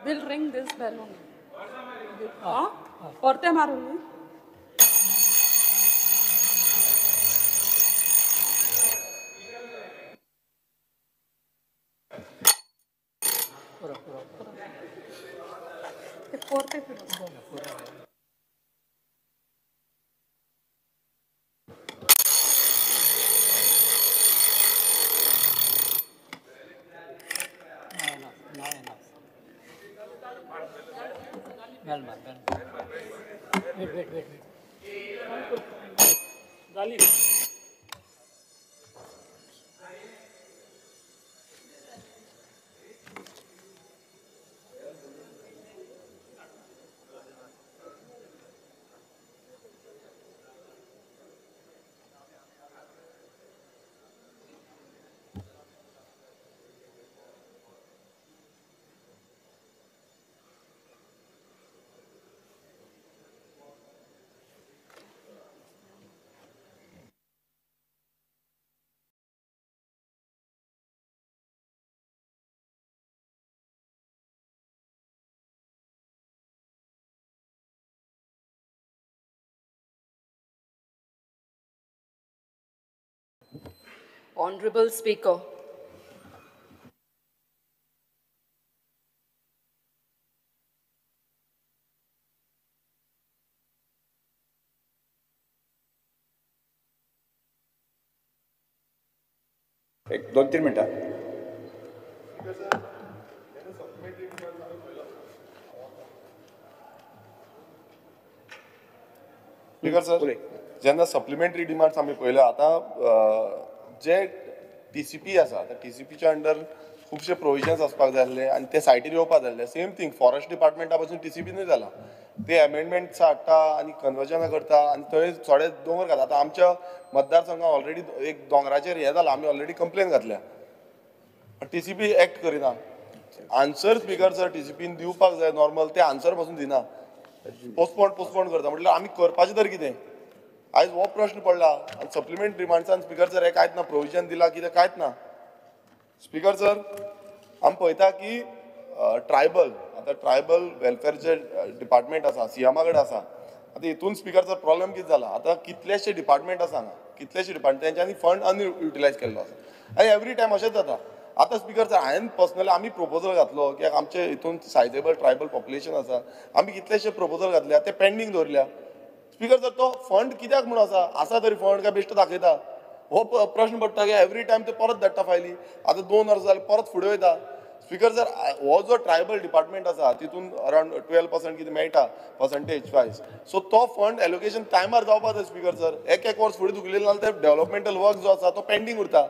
We'll ring this bell only. Porte maruli. Porte Wait. Dali. Honorable Speaker. एक 2-3 मिनटं. Speaker sir, जेन्ना supplementary demands आमी पळयल्या आतां जे TCP आसा त्या TCPच्या अंडर खुबशे प्रोविजन्स आसपाक जाय आसले आनी ते सायटीर येवपाक जाय आसले. सेम थिंग फॉरेस्ट डिपार्टमेंटा पासून TCPनूय जाला. ते अमेंडमेंट्स हाडटा आनी कन्वर्जनां करता आनी थंय थोडे दोंगर घालता. आतां आमच्या मतदारसंघात ऑलरेडी एक दोंगराचेर हें जालां, आमी ऑलरेडी कंप्लेन घातल्या. TCP एक्ट करिना. आन्सर स्पीकर सर TCPन दिवपाक जाय नॉर्मल, ते आन्सर पासून दिना. पोस्टपोन करता. म्हटल्यार आमी करपाचें तर कितें? आयज हो प्रश्न पडला आनी सप्लिमेंट डिमांड्सान स्पीकर सर हें कांयच ना, प्रोविजन दिला कितें कांयच ना. स्पीकर सर, आमी पळयता की ट्रायबल आतां ट्रायबल वेलफेअरचे डिपार्टमेंट आसा, CMA कडेन आसा. आतां हितून स्पीकर सर प्रॉब्लेम कितें जाला, आतां कितलेशे डिपार्टमेंट आसा हांगा, कितलेशे डिपार्टमेंट तेंच्यांनी फंड अनयुटिलायज केल्लो आसा आनी एवरी टायम अशेंच जाता. आतां स्पीकर सर हांवें पर्सनली आमी प्रपोजल घातलो की आमचे हितून सायजेबल ट्रायबल पॉप्युलेशन आसा, आमी कितलेशे प्रपोजल घातल्या, ते पेंडींग दवरल्या. स्पीकर सर, तो फंड कित्याक म्हणून आसा तरी फंड काय बेश्टो दाखयता? हो प्रश्न पडटा की एवरी टायम ते परत धाडटा फायली. आतां 2 वर्सां जालीं परत फुडें वयता. स्पीकर सर, हो जो ट्रायबल डिपार्टमेंट आसा तितून अरावंड 12% कितें मेळटा पर्संटेज वायज. सो तो फंड एलोकेशन टायमार जावपा जाय स्पीकर सर. एक वर्स फुडें धुकलें जाल्यार ते डेव्हलपमेंटल वर्क जो आसा तो पेंडींग उरता.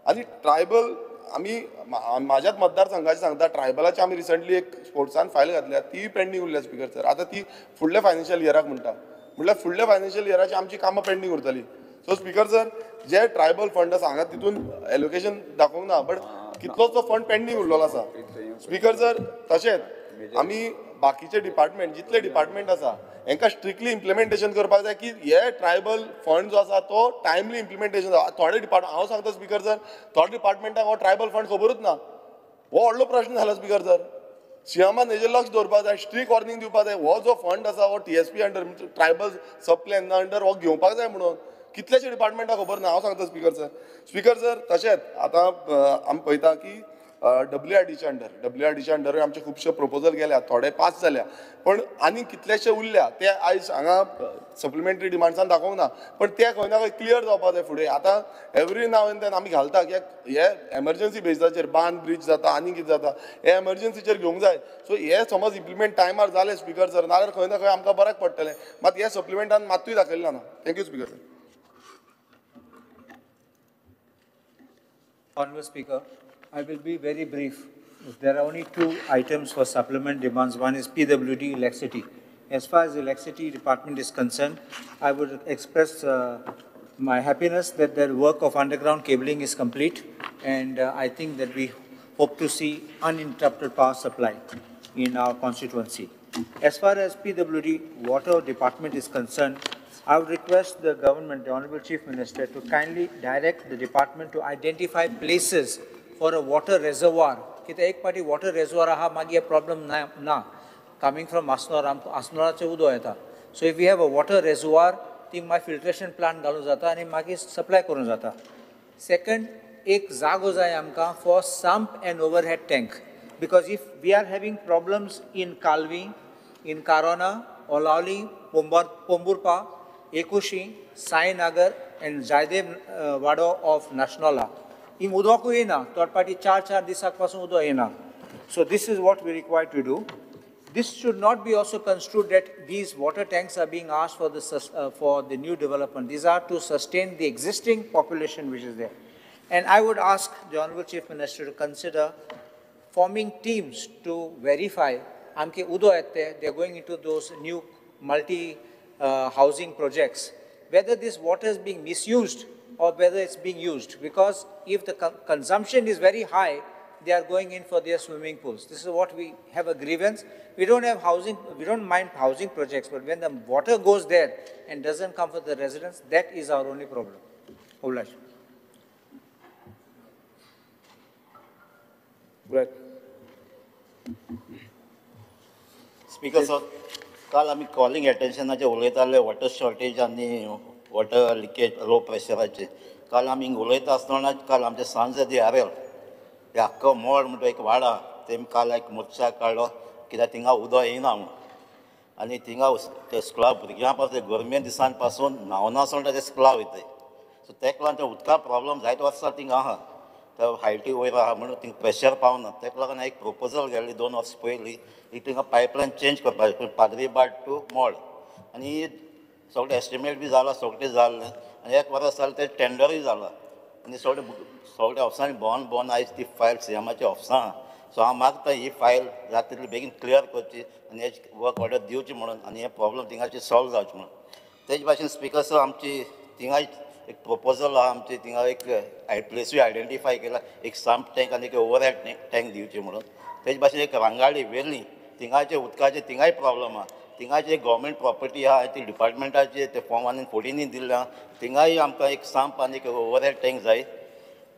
आनी ट्रायबल आमी म्हाज्याच मतदारसंघाचें सांगता, ट्रायबलाची आमी रिसंटली एक स्पोर्ट्सान फायल घातल्या, ती पेंडींग उरल्या स्पीकर सर. आतां ती फुडल्या फायनान्शियल इयराक म्हणटा. म्हटल्यार फुडल्या फायनान्शियल इयराची आमची कामां पेंडींग उरतली. सो स्पीकर सर, जे ट्रायबल फंड आसा हांगा तितून एलोकेशन दाखोवंक ना, बट कितलोच तो फंड पेंडींग उरलेलो आसा. स्पीकर सर, तशेंच आमी बाकीचे डिपार्टमेंट जितले डिपार्टमेंट आसा हांकां स्ट्रिक्टली इम्प्लिमेंटेशन करपाक जाय की हे ट्रायबल फंड जो आसा तो टायमली इम्प्लिमेंटेशन जाता. थोडे डिपार्टमेंट हांव सांगता स्पीकर सर, थोडे डिपार्टमेंटाक हो ट्रायबल फंड खबरूच ना. हो व्हडलो प्रश्न जाला स्पीकर सर. सीएमान हेजेर लक्ष दवरपाक जाय, स्ट्रिक्ट वॉर्निंग दिवपाक जाय. हो जो फंड आसा हो TSP अंडर ट्रायबल सब प्लॅन अंडर हो घेवपाक जाय म्हणून कितलेशे डिपार्टमेंटाक खबर ना. हांव सांगता स्पीकर सर. स्पीकर सर, तशेंच आतां आमी पळयता की WRDच्या अंडर आमचे खुबशे प्रपोजल गेल्या, थोडे पास जाल्या, पण आनी कितलेशे उरल्या ते आयज हांगा सप्लिमेंटरी डिमांड्सान दाखोवंक ना. पण ते खंय ना खंय क्लियर जावपाक जाय फुडें. आतां एवरी नाव एंड देन आमी घालता की हे एमर्जन्सी बेजाचेर बांद ब्रीज जाता आनी कितें जाता हे एमर्जन्सीचेर घेवंक जाय. सो हे समज इम्प्लिमेंट टायमार जालें स्पीकर सर, नाल्यार खंय ना खंय आमकां बऱ्याक पडटलें. मात हे सप्लिमेंटान मात्तूय दाखयलें ना. Thank you speaker sir. Honourable Speaker, I will be very brief. There are only 2 items for supplement demands. One is PWD electricity. As far as the electricity department is concerned, I would express my happiness that the work of underground cabling is complete, and I think that we hope to see uninterrupted power supply in our constituency. As far as PWD water department is concerned, I would request the government, the Honourable Chief Minister, to kindly direct the department to identify places for a water reservoir कित्याक एक पाटी water रेजवार आहा मागीर problem ना coming from आसनोराचें उदक येता. So if we have a water reservoir ती मागीर फिल्ट्रेशन प्लांट घालूं जाता आनी मागीर सप्लाय करूं जाता. सेकंड, एक जागो जाय आमकां for sump and overhead tank, because if we are having problems in Calvim, in Carona, Olaulim, Pomburpa, Ekoshi, Sainagar and Jaidev Vaddo of Nachinola, हिंग उदकूय येना, थोड पाटी 4 दिसाक पासून उदक येना. So this is what we require to do. This should not be also construed that these water tanks are being asked for the new development. These are to sustain the existing population which is there. And I would ask the Honorable Chief Minister to consider forming teams to verify amke udo ette, they are going into those new housing projects, whether this water is being misused or whether it's being used. Because if the consumption is very high, they are going in for their swimming pools. This is what we have a grievance. We don't have housing, we don't mind housing projects, but when the water goes there and doesn't come for the residents, that is our only problem. Ulash. Right. Speaker sir, काल आमी calling एटेन्शनाचे उलयताले water shortage आनी water leakage low प्रेशराचे. काल आमी हिंग उलयता आसतना काल आमचे सांजे दी आरेल हे आख्खो मोड म्हणटा एक वाडा तेमी काल एक मोर्चा काडलो कित्याक थिंगा उदक येयना म्हणून. आनी थिंगा ते स्क्लाव भुरग्यां पासून गरमे दिसान पासून न्हांवनासतना ते स्क्लाव वयताय. सो तेका लागून ते उदका प्रॉब्लम जायत वर्सां थिंगा आहा, ते हायटी वयर आहा म्हणून थिंगा प्रेशर पावना. तेका लागून हांवें एक प्रोपोजल घाली 2 वर्सां पयलीं एक थिंगा पायपलायन चेंज करपाची पाद्री बाट टू मोड. आनी सगळें एस्टिमेट बी जाला, सगळें जालें आनी 1 वर्स जालें तें टेंडरूय जालां. आनी सगळ्या ऑफिसांनी भोंवन आयज ती फायल सीएमाच्या ऑफिसां आहा. सो हांव मागता ही फायल जाता तितली बेगीन क्लियर करची आनी हेची वर्क ऑर्डर दिवची म्हणून आनी हे प्रॉब्लम थिंगाची सॉल्व जावचे म्हणून. तेजे भाशेन स्पिकर सर आमची थिंगाय एक प्रोपोजल आहा आमची थिंगा एक प्लेसूय आयडेंटिफाय केला, एक सम्प टँक आनी एक ओवरहेड टँक दिवचे म्हणून. तेजे भाशेन एक रांगाडी वेली थिंगाचे उदकाचे थिंगाय प्रॉब्लम आहा. थिंगाची एक गव्हर्मेंट प्रॉपर्टी आहा ती डिपार्टमेंटाची ते फॉर्म 114 दिल्ल्या थिंगाय आमकां एक सम्प आनी एक ओवरहेड टँक जाय.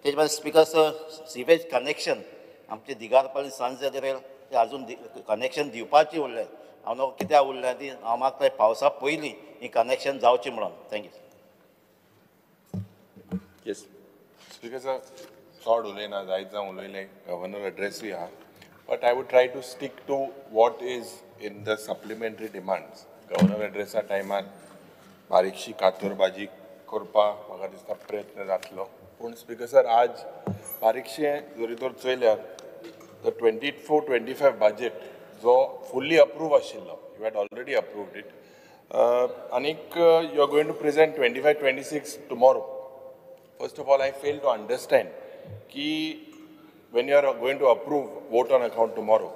तेजे भाशेन स्पिकर सर सिवेज कनेक्शन आमचे दिगारपाली सांजे रेल ते आजून कनेक्शन दिवपाची उरलें. हांव कित्याक उरलें ती हांव मागता पावसा पयलीं ही कनेक्शन जावची म्हणून. थँक्यू. येस स्पीकर सर चड उलयना, जायत जावं उलयलें, गव्हर्नर एड्रेसूय आहा, but I would try to stick to what is in the supplementary demands. Governor एड्रेसा टायमार बारीकशी कातरबाजी करपाक म्हाका दिसता प्रयत्न जातलो. पूण स्पीकर सर आज बारीकशें जरी तर चयल्यार द 24-25 बजेट जो फुल्ली अप्रूव आशिल्लो, you had already approved it, आनीक you are going to present 25-26 tomorrow. First of all, I fail to understand कि when you are going to approve, vote on account tomorrow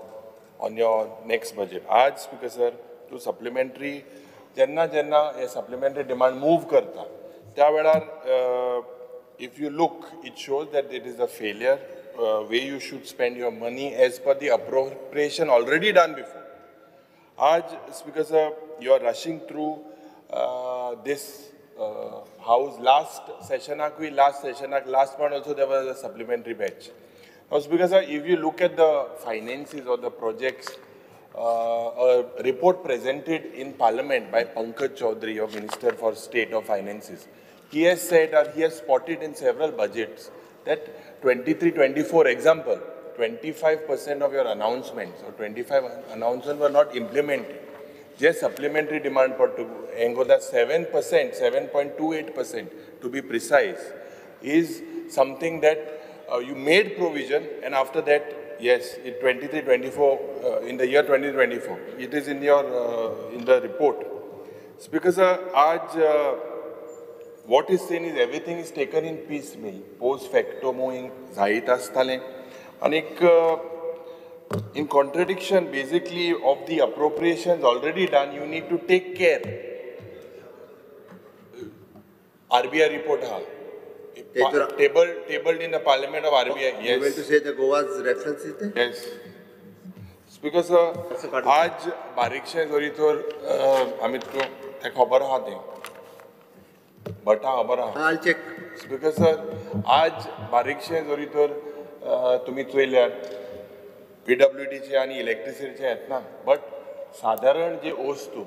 on your next budget. आज speaker sir तू supplementary जेन्ना हे supplementary demand move करता त्या वेळार if you look, it shows that it is a failure way you should spend your money as per the appropriation already done before. आज speaker sir you are rushing through this house last session last month also there was a supplementary batch. Now speaker sir, if you look at the finances or the projects, a report presented in parliament by Pankaj Chaudhary, your Minister for State of Finances, he has said or he has spotted in several budgets that 23-24 example 25% of your announcements or 25 announcements were not implemented. Just supplementary demand for to Angola 7%, 7.28% to be precise, is something that you made provision, and after that, yes, in 23-24, in the year 2024, it is in your in the report. Speaker sir, what is saying is everything is taken in piecemeal, post factum in zait astale, anik. In contradiction, basically, of the appropriations already done, you need to take care. RBI report, tabled in the parliament of RBI. Yes. You want to say the Goa's reference is there? Yes. Speaker sir, आज बारीकशें जरी तर आमी ते खबर आहा तें बटा खबर आहा. I'll check. Speaker sir, आज बारीकशें जरी तर तुमी चयल्यार PWDचे आणि इलेक्ट्रिसिटीचे आहेत ना, बट साधारण जे वस्तू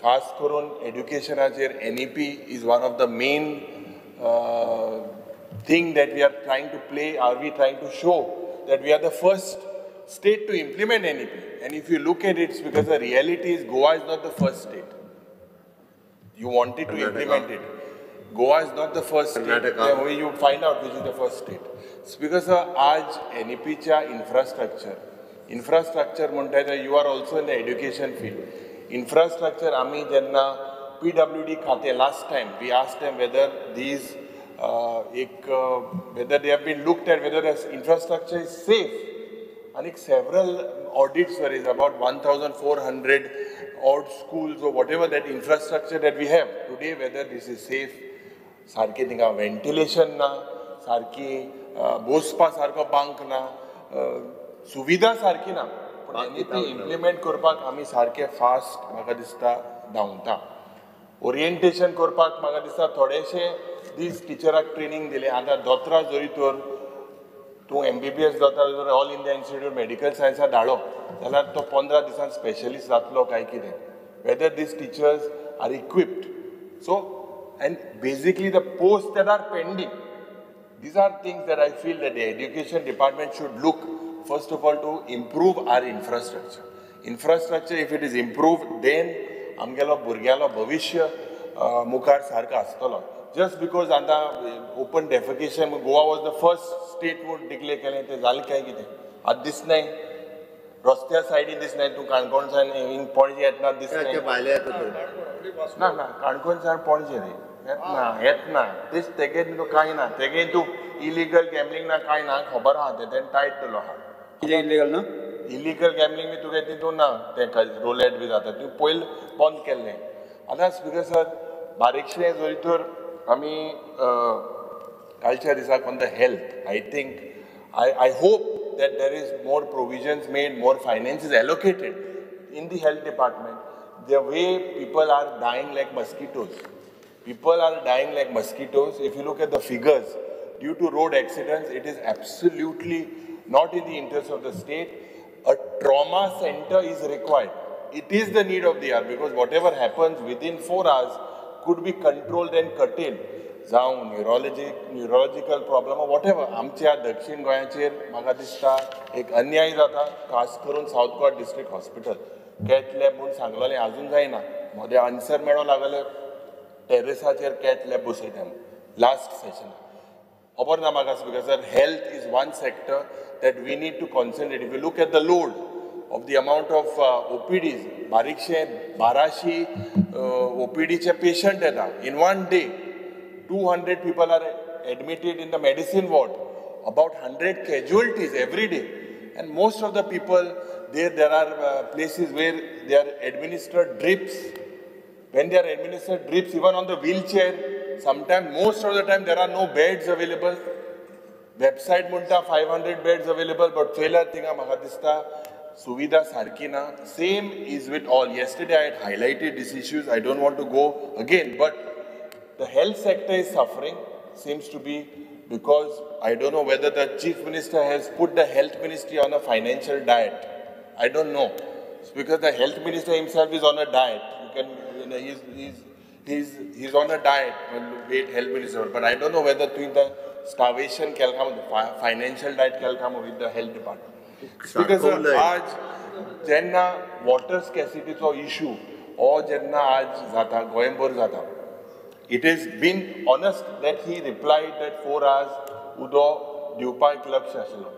खास करून एड्युकेशनाचेर NEP is one of the main thing that we are trying to play. Are we trying to show that we are the first state to implement NEP? And if you look at it, it's because the reality is Goa is not the first state. You wanted to implement it. Goa is not the first state. Then way you find out which is the first state. It's because आज NEP च्या infrastructure म्हणता येता you are also in the education field. Infrastructure आम्ही जेन्ना PWD खाते last time we asked them whether these whether they have been looked at whether the infrastructure is safe. And several audits were is about 1,400 odd schools or whatever that infrastructure that we have today, whether this is safe. सारके थिंगा ventilation ना, सारकी बोसपा सारको bank ना, सुविधा सारकी ना. पण NEP implement करपाक आमी सारके fast म्हाका दिसता धांवता. Orientation करपाक म्हाका दिसता थोडेशे दीस टिचराक ट्रेनिंग दिले. आतां दोतोरा जरी तर तूं MBBS दोतोर जर ऑल इंडिया इन्स्टिट्यूट मेडिकल सायन्साक धाडलो जाल्यार तो 15 दिसान स्पेशलिस्ट जातलो काय कितें. Whether these teachers are equipped. So, and basically the posts that are pending, these are things that I feel that the education department should look first of all to improve our infrastructure. Infrastructure, if it is improved, then आमगेलो भुरग्यालो भविष्य मुखार सारको आसतलो. Just because आता open defecation, Goa was the first state would declare केलें ते जालें काय कितें. आज दिसनाय रस्त्या सायडीन दिसनाय तूं काणकोणसान पणजे येतना दिसनाय. ना ना काणकोणसान पणजे रे येतना तेच तेगे तूं कांय ना तेगे तूं इलिगल गॅमलिंग ना कांय ना खबर आहा तें टायट केलो आहा. कितें इलिगल ना? इलिगल गॅमलिंग बी तुगे तितून ना तें रोलेट बी जाता तूं पयलीं बंद केल्लें. आतां स्पिकर सर बारीकशें जरी तर आमी कालच्या दिसाक on the health I think I hope that there is more provisions made, more finances allocated in the health department. The way people are dying like mosquitoes. People are dying like mosquitoes. If you look at the figures, due to road accidents, it is absolutely not in the interest of the state. A trauma center is required. It is the need of the hour because whatever happens within 4 hours could be controlled and curtailed. जावं neurological problem whatever आमच्या दक्षिण गोंयाचेर म्हाका दिसता एक अन्याय जाता खास करून south Goa district hospital cath lab म्हणून सांगलेलें आजून जायना. मोदे आन्सर मेळो लागले टेरेसाचेर कॅथ लॅब बसयता लास्ट सेशन. खबर ना म्हाका because sir health is one sector that we need to concentrate. If you look at the load of the amount of OPDs बारीकशे 1200 OPDचे पेशंट येता in one day. 200 people are admitted in the medicine ward, about 100 casualties every day. And most of the people, there are places where they are administered drips. When they are administered drips, even on the wheelchair, sometimes, most of the time, there are no beds available. Website munta 500 beds available, but failure thinga maka dista suvidha sarki na. Same is with all. Yesterday I had highlighted these issues. I don't want to go again, but the health sector is suffering, seems to be because I don't know whether the Chief Minister has put the health ministry on a financial diet. I don't know. It's because the health minister himself is on a diet. He's on a diet, wait, health minister. But I don't know whether doing the starvation financial diet with the health department. Because आज जेन्ना water scarcity issue or जेन्ना आज जाता गोंयभर जाता. It has been honest that he replied that 4 hours udo diवपाक लक्ष आसलो.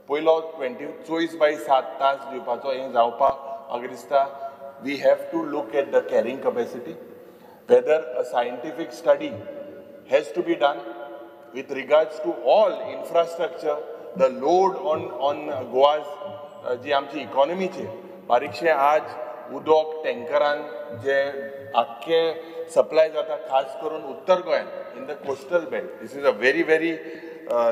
पयलो 24/7 तास दिवपाचो हें जावपाक म्हाका दिसता we have to look at the carrying capacity, whether a scientific study has to be done with regards to all infrastructure, the load on Goa's जी आमची इकॉनॉमी चे बारीकशे आज उदक टँकरान जे आख्खे सप्लाय जाता खास करून उत्तर गोंयांत in the coastal belt. This is a very very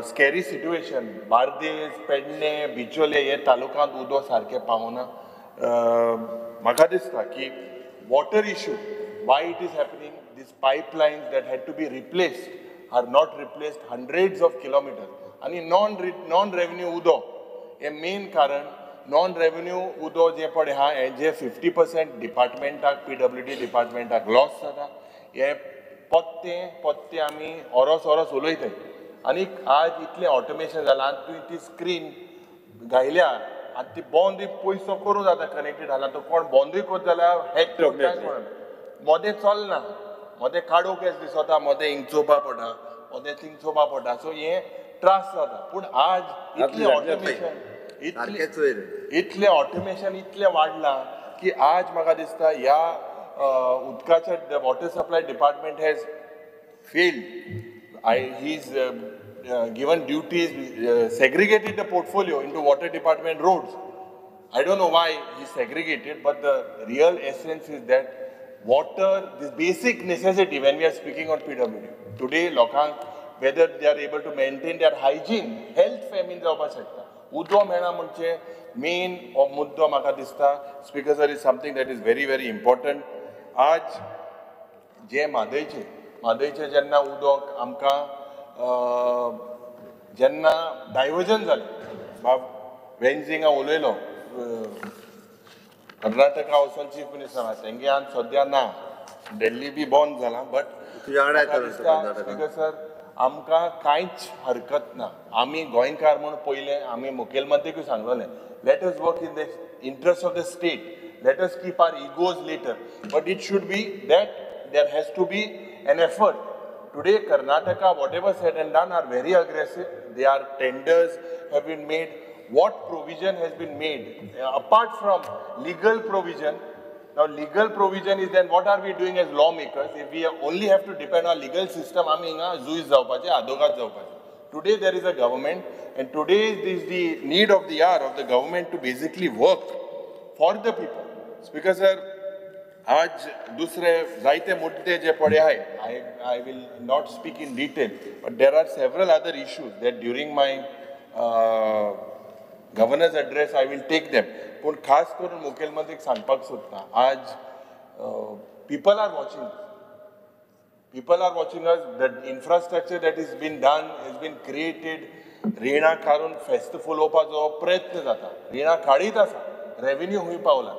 scary situation. Bardez Pernem Bicholim हे तालुक्यांत उदक सारकें पावना. म्हाका दिसता की water issue why it is happening these pipelines that had to be replaced are not replaced hundreds of kilometers. आनी नॉन रेव्हेन्यू उदक हे मेन कारण नॉन रेव्हेन्यू उदो जे पडे हा जे 50% डिपार्टमेंटाक PWD डिपार्टमेंटाक लॉस जाता हे पत्ते आमी ओरोस उलयताय आनी आज इतलें ऑटोमेशन जालां आनी तुवें ती स्क्रीन घायल्या आनी ती बंदूय पयसो करूं जाता कनेक्टेड जाला तो कोण बंदूय करता जाल्यार हॅक करता मोदें चलना मोदें काडूंक येस दिसता मोदें हिंग चोवपा पडटा मोदें थिंग चोवपा पडटा सो हें त्रास जाता पूण आज इतलें ऑटोमेशन इतलें वाडलां की आज म्हाका दिसता ह्या उदकाच्या water supply department has failed. He's given duties, segregated the portfolio into water department roads. I don't know why he segregated, but the real essence is that water, this basic necessity when we are speaking on PWD. Today, lokang, whether they are able to maintain their hygiene, health famine जावपाक शकता. उदो मेळना म्हणजे main मुद्दो म्हाका दिसता, speaker sir, is something that is very, very important. आज जे म्हादयचे जेन्ना उदक आमकां जेन्ना डायवर्जन जालें वेंजिंगा उलयलो कर्नाटका वचून चीफ मिनिस्टर आसा तेंगे आज सद्या ना दिल्ली बी बंद जाला बट स्पीकर सर आमकां कांयच हरकत ना आमी गोंयकार म्हूण पयले आमी मुखेलमंत्रीकूय सांगलोलें let us work in the interest of the state let us keep our egos later but it should be that there has to be an effort. Today, Karnataka, whatever said and done, are very aggressive. There are tenders have been made. What provision has been made? Apart from legal provision, now legal provision is then what are we doing as lawmakers? If we only have to depend on legal system, आमी हिंगा जुईस जावपाचे, आदोगाद जावपाचे. Today there is a government and today is the need of the hour of the government to basically work for the people. Speaker sir, आज दुसरे जायते मुद्दे जे पडे आहाय I will not speak in detail, but there are several other issues that during my governor's address I will take them. पूण खास करून मुखेलमंत्रीक सांगपाक सोदता आज people are watching us. The infrastructure that has been done has been created. रिणां काडून फेस्त फुलोवपाचो प्रयत्न जाता रिणां काडीत आसा रेव्हेन्यू खूंय पावला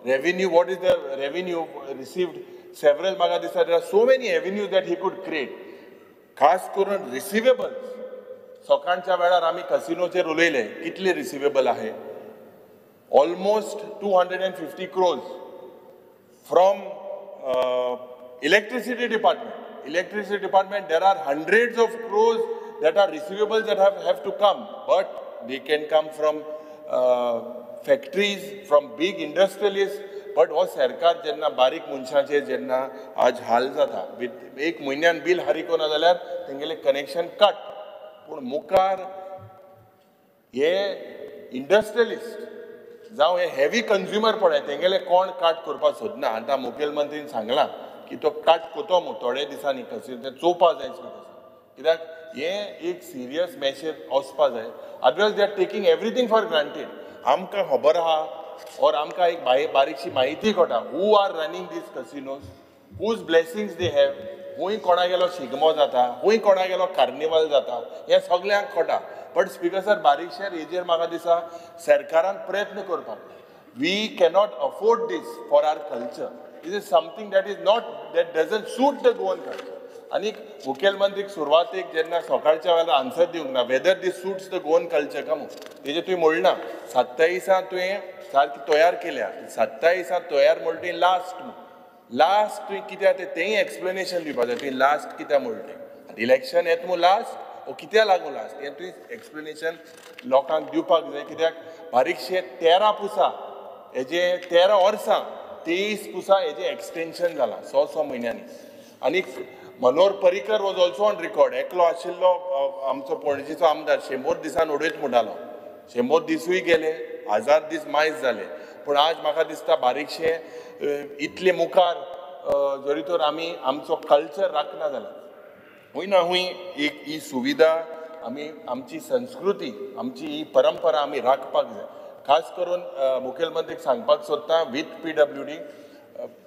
revenue, what is the revenue received? Several म्हाका दिसता there are so many avenues that he could create. खास करून receivables. सकाळच्या वेळार आमी कसिनोचेर उलयले कितले रिसिवेबल आहे almost 250 crores from electricity department. There are hundreds of crores that are receivables that have to come, but they can come from factories, from big industrialists, but हो सरकार जेन्ना बारीक मनशांचेर जेन्ना आज हाल जाता एक म्हयन्यान बील हारिकोना जाल्यार तेंगेले कनेक्शन कट पूण मुखार हे इंडस्ट्रियलिस्ट जावं हे हेवी कंज्युमर पळय तेंगेले कोण काट करपाक सोदना आतां मुखेलमंत्रीन सांगलां की तो काट कोतो म्हूण थोडे दिसांनी कशें तें चोवपा जाय कित्याक हे एक सिरियस मॅसेज वचपा जाय otherwise they are taking everything for granted आमकां खबर आहा और आमकां एक बारीकशी म्हायती कळटा who are running these casinos whose blessings they have खूंय कोणागेलो शिगमो जाता खूंय कोणागेलो कार्निवल जाता हें सगल्यांक कळटा बट स्पीकर सर बारीकशे हेजेर म्हाका दिसता सरकारान प्रयत्न करपाक we cannot afford these for our culture this is something that is not that doesn't suit the Goan culture आनी मुखेलमंत्रीक सुरवातेक जेन्ना सकाळच्या वेळार आन्सर दिवंक ना whether these suits the Goan culture का तेजें तुवें म्हणना 27 तुवें सारकी तयार केल्या 27 तयार म्हणटा लास्ट तुवें कित्याक तेंय एक्सप्लेनेशन दिवपाक जाय तुवें लास्ट कित्याक म्हणटा इलेक्शन येत मू लास्ट ओ कित्याक लागून लास्ट हें तुवें एक्सप्लेनेशन लोकांक दिवपाक जाय कित्याक बारीकशे 13 पुसा हेजे 13 वर्सां 23 पुसा हेजें एक्सटेंशन जालां 6 म्हयन्यांनी आनी Manohar Parrikar was also on record एकलो आशिल्लो आमचो पणजेचो आमदार 100 दिसान उडयत म्हणटालो 100 दिसूय गेले 1000 दीस मायज जाले पूण आज म्हाका दिसता बारीकशे इतले मुखार जरी तर आमी आमचो कल्चर राखना जाल्यार खूंय ना खूंय एक ही सुविधा आमी आमची संस्कृती आमची ही परंपरा आमी राखपाक जाय खास करून मुखेलमंत्रीक सांगपाक सोदता with PWD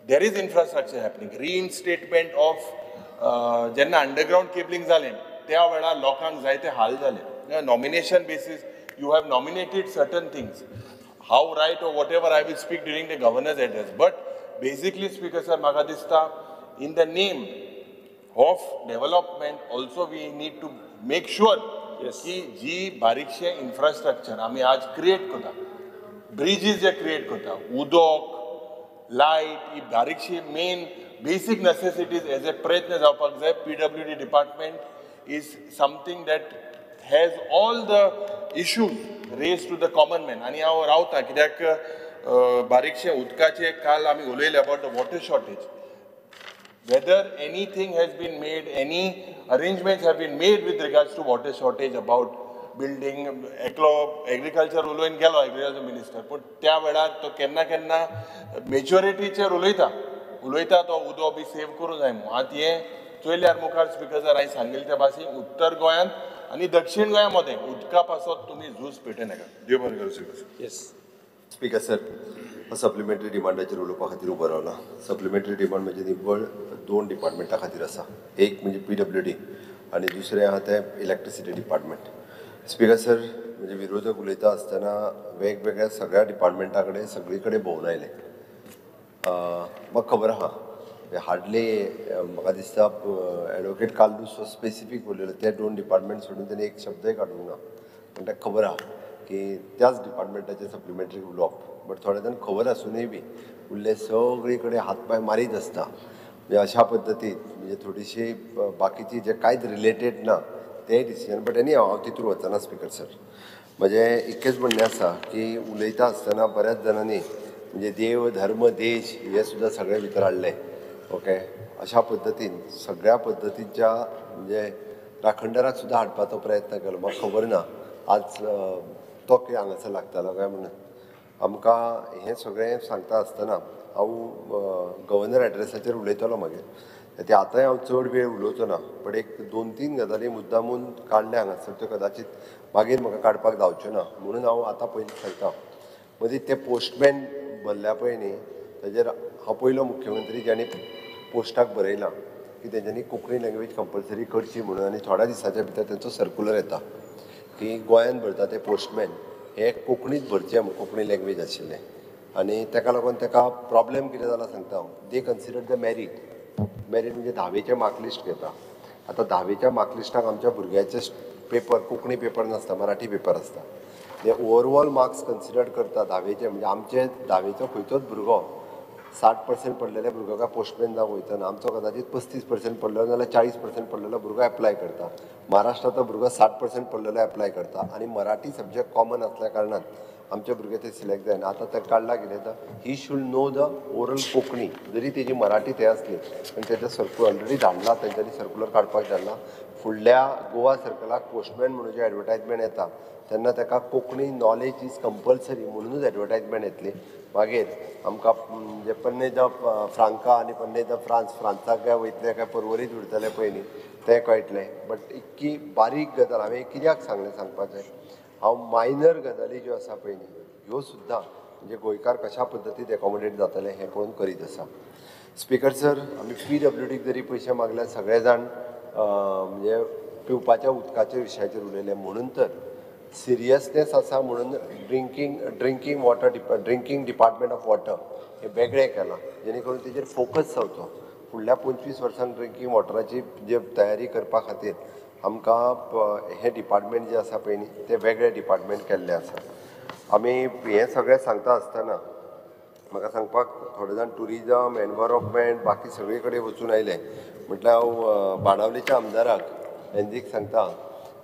there is infrastructure happening reinstatement of जेन्ना अंडरग्राउंड केबलिंग जालें त्या वेळार लोकांक जायते हाल जाले nomination basis you have nominated certain things how right or whatever I will speak during the governor's address. But basically, Speaker sir, म्हाका दिसता, in the name of development also we need to make sure की जी बारीकशे infrastructure आमी आज create करता, bridges जे create करता, उदक, light, he बारीकशी main basic necessities as a प्रयत्न जावपाक जाय. PWD department is something that has all the issues raised to the common man. आणि हांव रावता कित्याक बारीकशे उदकाचे काल आमी उलयले about the water shortage. Whether anything has been made, any arrangements have been made with regards to water shortage about building, agriculture उलोवन गेलो agriculture minister, पण त्या वेळार तो केन्ना मेजॉरिटीचेर उलयता तो उदक बी सेव करूं जाय म्हणून. आतां हें चोयल्यार मुखार स्पिकर जर हांवें सांगिल्ले त्या भाशेन उत्तर गोंयांत आनी दक्षिण गोंयामध्ये उदका पासत तुम्ही झूज पेटनाका. देव बरें करूं speaker. Yes. Speaker sir, supplementary डिमांडाचेर उलोवपा खातीर उबो रावला. सप्लिमेंटरी डिमांड म्हणजे निव्वळ 2 डिपार्टमेंटा खातीर आसा. एक म्हणजे PWD आनी दुसरें आहा तें इलेक्ट्रिसिटी डिपार्टमेंट. स्पीकर सर, म्हणजे विरोधक उलयता आसतना वेगवेगळ्या सगळ्या डिपार्टमेंटा कडेन सगळी कडेन भोंवन आयले. म्हाका खबर आहा हार्डली म्हाका दिसता एडवोकेट काल्लूस स्पेसिफीक उलयलो ते 2 डिपार्टमेंट सोडून ताणें एक शब्दय काडूंक ना. पूण ताका खबर आहा की त्याच डिपार्टमेंटाचेर सप्लिमेंटरी उलोवप. बट थोडे जाण खबर आसुनूय बी उरले सगळी कडेन हातपाय मारीत आसता. म्हणजे अशा पद्दतीन म्हणजे थोडीशी बाकीची जे कांयच रिलेटेड ना ते डिसिजन. बट एनी हांव तितून वचना स्पीकर सर. म्हजें इतकेंच म्हणणें आसा की उलयता आसतना बऱ्याच जाणांनी म्हणजे देव धर्म देश हे सुद्दां सगळें भितर हाडलें. ओके, अशा पद्दतीन सगळ्या पद्दतीच्या म्हणजे राखणदाराक सुद्दां हाडपाचो प्रयत्न केलो. म्हाका खबर ना आज तो कितें हांगासर लागतालो काय म्हणून. आमकां हें सगळें सांगता आसतना हांव गव्हर्नर एड्रेसाचेर उलयतलो मागीर. ते आतांय हांव चड वेळ उलोवचो ना. बट एक 2-3 गजाली मुद्दामून काडले हांगासर त्यो कदाचित मागीर म्हाका काडपाक जावच्यो ना म्हणून हांव आतां पयलीं सांगता. मदीं ते पोस्टमॅन भरल्या पळय न्ही ताजेर हांव पयलो मुख्यमंत्री ज्याणे पोस्टाक बरयलां की तेंच्यांनी कोंकणी लँग्वेज कंपल्सरी करची म्हणून. आनी थोड्या दिसाच्या भितर तेंचो सर्क्युलर येता की गोंयांत भरता ते पोस्टमॅन हे कोंकणीच भरचे म्हणून कोंकणी लँग्वेज आशिल्लें. आनी ताका लागून ताका प्रॉब्लेम कितें जाला सांगता हांव. दे कन्सिडर द मॅरीट म्हणजे 10वेचें मार्कलिस्ट घेता. आतां 10वेच्या मार्कलिस्टाक आमच्या भुरग्याचे पेपर कोंकणी पेपर नासता, मराठी पेपर आसता. ते ओवरऑल मार्क्स कन्सिडर करता 10वेचे. म्हणजे आमचे 10वेचो खंयचोच भुरगो 60% पडलेल्या भुरग्याक पोस्टमॅन जावंक वयतना आमचो कदाचित 35% पडलो नाजाल्यार 40% पडलेलो भुरगो एप्लाय करता. महाराष्ट्राचो भुरगो 60% पडलेलो एप्लाय करता. आनी मराठी सब्जेक्ट कॉमन आसल्या कारणान आमचे भुरगे ते सिलेक्ट जायना. आतां ते काडला कितें जाता he should know the oral Konkani जरी तेजी मराठी ते आसली पण तेजो सर्क्युलर ऑलरेडी धाडला. तेंच्यांनी सर्क्युलर काडपाक धाडला. फुडल्या गोवा सर्कलाक पोस्टमॅन म्हणून जे एडवर्टायजमेंट येता तेन्ना ताका कोंकणी नॉलेज इज कंपल्सरी म्हणूनच एडवर्टायजमेंट येतली. मागीर आमकां म्हणजे पन्ने द फ्रांका आनी पन्ने द फ्रांसाक काय वयतले काय पर्वरीत उरतले पळय न्ही तें कळटलें. बट इतकी बारीक गजाल हांवें कित्याक सांगपाचें हांव मायनर गजाली ज्यो आसा पळय न्ही ह्यो सुद्दां म्हणजे गोंयकार कशा पद्दतीन एकोमोडेट जातले हें पळोवन करीत आसा. स्पीकर सर, आमी PWDक जरी पयशे मागल्यार सगळे जाण म्हणजे पिवपाच्या उदकाच्या विशयाचेर उलयले म्हणून तर सिरियसनेस आसा म्हणून ड्रिंकींग डिपार्टमेंट ऑफ वॉटर हे वेगळें केलां जेणे करून तेजेर फोकस जावचो. फुडल्या 25 वर्सांक ड्रिंकींग वॉटराची जे तयारी करपा खातीर आमकां हे डिपार्टमेंट जे आसा पळय न्ही ते वेगळे डिपार्टमेंट केल्ले आसा. आमी हें सगळें सांगता आसतना म्हाका सांगपाक थोडे जाण टुरिजम एनवायरमेंट बाकी सगळे कडेन वचून आयले. म्हटल्यार हांव बाणावलेच्या आमदाराक हेंदीक सांगता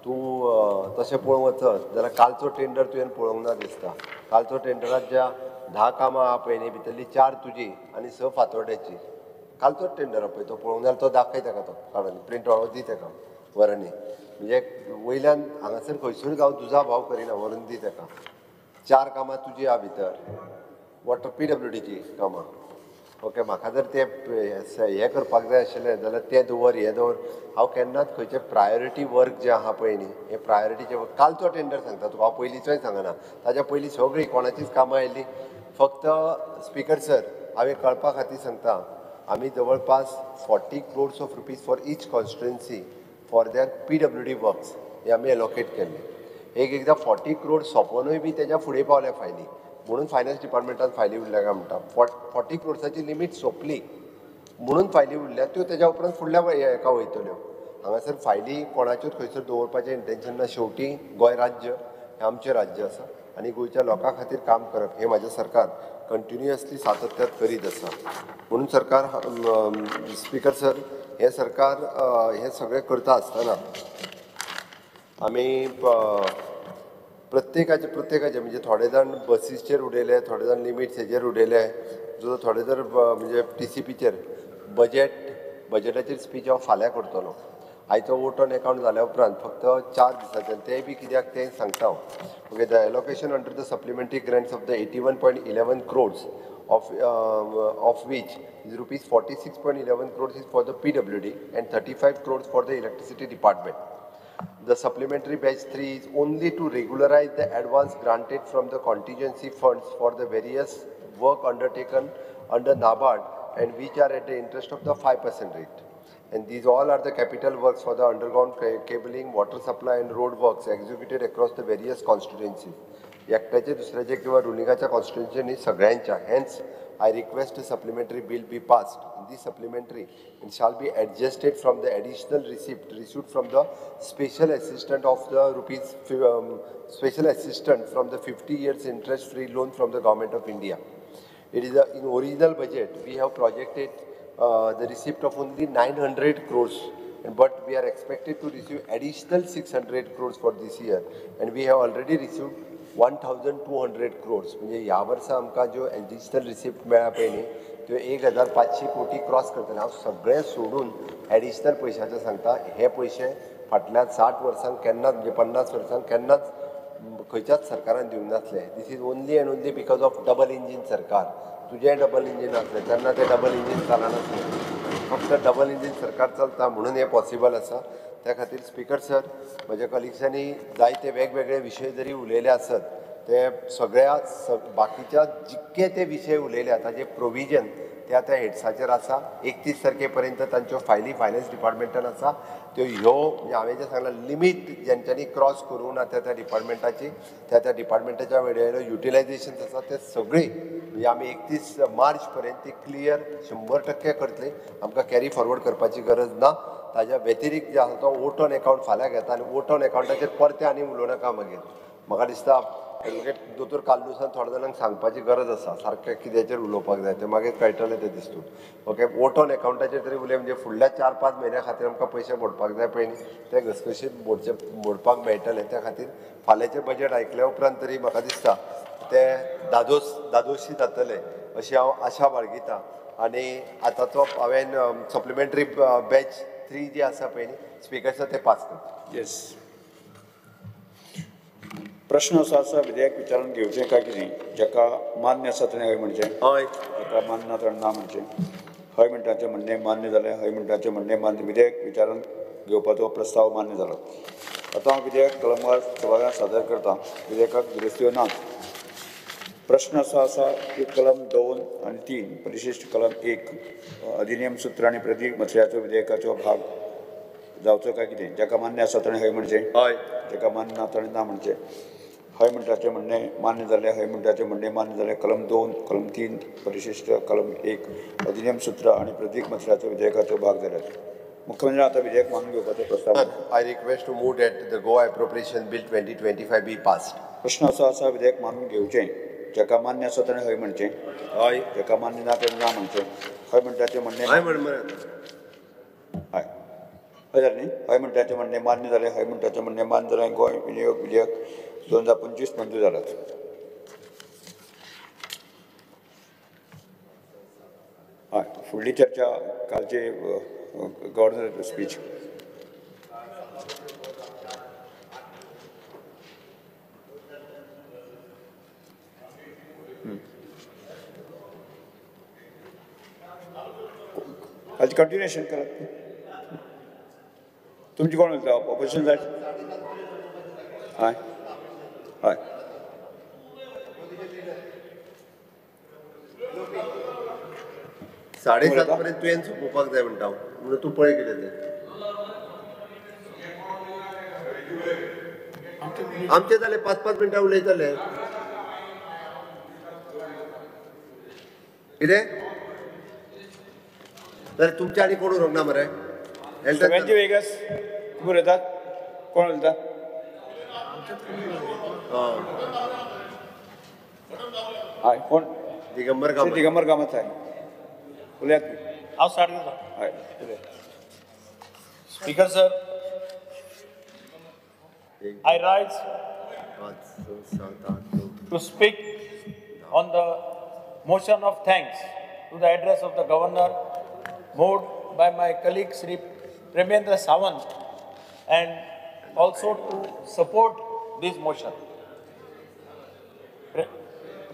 तूं तशें पळोवंक वचत जाल्यार कालचो टेंडर तुवें पळोवंक ना दिसता. कालचो टेंडरांत ज्या 10 कामां आहा पळय न्ही भितरली 4 तुजी आनी 6 फातोड्याची. कालचोच टेंडर आहा पळय तो पळोवंक जाल्यार तो दाखय ताका तो काडून प्रिंट आउट दी ताका व्हरांनी. म्हणजे वयल्यान हांगासर खंयसूर गांव तुजा भाव करिना व्हरून दी ताका. 4 कामां तुजी आहा भितर वॉटर PWDची कामां. ओके, म्हाका जर ते हें करपाक जाय आशिल्लें जाल्यार तें दवर हें दवर. हांव केन्नाच खंयचे प्रायोरिटी वर्क जे आहा पळय न्ही हे प्रायोरिटीचे वर्क कालचो टेंडर सांगता तुका. हांव पयलींचोय सांगना ताज्या पयलीं सगळीं कोणाचीच कामां आयिल्लीं. फक्त स्पीकर सर हांवें कळपा खातीर सांगता आमी जवळपास 40 crores of rupees for each constituency for there PWD works हे आमी एलोकेट केल्ले. एकदां 40 crores सोंपोनूय बी तेज्या फुडें पावल्या फायली. म्हणून फायनान्स डिपार्टमेंटान फायली उरल्या काय म्हणटा 40 crores लिमीट सोंपली म्हणून फायली उरल्या त्यो तेज्या उपरांत फुडल्या हेका वयतल्यो हांगासर फायली कोणाच्योच खंयसर दवरपाचें इंटेन्शन ना शेवटी गोंय राज्य हें आमचें राज्य आसा आनी गोंयच्या लोकां खातीर काम करप हें म्हाजें सरकार कंटिन्युअसली सातत्यात करीत आसा म्हणून सरकार स्पीकर सर हे सरकार हे सगळें करता आसतना आमी प्रत्येकाचे म्हणजे थोडे जाण बसीसचेर उडयले थोडे जाण लिमिट्स हेचेर उडयले थोडे जर म्हणजे TCPचेर बजेटाचेर स्पीच हांव फाल्यां करतलो आयचो वोट ऑन अकाउंट जाल्या उपरांत फक्त 4 दिसांचे तेय बी कित्याक तें सांगता हांव okay the allocation under the supplementary grants of the 81.11 crores of which is rupees 46.11 crores is for the PWD and 35 crores for the electricity department. The supplementary batch 3 is only to regularize the advance granted from the contingency funds for the various work undertaken under NABARD and which are at the interest of the 5% rate. And these all are the capital works for the underground cabling, water supply and road works executed across the various constituencies. एकट्याचे दुसऱ्याचे किंवा रुलिंगाच्या constituency सगळ्यांच्या hence I request a supplementary bill be passed. This supplementary it shall be adjusted from the additional receipt received from the special assistant of the special assistant from the 50 years interest free loan from the government of India. It is in original budget we have projected the receipt of only 900 crores but we are expected to receive additional 600 crores for this year and we have already received 1200 crores म्हणजे ह्या वर्सा आमकां ज्यो additional receipt मेळ्ळा पळय न्ही त्यो 1500 कोटी क्रॉस करतले हांव सगळें सोडून एडिशनल पयशांचें सांगता हे पयशे फाटल्या 60 वर्सांक केन्नाच म्हणजे 50 वर्सांक केन्नाच खंयच्याच सरकारान दिवंक नासले this is only and only because of double engine सरकार तुजें डबल इंजीन आसलें तेन्ना तें डबल इंजीन चलनासलें फक्त डबल इंजीन सरकार चलता म्हणून हें पॉसिबल आसा त्या खातीर स्पीकर सर म्हज्या कलिग्सांनी जायते वेगवेगळे विशय जरी उलयले आसत ते सगळ्या बाकीच्या जितके ते विशय उलयल्या ताजे प्रोविजन त्या हेड्साचेर आसा 31 तारखेपर्यंत तांच्यो फायली फायनान्स डिपार्टमेंटान आसा त्यो ह्यो म्हणजे हांवें जें सांगलां लिमीट जेंच्यांनी क्रॉस करूं ना त्या डिपार्टमेंटाची त्या डिपार्टमेंटाच्या वेळेर युटिलायजेशन आसा ते सगळी म्हणजे आमी 31 मार्च पर्यंत ती क्लियर 100% करतली आमकां कॅरी फॉरवर्ड करपाची गरज ना ताज्या व्यतिरिक्त जे आसा तो वोट ऑन अकाउंट फाल्यां घेता आनी वोट ऑन अकाउंटाचेर परते आनी उलोवं नाका मागीर म्हाका दिसता एडवोकेट दोतोर कालदुसान थोड्या जाणांक सांगपाची गरज आसा सारकें कित्याचेर उलोवपाक जाय तें मागीर कळटलें तें दिसतून ओके वोट ऑन अकाउंटाचेर तरी उलय म्हणजे फुडल्या 4-5 म्हयन्या खातीर आमकां पयशे मोडपाक जाय पळय न्ही ते घसघशीत मोडपाक मेळटले त्या खातीर फाल्यांचें बजेट आयकल्या उपरांत तरी म्हाका दिसता ते दादोशी जातले अशी हांव आशा बाळगितां आनी आतांचो हांवें सप्लिमेंटरी बॅच 3 जी आसा पळय न्ही स्पिकर ते पास करता येस प्रश्न असो आसा विधेयक विचारान घेवचें काय कितें जाका मान्य आसा तेणें हय म्हणचें हय जाका मान्य ना तेणें ना म्हणचें हय म्हणटाचें म्हणणें मान्य जालें हय म्हणटाचें म्हणणें मान्य विधेयक विचारान घेवपाचो प्रस्ताव मान्य जालो आतां हांव विधेयक कलमार सभाघरांत सादर करतां विधेयकाक दुरुस्त्यो नात प्रश्न असो आसा की कलम 2 आनी 3 परिशिश्ट कलम 1 अधिनियम सूत्र आनी प्रतीक मथळ्याचो विधेयकाचो भाग जावचो काय कितें जाका मान्य आसा ताणें हय म्हणचें हय जाका मान्य ना ताणें ना म्हणचें हय म्हणटाचें म्हणणें मान्य जालें हय म्हणटाचें म्हणणें मान्य जालें कलम 2 कलम 3 परिशिश्ट कलम 1 अधिनियम सूत्र आनी प्रतीक मथळ्याचो विधेयकाचो भाग जाल्यात मुख्यमंत्री आतां विधेयक मानून घेवपाचो प्रस्ताव I request to move that the Goa appropriation bill 2025 be passed प्रश्न असो आसा विधेयक मानून घेवचें जाका मान्य आसा ताणें हय म्हणचें हय जाका मान्य ना ताणें ना म्हणचें हय म्हणटाचें म्हणणें हय म्हण मरे हय हय जालें न्ही हय म्हणटाचें म्हणणें मान्य जालें हय म्हणटाचें म्हणणें मान्य जालें गोंय विनियोग विधेयक 2025 मंजूर जालात हय फुडली चर्चा कालचे गव्हर्नर स्पीच हाजी कंटिन्युएशन करात तुमची कोण उलयता ऑपोजिशन जाय हय हय साडेसात पर्यंत तुवें सोंपोवपाक जाय म्हणटा म्हणून तूं पळय कितें तें आमचे जाले 5-5 मिनटां उलयतले कितें जाल्यार तुमच्या आनी कोण उरोंक ना मरे सगळ्यांची वेगस तुम्ही उलयतात कोण उलयता हय कोण दिगंबर कामत दिगंबर कामत आहे उलयात हांव स्टार्ट करता हय उलय speaker sir I rise 5 6 7 8 9 to speak on the motion of thanks to the address of the governor moved by my colleague Sri Premendra Sawant and also to support this motion.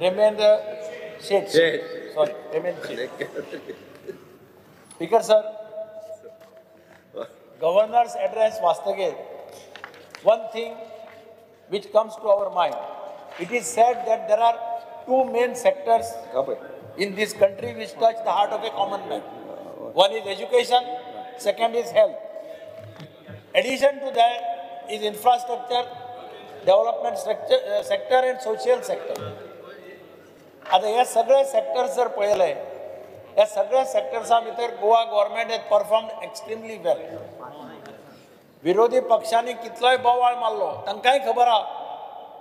Premendra Sheth. Sorry, Premendra Sheth. Speaker sir, governor's address Vastagir. One thing which comes to our mind, it is said that there are two main sectors in this country which touch the heart of a common man. One is education, second is health. Addition to that is infrastructure, development sector and social sector. आता हे सगळे sectors जर पळयले, ह्या सगळ्या सेक्टर्सा भितर Goa government has performed extremely well. विरोधी पक्षांनी कितलोय बोवाळ मारलो तांकांय खबर आहा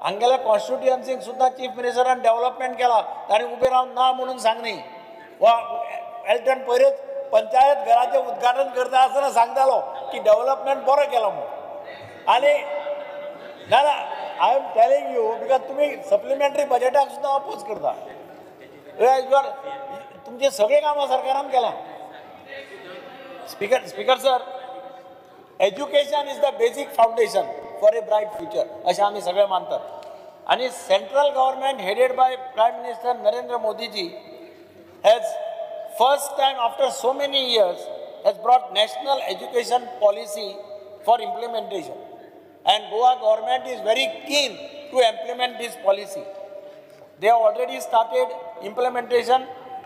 हांगेल्या कॉन्स्टिट्युएन्सीक सुद्दां चीफ मिनिस्टरान डेव्हलपमेंट केला ताणें उबे रावन ना म्हणून सांगनी वा एल्टन पयरच पंचायत घराचें उद्घाटन करता आसतना सांगतालो की डेव्हलपमेंट बरो केलो म्हणून आनी ना ना I am telling you because तुमी सप्लिमेंटरी बजेटाक सुद्दां अपोज करता तुमचे सगळे कामां सरकारान केला. Speaker sir, education is the basic foundation for a bright future अशें आमी सगळे मानतात आनी central government headed by prime minister Narendra Modiji has first time after so many years has brought national education policy for implementation and Goa government is very keen to implement this policy. They have already started implementation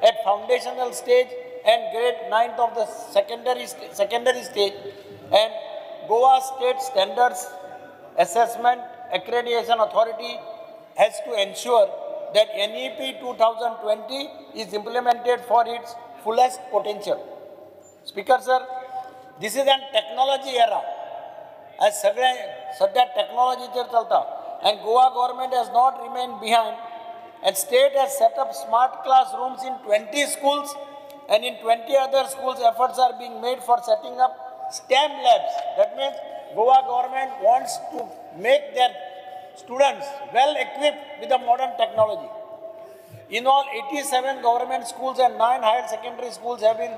at foundational stage and grade 9th of the secondary stage, and Goa State Standards Assessment Accreditation Authority has to ensure that NEP 2020 is implemented for its fullest potential. Speaker sir, this is a technology era. आज सगळे सध्या टेक्नॉलॉजीचेर चलता and Goa government has not remained behind and state has set up smart classrooms in 20 schools and in 20 other schools efforts are being made for setting up STEM labs. That means Goa government wants to make their students well equipped with the modern technology. In all, 87 government schools and 9 higher secondary schools have been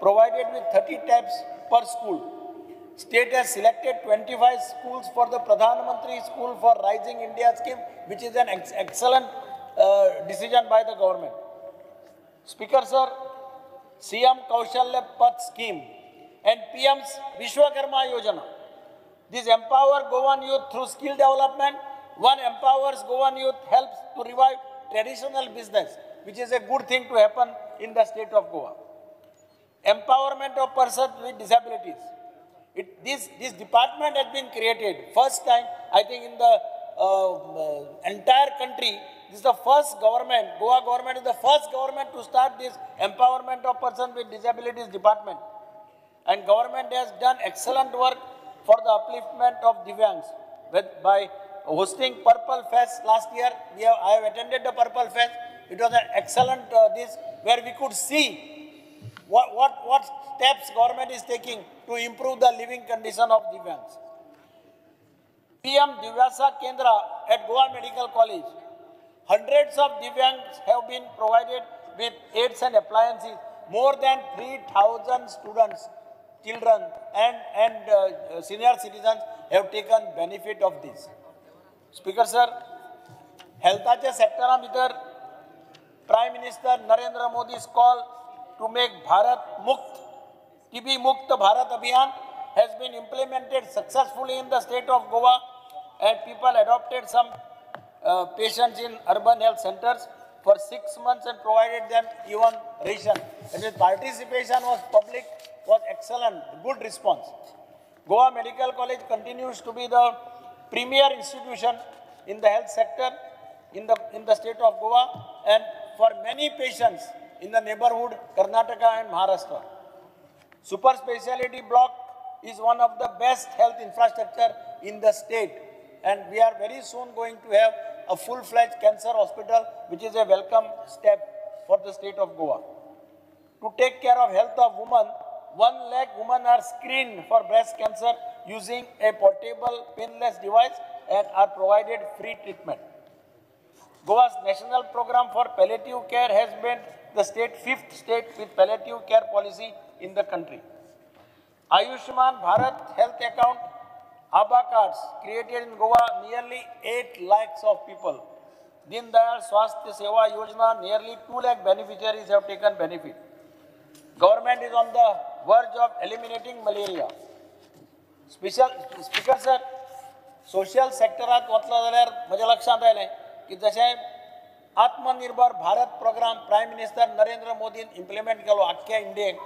provided with 30 tabs per school. State has selected 25 schools for the Pradhan Mantri School for Rising India scheme, which is an excellent decision by the government. Speaker sir, CM Kaushalya Path scheme and PM's Vishwakarma Yojana. These empower Goan youth through skill development. One empowers Goan youth, helps to revive traditional business, which is a good thing to happen in the state of Goa. Empowerment of persons with disabilities. This department has been created first time, I think, in the entire country. This is the first government, Goa government is the first government to start this empowerment of persons with disabilities department. And government has done excellent work for the upliftment of Divyangs by hosting Purple Fest last year. I have attended the Purple Fest. It was an excellent where we could see what steps government is taking to improve the living condition of Divyangs. PM Divyasa Kendra at Goa Medical College. Hundreds of Divyangs have been provided with aids and appliances. More than 3,000 students, children and senior citizens have taken benefit of this. Speaker sir, health sector भितर Prime Minister Narendra Modi's call to make Bharat Mukt, TB Mukt Bharat Abhiyan has been implemented successfully in the state of Goa and people adopted some patients in urban health centers for 6 months and provided them even ration. And the participation was public, was excellent, good response. Goa Medical College continues to be the premier institution in the health sector in the state of Goa, and for many patients in the neighborhood Karnataka and Maharashtra. Super speciality block is one of the best health infrastructure in the state, and we are very soon going to have a full-fledged cancer hospital, which is a welcome step for the state of Goa. To take care of health of women, 1 lakh women are screened for breast cancer using a portable pinless device and are provided free treatment. Goa's national program for palliative care has been the fifth state with palliative care policy in the country. Ayushman Bharat health account, ABHA cards created in Goa, nearly 8 lakhs of people. Deen Dayal Swasthya Seva Yojana, nearly 2 lakh beneficiaries have taken benefit. Government is on the verge of eliminating malaria. Speaker sir, social sectoरात वतला जाल्यार म्हज्या लक्षांत आयलें की जशें Atmanirbhar Bharat programme prime minister Narendra मोदीन implement केलो आख्ख्या इंडियेक,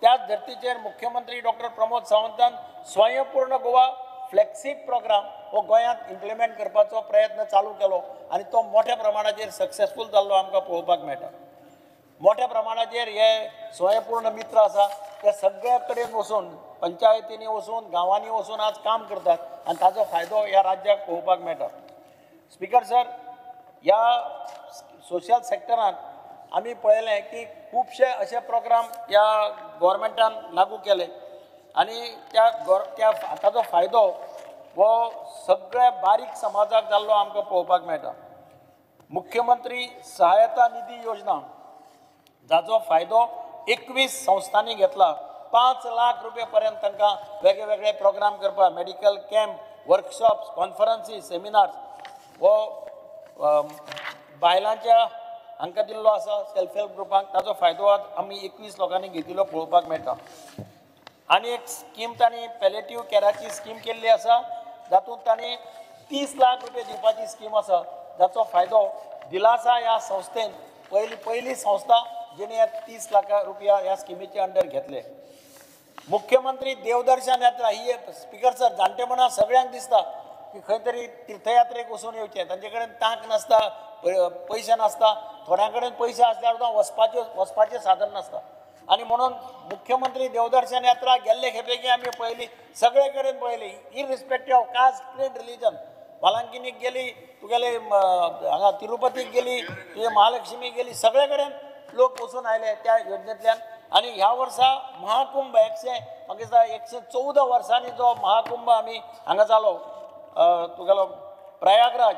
त्याच धर्तीचेर मुख्यमंत्री डॉक्टर प्रमोद सावंतान स्वयंपूर्ण गोवा फ्लॅगशिप प्रोग्राम हो गोंयांत इम्प्लिमेंट करपाचो प्रयत्न चालू केलो आनी तो मोठ्या प्रमाणाचेर सक्सेसफूल जाल्लो आमकां पळोवपाक मेळटा. मोठ्या प्रमाणाचेर हे स्वयंपूर्ण मित्र आसा ते सगळ्या कडेन वचून पंचायतींनी वचून गांवांनी वचून आज काम करतात आनी ताजो फायदो ह्या राज्याक पळोवपाक मेळटा. स्पीकर सर, ह्या सोशल सेक्टरांत आमी पळयलें की खुबशे अशे प्रोग्राम ह्या गव्हर्मेंटान लागू केले आनी ताजो फायदो हो सगळ्या बारीक समाजाक जाल्लो आमकां पळोवपाक मेळटा. मुख्यमंत्री सहायता निधी योजना जाचो फायदो 21 संस्थांनी घेतला. 5 लाख रुपये पर्यंत तांकां वेगळे वेगळे प्रोग्राम करपाक, मेडिकल कॅम्प, वर्कशॉप्स, कॉन्फरन्सी, सेमिनार्स हो बायलांच्या हांकां दिल्लो आसा सेल्फ हेल्प ग्रुपांक. ताजो फायदो आमी 21 लोकांनी घेतिल्लो पळोवपाक मेळटा. आनी एक स्कीम तांणी पॅलेटिव्ह कॅराची स्कीम केल्ली आसा, जातूंत तांणी 30 लाख रुपये दिवपाची स्कीम आसा, जाचो फायदो दिलासा ह्या संस्थेन पहिली संस्था जेणे 30 लाख रुपया ह्या स्किमीचे अंडर घेतले. मुख्यमंत्री देवदर्शन यात्रा ही स्पीकर सर जाणटेपणां सगळ्यांक दिसता की खंय तरी तीर्थयात्रेक वचून येवचें, तांचे कडेन तांक नासता, पयशे नासता, थोड्यां कडेन पयशे आसल्यार सुद्दां वचपाचें साधन नासता. आनी म्हणून मुख्यमंत्री देवदर्शन यात्रा गेल्ले खेपेकी आमी पळयली, सगळे कडेन पळयली, इररिस्पेक्टीव ऑफ कास्ट, क्रीड, रिलीजन. वालांकिनीक गेली, तुगेले हांगा तिरुपतीक गेली, तुजे महालक्ष्मीक गेली, सगळे कडेन लोक वचून आयले त्या योजनेंतल्यान. आनी ह्या वर्सा महाकुंभ 114 वर्सांनी जो महाकुंभ आमी हांगा जालो तुगेलो प्रयागराज,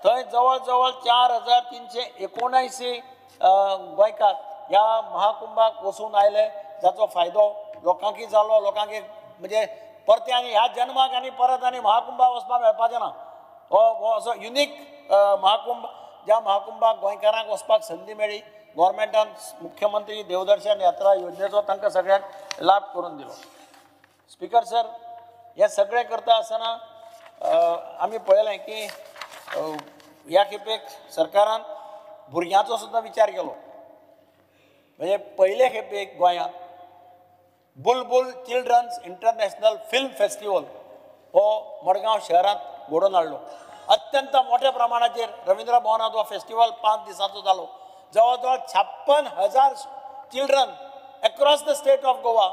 थंय जवळ जवळ 4379 गोंयकार ह्या महाकुंभाक वचून आयले, जाचो फायदो लोकांकय जालो. लोकांक एक म्हणजे परते आनी ह्या जन्माक आनी परत आनी महाकुंभाक वचपाक मेळपाचें ना. हो असो युनीक महाकुंभ, ज्या महाकुंभाक गोंयकारांक वचपाक संदी मेळ्ळी. गव्हर्मेंटान मुख्यमंत्री देवदर्शन यात्रा योजनेचो तांकां सगळ्यांक लाभ करून दिलो. स्पीकर सर, हे सगळें करता आसतना आमी पळयलें की ह्या खेपेक सरकारान भुरग्यांचो सुद्दां विचार केलो. म्हणजे पयले खेपेक गोंयांत बुलबुल चिल्ड्रन्स इंटरनॅशनल फिल्म फेस्टिवल हो मडगांव शहरांत घडोवन हाडलो. अत्यंत मोठ्या प्रमाणाचेर रवींद्र भवनांत हो फेस्टिवल 5 दिसांचो जालो. जवळ जवळ 56,000 children across the state of Goa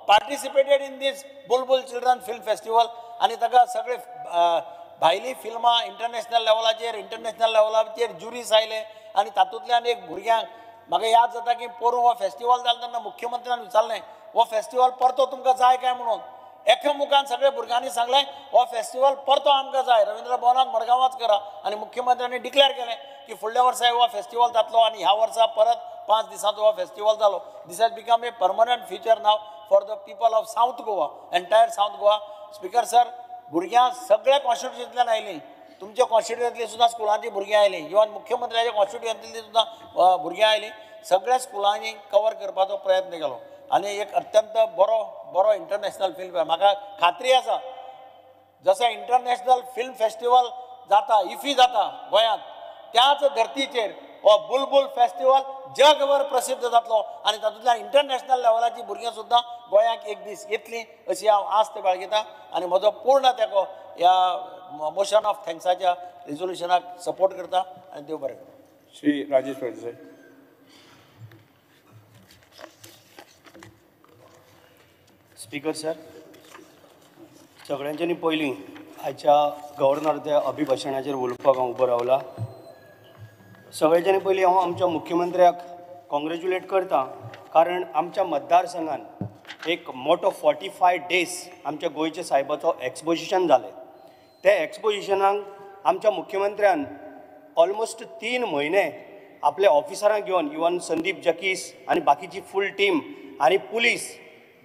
participated in these Bulbul children film festival. आनी ताका सगळे भायली फिल्मां इंटरनॅशनल लेवलाचेर ज्युरीज आयले आनी तातूंतल्यान एक भुरग्यांक म्हाका याद जाता की पोरूं हो फेस्टिवल जालो तेन्ना मुख्यमंत्र्यान विचारलें हो फेस्टिवल परतो तुमकां जाय काय म्हणून. एकामुखान सगळे भुरग्यांनी सांगलें हो फेस्टिवल परतो आमकां जाय, रवींद्र भवनांत मडगांवांच करा. आनी मुख्यमंत्र्यांनी डिक्लेअर केलें की फुडल्या वर्सा हो फेस्टिवल जातलो आनी ह्या वर्सा परत 5 दिसांचो हो फेस्टिवल जालो. This has become a permanent feature now for the people of south Goa, entire south Goa. Speaker sir, भुरग्यां सगळ्या कॉन्स्टिट्युएंसींतल्यान आयलीं, तुमच्या कॉन्स्टिट्युएंसींतली सुद्दां स्कुलांची भुरगीं आयलीं, इवन मुख्यमंत्र्याच्या कॉन्स्टिट्युएंसींतली सुद्दां भुरगीं आयलीं. सगळ्या स्कुलांनी कवर करपाचो प्रयत्न केलो आनी एक अत्यंत बरो इंटरनॅशनल फिल्म. म्हाका खात्री आसा जसो इंटरनॅशनल फिल्म फेस्टिवल जाता, इफी जाता गोंयांत, त्याच धर्तीचेर हो बुलबुल फेस्टिवल जगभर प्रसिद्ध जातलो आनी तातूंतल्यान इंटरनॅशनल लेवलाची भुरगीं सुद्दां गोंयांक एक दीस येतलीं अशी हांव आस्त बाळगितां. आनी म्हजो पूर्ण तेको ह्या मोशन ऑफ थँक्साच्या रिझोल्युशनाक सपोर्ट करता आनी देव बरें करूं. श्री राजेश फळदेसाय. स्पीकर सर, सगळ्यांच्यानी पयलीं आयच्या गव्हर्नर त्या अभिभाशणाचेर उलोवपाक हांव उबो रावला. सगळ्यांच्यानी पयलीं हांव आमच्या मुख्यमंत्र्याक कॉंग्रेच्युलेट करता, कारण आमच्या मतदारसंघान एक मोठो 45 days आमच्या गोंयच्या साहेबाचो एक्सपोजिशन जालें. त्या एक्सपोजिशनाक आमच्या मुख्यमंत्र्यान ऑलमोस्ट 3 म्हयने आपल्या ऑफिसरांक घेवन इवन संदीप जकीस आनी बाकीची फूल टीम आनी पुलीस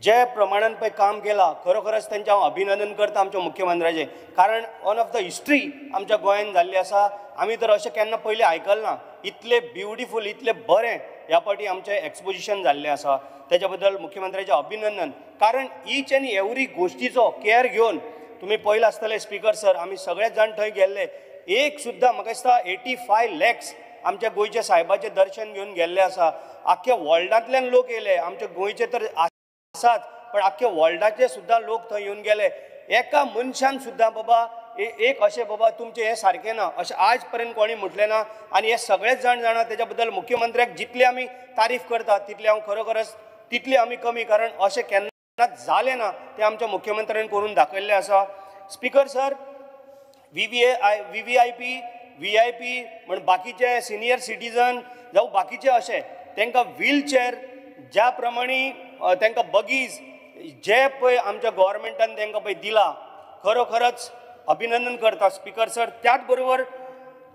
जे प्रमाणान पळय काम केलां, खरोखरच तेंचें हांव अभिनंदन करता आमच्या मुख्यमंत्र्याचें. कारण वन ऑफ द हिस्ट्री आमच्या गोंयांत जाल्ली आसा. आमी तर अशें केन्ना पयलीं आयकलें ना. इतलें ब्युटिफूल, इतलें बरें ह्या फावटी आमचें एक्सपोजिशन जाल्लें आसा. तेच्या बद्दल मुख्यमंत्र्याचें अभिनंदन. कारण ईच एंड एवरी गोश्टीचो केअर घेवन तुमी पळयलां आसतलें स्पीकर सर, आमी सगळेच जाण थंय गेल्ले. एक सुद्दां म्हाका दिसता 85 lakhs आमच्या गोंयच्या साहेबाचें दर्शन घेवन गेल्ले आसा. आख्ख्या वर्ल्डांतल्यान लोक येयले. आमच्या गोंयचे तर आसात, पण आख्ख्या वर्ल्डाचे सुद्दां लोक थंय येवन गेले. एका मनशान सुद्दां बाबा एक अशें बाबा तुमचें हें सारकें ना अशें आज पर्यंत कोणी म्हटलें ना. आनी हे सगळेच जाण जाणा. तेच्या बद्दल मुख्यमंत्र्याक जितली आमी तारीफ करता तितली हांव खरोखरच तितली आमी कमी, कारण अशें केन्ना जालें ना तें आमच्या मुख्यमंत्र्यान करून दाखयल्लें आसा. स्पीकर सर, VVIP VIP म्हण बाकीचे सिनियर सिटीजन जावं बाकीचे अशे तांकां व्हीलचेअर ज्या प्रमाणे तांकां बगीज जे पळय आमच्या गव्हर्मेंटान तांकां पळय दिला, खरोखरच अभिनंदन करता स्पीकर सर. त्याच बरोबर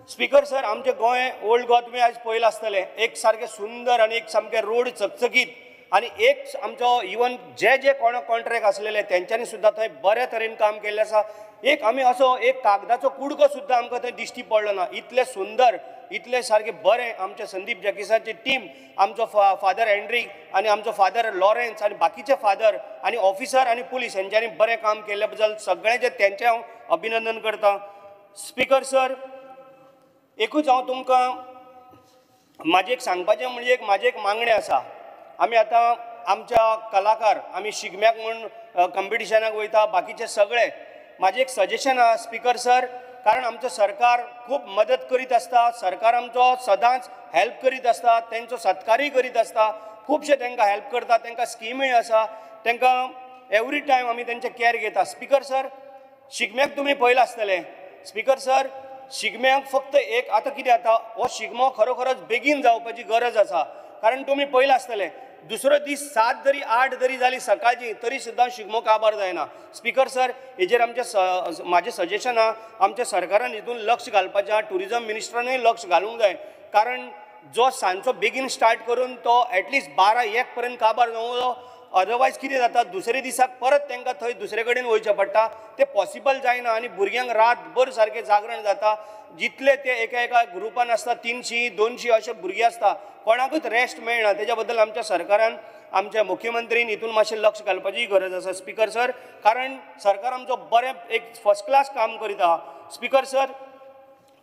स्पीकर सर, आमचें गोंय ओल्ड गोवा तुमी आयज पळयलां आसतलें. एक सारकें सुंदर आनी एक सामकें रोड चकचकीत आनी एक आमचो इवन जे कोणाक कॉन्ट्रॅक्ट आसलेले तेंच्यांनी सुद्दां थंय बऱ्या तरेन काम केल्लें आसा. एक आमी असो एक कागदाचो कुडको सुद्दां आमकां थंय दिश्टी पडलो ना. इतलें सुंदर, इतलें सारकें बरें आमचे संदीप जकीसाची टीम, आमचो फादर एंड्रीक आनी आमचो फादर लॉरेन्स आनी बाकीचे फादर आनी ऑफिसर आनी पुलीस हेंच्यांनी बरें काम केल्ल्या बद्दल सगळ्यांचें तेंचें हांव अभिनंदन करता. स्पीकर सर, एकूच हांव तुमकां म्हाजें एक सांगपाचें म्हणजे म्हाजें एक मागणें आसा. आमी आतां आमच्या कलाकार आमी शिगम्याक म्हूण कॉम्पिटिशनाक वयता, बाकीचे सगळे. म्हाजें एक सजेशन आसा स्पीकर सर, कारण आमचो सरकार खूब मदत करीत आसता. सरकार आमचो सदांच हेल्प करीत आसता, तेंचो सत्कारूय करीत आसता, खुबशे तांकां हेल्प करता, तांकां स्किमीय आसा, तांकां एवरी टायम आमी तेंचे केअर घेता. स्पीकर सर, शिगम्याक तुमी पळयलां आसतलें. स्पीकर सर, शिगम्याक फक्त एक आतां कितें जाता, हो शिगमो खरोखरच बेगीन जावपाची गरज आसा. कारण तुमी पळयलां आसतलें, दुसरो दीस 7 जरी 8 जरी जाली सकाळची तरी सुद्दां शिगमो काबार जायना. स्पीकर सर, हेजेर म्हाजें सजेशन आहा, आमच्या सरकारान हितून लक्ष घालपाचें आहा. टुरिजम मिनिस्टरानूय लक्ष घालूंक जाय. कारण जो सांजचो बेगीन स्टार्ट करून तो एटलिस्ट 12-1 पर्यंत काबार जावं. अदरवायज कितें जाता, दुसरे दिसाक परत तांकां थंय दुसरे कडेन वयचें पडटा. तें पॉसिबल जायना आनी भुरग्यांक रातभर सारकें जागरण जाता. जितले ते एका ग्रुपान आसता 300-200 अशे भुरगे आसता, कोणाकूच रेस्ट मेळना. तेच्या बद्दल आमच्या सरकारान, आमच्या मुख्यमंत्रीन हितून मातशें लक्ष घालपाची गरज आसा स्पीकर सर. कारण सरकार आमचो बरें एक फर्स्ट क्लास काम करीत आहा. स्पीकर सर,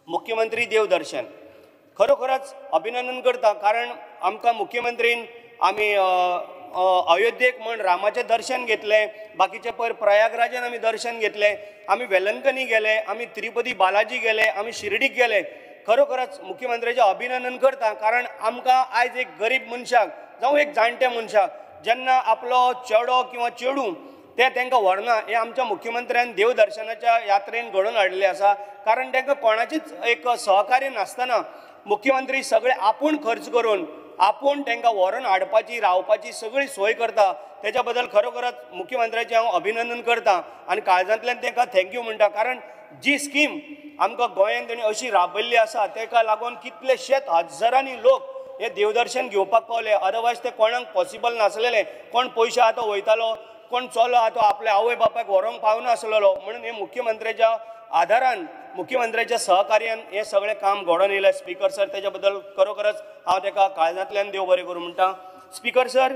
मुख्यमंत्री देवदर्शन खरोखरच अभिनंदन करता. कारण आमकां मुख्यमंत्रीन आमी अयोध्येक म्हण रामाचें दर्शन घेतलें, बाकीचे पयर प्रयागराजान आमी दर्शन घेतलें, आमी वेलंकनी गेले, आमी तिरुपती बालाजी गेले, आमी शिर्डीक गेले. खरोखरच मुख्यमंत्र्याचें अभिनंदन करता. कारण आमकां आयज एक गरीब मनशाक जावं एक जाणट्या मनशाक जेन्ना आपलो चेडो किंवा चेडूं ते तांकां व्हरना, हें आमच्या मुख्यमंत्र्यान देवदर्शनाच्या यात्रेन घडोवन हाडलें आसा. कारण तांकां कोणाचीच एक सहकार्य नासतना मुख्यमंत्री सगळे आपूण खर्च करून आपूण तांकां व्हरून हाडपाची, रावपाची सगळी सोय करता. तेच्या बद्दल खरोखरच मुख्यमंत्र्याचें हांव अभिनंदन करता आनी काळजांतल्यान तांकां थँक्यू म्हणटा. कारण जी स्कीम आमकां गोंयांत तेणी अशी राबयल्ली आसा, ताका लागून कितलेशेच हजारांनी लोक हे देवदर्शन घेवपाक पावले. अदरवायज ते कोणाक पॉसिबल नासलेलें. कोण पयशे आहा तो वयतालो, कोण चलो आहा तो आपल्या आवय बापायक व्हरोंक पावनासलेलो. म्हणून हे मुख्यमंत्र्याच्या आदारान, मुख्यमंत्र्याच्या सहकार्यान हें सगळें काम घडोवन येयलें स्पीकर सर. तेच्या बद्दल खरोखरच हांव ताका काळजांतल्यान देव बरें करूं म्हणटा. स्पीकर सर,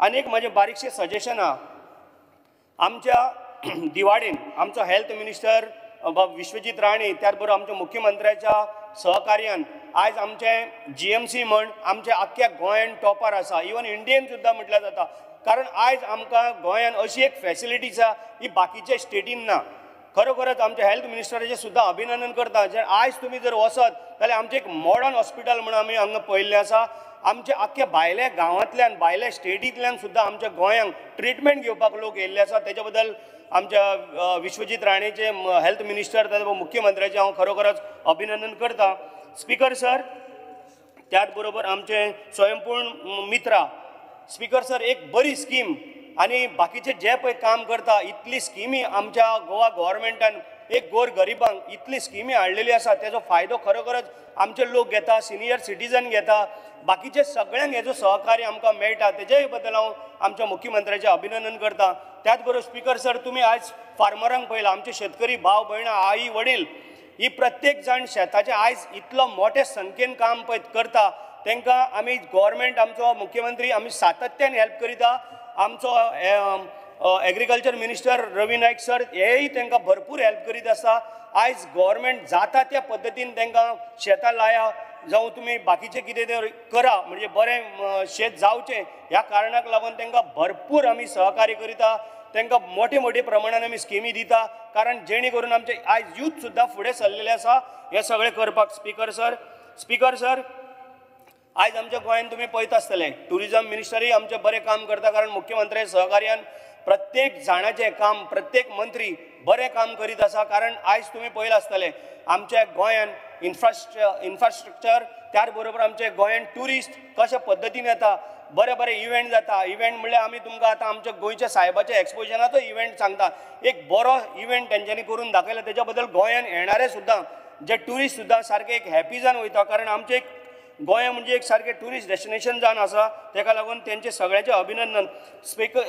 आनी एक म्हजें बारीकशें सजेशन आहा. आमच्या दिवाडेन आमचो हेल्थ मिनिस्टर विश्वजीत राणे, त्याच बरोबर आमच्या मुख्यमंत्र्याच्या सहकार्यान आयज आमचें GMC म्हण आमच्या आख्ख्या गोंयान टॉपार आसा, इवन इंडियेन सुद्दां म्हटल्यार जाता. कारण आयज आमकां गोंयान अशी एक फॅसिलिटी आसा ही बाकीच्या स्टेटीन ना. खरोखरच आमच्या हेल्थ मिनिस्टराचें सुद्दां अभिनंदन करता. जे आयज तुमी जर वचत जाल्यार आमचें एक मॉडर्न हॉस्पिटल म्हणून आमी हांगा पळयल्लें आसा. आमचे आख्खे भायल्या गांवांतल्यान भायल्या स्टेटींतल्यान सुद्दां आमच्या गोंयांक ट्रिटमेंट घेवपाक लोक येयल्ले आसा. तेच्या बद्दल आमच्या विश्वजीत राणेचे हेल्थ मिनिस्टर तथा मुख्यमंत्र्याचें हांव खरोखरच अभिनंदन करता. स्पीकर सर, त्याच बरोबर आमचे स्वयंपूर्ण मित्रा स्पीकर सर, एक बरी स्कीम आणि बाकीचे जे पळय काम करता इतली स्किमी आमच्या गोवा गव्हर्मेंटान एक गोर गरिबांक इतली स्किमी हाडलेली आसा. तेजो फायदो खरोखरच आमचे लोक घेता, सिनियर सिटीजन घेता, बाकीचे सगळ्यांक हेजो सहकार्य आमकां मेळटा. तेज्याय बद्दल हांव आमच्या मुख्यमंत्र्याचें अभिनंदन करता. त्याच बरोबर स्पीकर सर, तुमी आयज फार्मरांक पळयला, आमचे शेतकरी भाव भयणां, आई वडील ही प्रत्येक जाण शेताचें आयज इतलो मोठ्या संख्येन काम पळय करता. तांकां आमी गव्हर्मेंट, आमचो मुख्यमंत्री आमी सातत्यान हेल्प करिता. आमचो agriculture minister Ravi Naik sir हेय तांकां भरपूर हेल्प करीत आसा. आयज गव्हर्मेंट जाता त्या पद्दतीन तांकां शेतां लाया, जावं तुमी बाकीचें कितें तें करा, म्हणजे बरें शेत जावचें ह्या कारणाक लागून तांकां भरपूर आमी सहकार्य करिता. तांकां मोठे मोठे प्रमाणान आमी स्किमी दिता, कारण जेणे करून आमचे आयज यूथ सुद्दां फुडें सरलेले आसा हें सगळें करपाक. स्पीकर सर, आयज आमच्या गोंयांत तुमी पळयता आसतले टुरिजम मिनिस्टरूय आमचें बरें काम करता, कारण मुख्यमंत्र्या सहकार्यान प्रत्येक जाणाचें काम, प्रत्येक मंत्री बरें काम करीत आसा. कारण आयज तुमी पळयलां आसतलें आमच्या गोंयान इन्फ्रास्ट्रक्चर, त्याच बरोबर आमच्या गोंयान ट्युरिस्ट कशा पद्दतीन येता, बरे बरे इव्हेंट जाता. इव्हेंट म्हणल्यार आमी तुमकां आतां आमच्या गोंयच्या सायबाच्या एक्सपोजनाचो इव्हेंट सांगता. एक बरो इव्हेंट तेंच्यांनी करून दाखयला. तेच्या बद्दल गोंयान येणारे सुद्दां जे ट्युरिस्ट सुद्दां सारके एक हॅपी जावन वयता, कारण आमचें एक गोंया म्हणजे एक सारकें ट्युरिस्ट डेस्टिनेशन जावन आसा. ताका लागून तेंचे सगळ्यांचें अभिनंदन.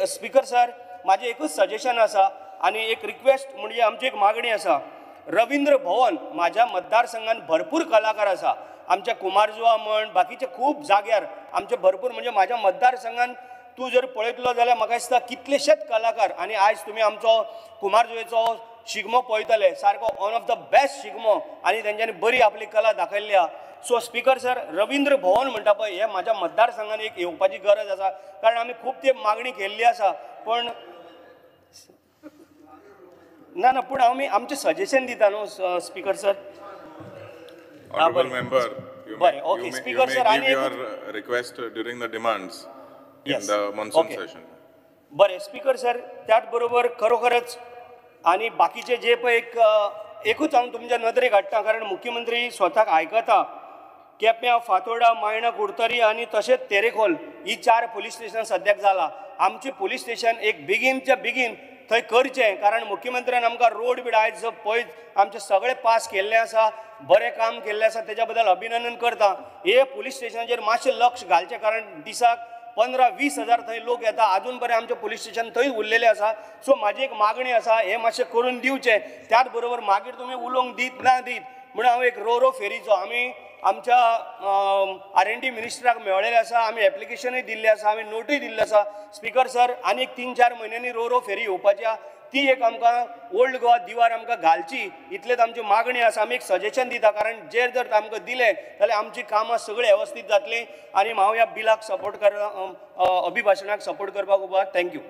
स्पीकर सर, म्हाजें एकूच सजेशन आसा आनी एक रिक्वेस्ट म्हणजे आमची एक मागणी आसा. रवींद्र भवन म्हाज्या मतदारसंघान भरपूर कलाकार आसा. आमच्या कुमारजुवा म्हण बाकीचे खूब जाग्यार आमचे भरपूर, म्हणजे म्हाज्या मतदारसंघान तूं जर पळयतलो जाल्यार म्हाका दिसता कितलेशेच कलाकार. आनी आयज तुमी आमचो कुमारजुवेचो शिगमो पळयतले, सारको one of the best Shigmo, आनी तेंच्यांनी बरी आपली कला दाखयल्ली आहा. सो स्पीकर सर, रवींद्र भवन म्हणटा पळय हें म्हाज्या मतदारसंघान एक येवपाची गरज आसा, कारण आमी खूब ती मागणी केल्ली आसा. पण ना पूण आमी आमचें सजेशन दिता न्हू speaker sir. Honorable member, you बरें, may, okay you may, speaker you sir, may आनी give your request during the demands in the monsoon session. बरें स्पीकर सर, त्याच बरोबर खरोखरच आनी बाकीचे जे पळय एकूच हांव तुमच्या नदरेक हाडटा, कारण मुख्यमंत्री स्वताक आयकता. केप्यां, फातोर्डा, मायणा, कुडतरी आनी तशेंच तेरेखोल ही 4 पुलीस स्टेशन सद्याक जाला. आमची पुलीस स्टेशन एक बेगीनच्या बेगीन थंय करचें, कारण मुख्यमंत्र्यान आमकां रोड बीड आयज पळय आमचे सगळे पास केल्ले आसा, बरें काम केल्लें आसा, तेच्या बद्दल अभिनंदन करता. हे पुलीस स्टेशनाचेर मातशें लक्ष घालचें, कारण दिसाक 15-20 हजार थंय लोक येता. अजून पर्यंत आमचे पुलीस स्टेशन थंय उरलेलें आसा. सो म्हाजी एक मागणी आसा, हें मातशें करून दिवचें. त्याच बरोबर मागीर तुमी उलोवंक दीत ना दीत म्हणून हांव एक रो फेरीचो आमी आमच्या R&D मिनिस्टराक मेळ्ळेले आसा, आमी एप्लिकेशनूय दिल्लें आसा, आमी नोटूय दिल्ली आसा. स्पीकर सर, आनी एक 3-4 म्हयन्यांनी रो फेरी येवपाची आहा. ती एक आमकां ओल्ड गोवा दिवार आमकां घालची, इतलेच आमची मागणी आसा. आमी एक सजेशन दिता, कारण जर आमकां दिलें जाल्यार आमची कामां सगळीं वेवस्थीत जातलीं. आनी हांव ह्या बिलाक सपोर्ट अभिभाशणाक सपोर्ट करपाक उबो. Thank you.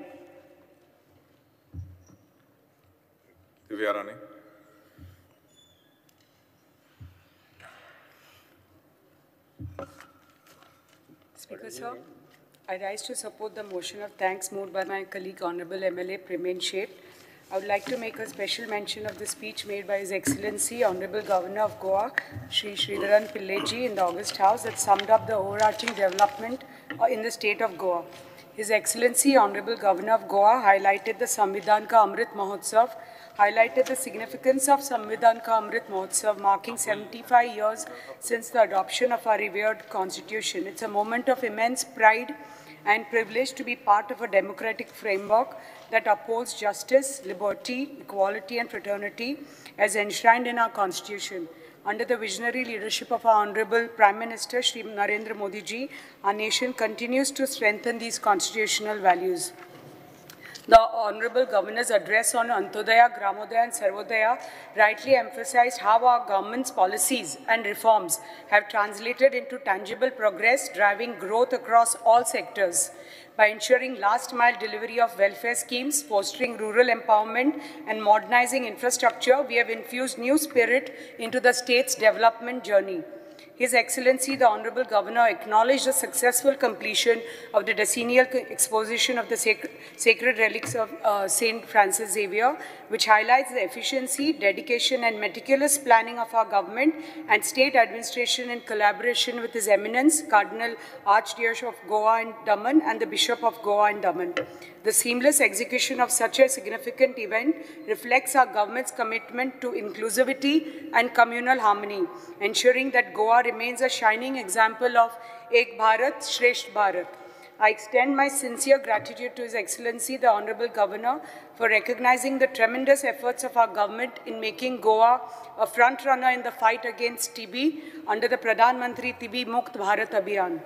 Divya Rane. Speaker sir, I rise to support the motion of thanks moved by my colleague Honorable MLA Premen Sheth. I would like to make a special mention of the speech made by His Excellency Honorable Governor of Goa, Shri Sridharan Pilleji, in the August House that summed up the overarching development in the state of Goa. His Excellency Honorable Governor of Goa highlighted the Samvidhan Ka Amrit Mahotsav, highlighted the significance of Samvidhan Ka Amrit Mahotsav, marking 75 years since the adoption of our revered constitution. It's a moment of immense pride and privilege to be part of a democratic framework that upholds justice, liberty, equality and fraternity as enshrined in our constitution. Under the visionary leadership of our Honorable Prime Minister Shri Narendra Modi ji, our nation continues to strengthen these constitutional values. The Honorable Governor's address on Antodaya, Gramodaya and Sarvodaya rightly emphasized how our government's policies and reforms have translated into tangible progress, driving growth across all sectors. By ensuring last-mile delivery of welfare schemes, fostering rural empowerment and modernizing infrastructure, we have infused new spirit into the state's development journey. His Excellency, the Honorable Governor, acknowledged the successful completion of the decennial exposition of the sacred relics of St. Francis Xavier, which highlights the efficiency, dedication, and meticulous planning of our government and state administration in collaboration with His Eminence, Cardinal Archbishop of Goa and Daman, and the Bishop of Goa and Daman. The seamless execution of such a significant event reflects our government's commitment to inclusivity and communal harmony, ensuring that Goa remains a shining example of Ek Bharat, Shresth Bharat. I extend my sincere gratitude to His Excellency, the Honorable Governor, for recognizing the tremendous efforts of our government in making Goa a front-runner in the fight against TB under the Pradhan Mantri TB Mukt Bharat Abhiyan.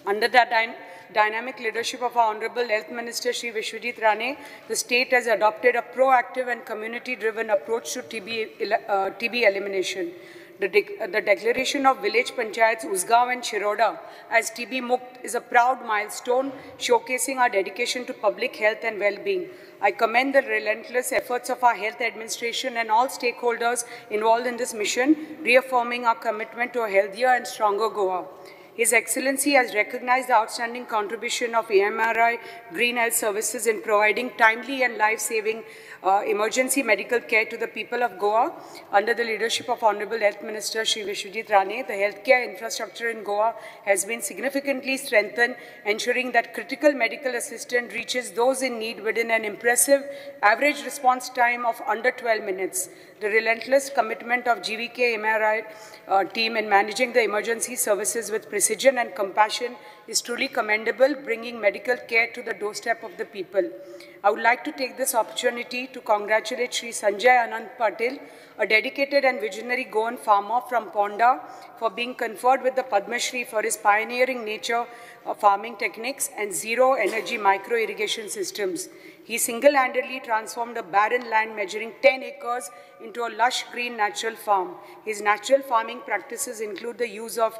Under the dynamic leadership of our Honorable Health Minister Shri Vishwajit Rane, the state has adopted a proactive and community-driven approach to TB elimination. The declaration of village panchayats Usgaon and Shiroda as TB Mukt is a proud milestone showcasing our dedication to public health and well-being. I commend the relentless efforts of our health administration and all stakeholders involved in this mission, reaffirming our commitment to a healthier and stronger Goa. His Excellency has recognized the outstanding contribution of AMRI Green Health Services in providing timely and life-saving emergency medical care to the people of Goa. Under the leadership of Honorable Health Minister Shri Vishwajit Rane, the healthcare infrastructure in Goa has been significantly strengthened, ensuring that critical medical assistance reaches those in need within an impressive average response time of under 12 minutes. The relentless commitment of GVK MRI team in managing the emergency services with precision and compassion is truly commendable, bringing medical care to the doorstep of the people. I would like to take this opportunity to congratulate Shri Sanjay Anand Patil, a dedicated and visionary Goan farmer from Ponda, for being conferred with the Padma Shri for his pioneering nature farming techniques and zero-energy micro-irrigation systems. He single-handedly transformed a barren land measuring 10 acres into a lush green natural farm. His natural farming practices include the use of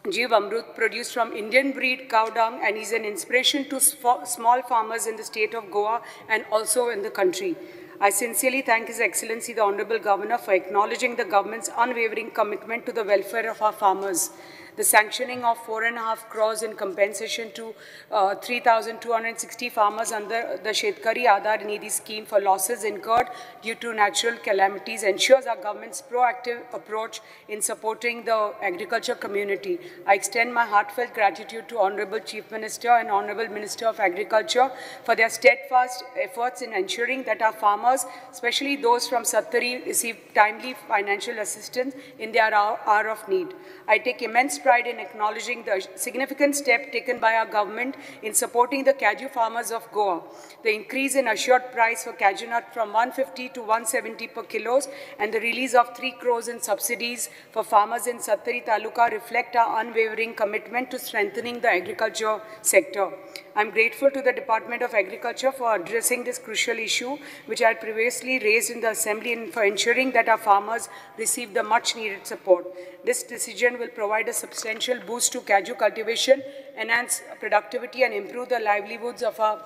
Jeev Amrut produced from Indian breed cow dung, and is an inspiration to small farmers in the state of Goa and also in the country. I sincerely thank His Excellency, the Honorable Governor, for acknowledging the government's unwavering commitment to the welfare of our farmers. The sanctioning of 4.5 crores in compensation to 3,260 farmers under the Shetkari Aadhar Nidhi scheme for losses incurred due to natural calamities ensures our government's proactive approach in supporting the agriculture community. I extend my heartfelt gratitude to Honorable Chief Minister and Honorable Minister of Agriculture for their steadfast efforts in ensuring that our farmers, especially those from Sattari, receive timely financial assistance in their hour of need. I take immense pride in acknowledging the significant step taken by our government in supporting the cashew farmers of Goa. The increase in assured price for cashew nut from 150 to 170 per kilos and the release of 3 crores in subsidies for farmers in Sattari Taluka reflect our unwavering commitment to strengthening the agriculture sector. I am grateful to the Department of Agriculture for addressing this crucial issue, which I had previously raised in the Assembly, and for ensuring that our farmers receive the much-needed support. This decision will provide a substantial boost to cashew cultivation, enhance productivity, and improve the livelihoods of our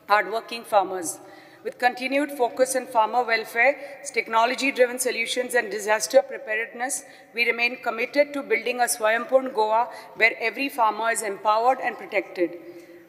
hardworking farmers. With continued focus on farmer welfare, technology-driven solutions, and disaster preparedness, we remain committed to building a Swayampurn Goa where every farmer is empowered and protected.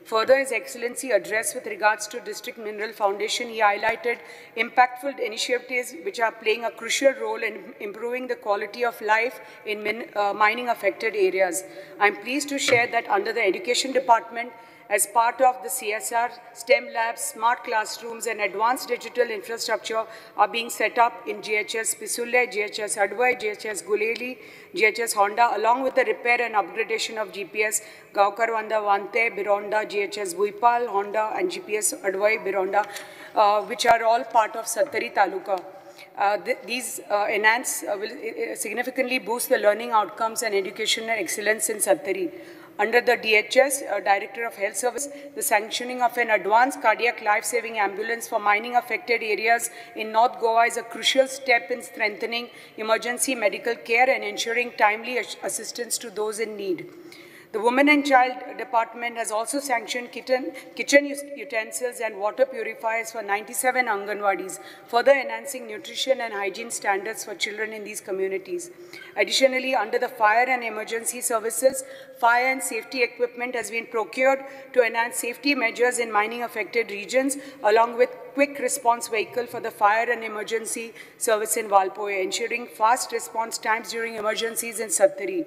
Further, His Excellency addressed with regards to District Mineral Foundation, he highlighted impactful initiatives which are playing a crucial role in improving the quality of life in mining-affected areas. I am pleased to share that under the Education Department, as part of the CSR, STEM labs, smart classrooms, and advanced digital infrastructure are being set up in GHS Pisulle, GHS Advai, GHS Guleli, GHS Honda, along with the repair and upgradation of GPS Gaukarwanda Vante, Bironda, GHS Buipal, Honda, and GPS Advai, Bironda, which are all part of Sattari Taluka. These will significantly boost the learning outcomes and educational excellence in Sattari. Under the DHS, Director of Health Service, the sanctioning of an advanced cardiac life-saving ambulance for mining-affected areas in North Goa is a crucial step in strengthening emergency medical care and ensuring timely assistance to those in need. The Women and Child Department has also sanctioned kitchen utensils and water purifiers for 97 Anganwadis, further enhancing nutrition and hygiene standards for children in these communities. Additionally, under the Fire and Emergency Services, fire and safety equipment has been procured to enhance safety measures in mining-affected regions, along with quick response vehicle for the Fire and Emergency Service in Valpoe, ensuring fast response times during emergencies in Sattari.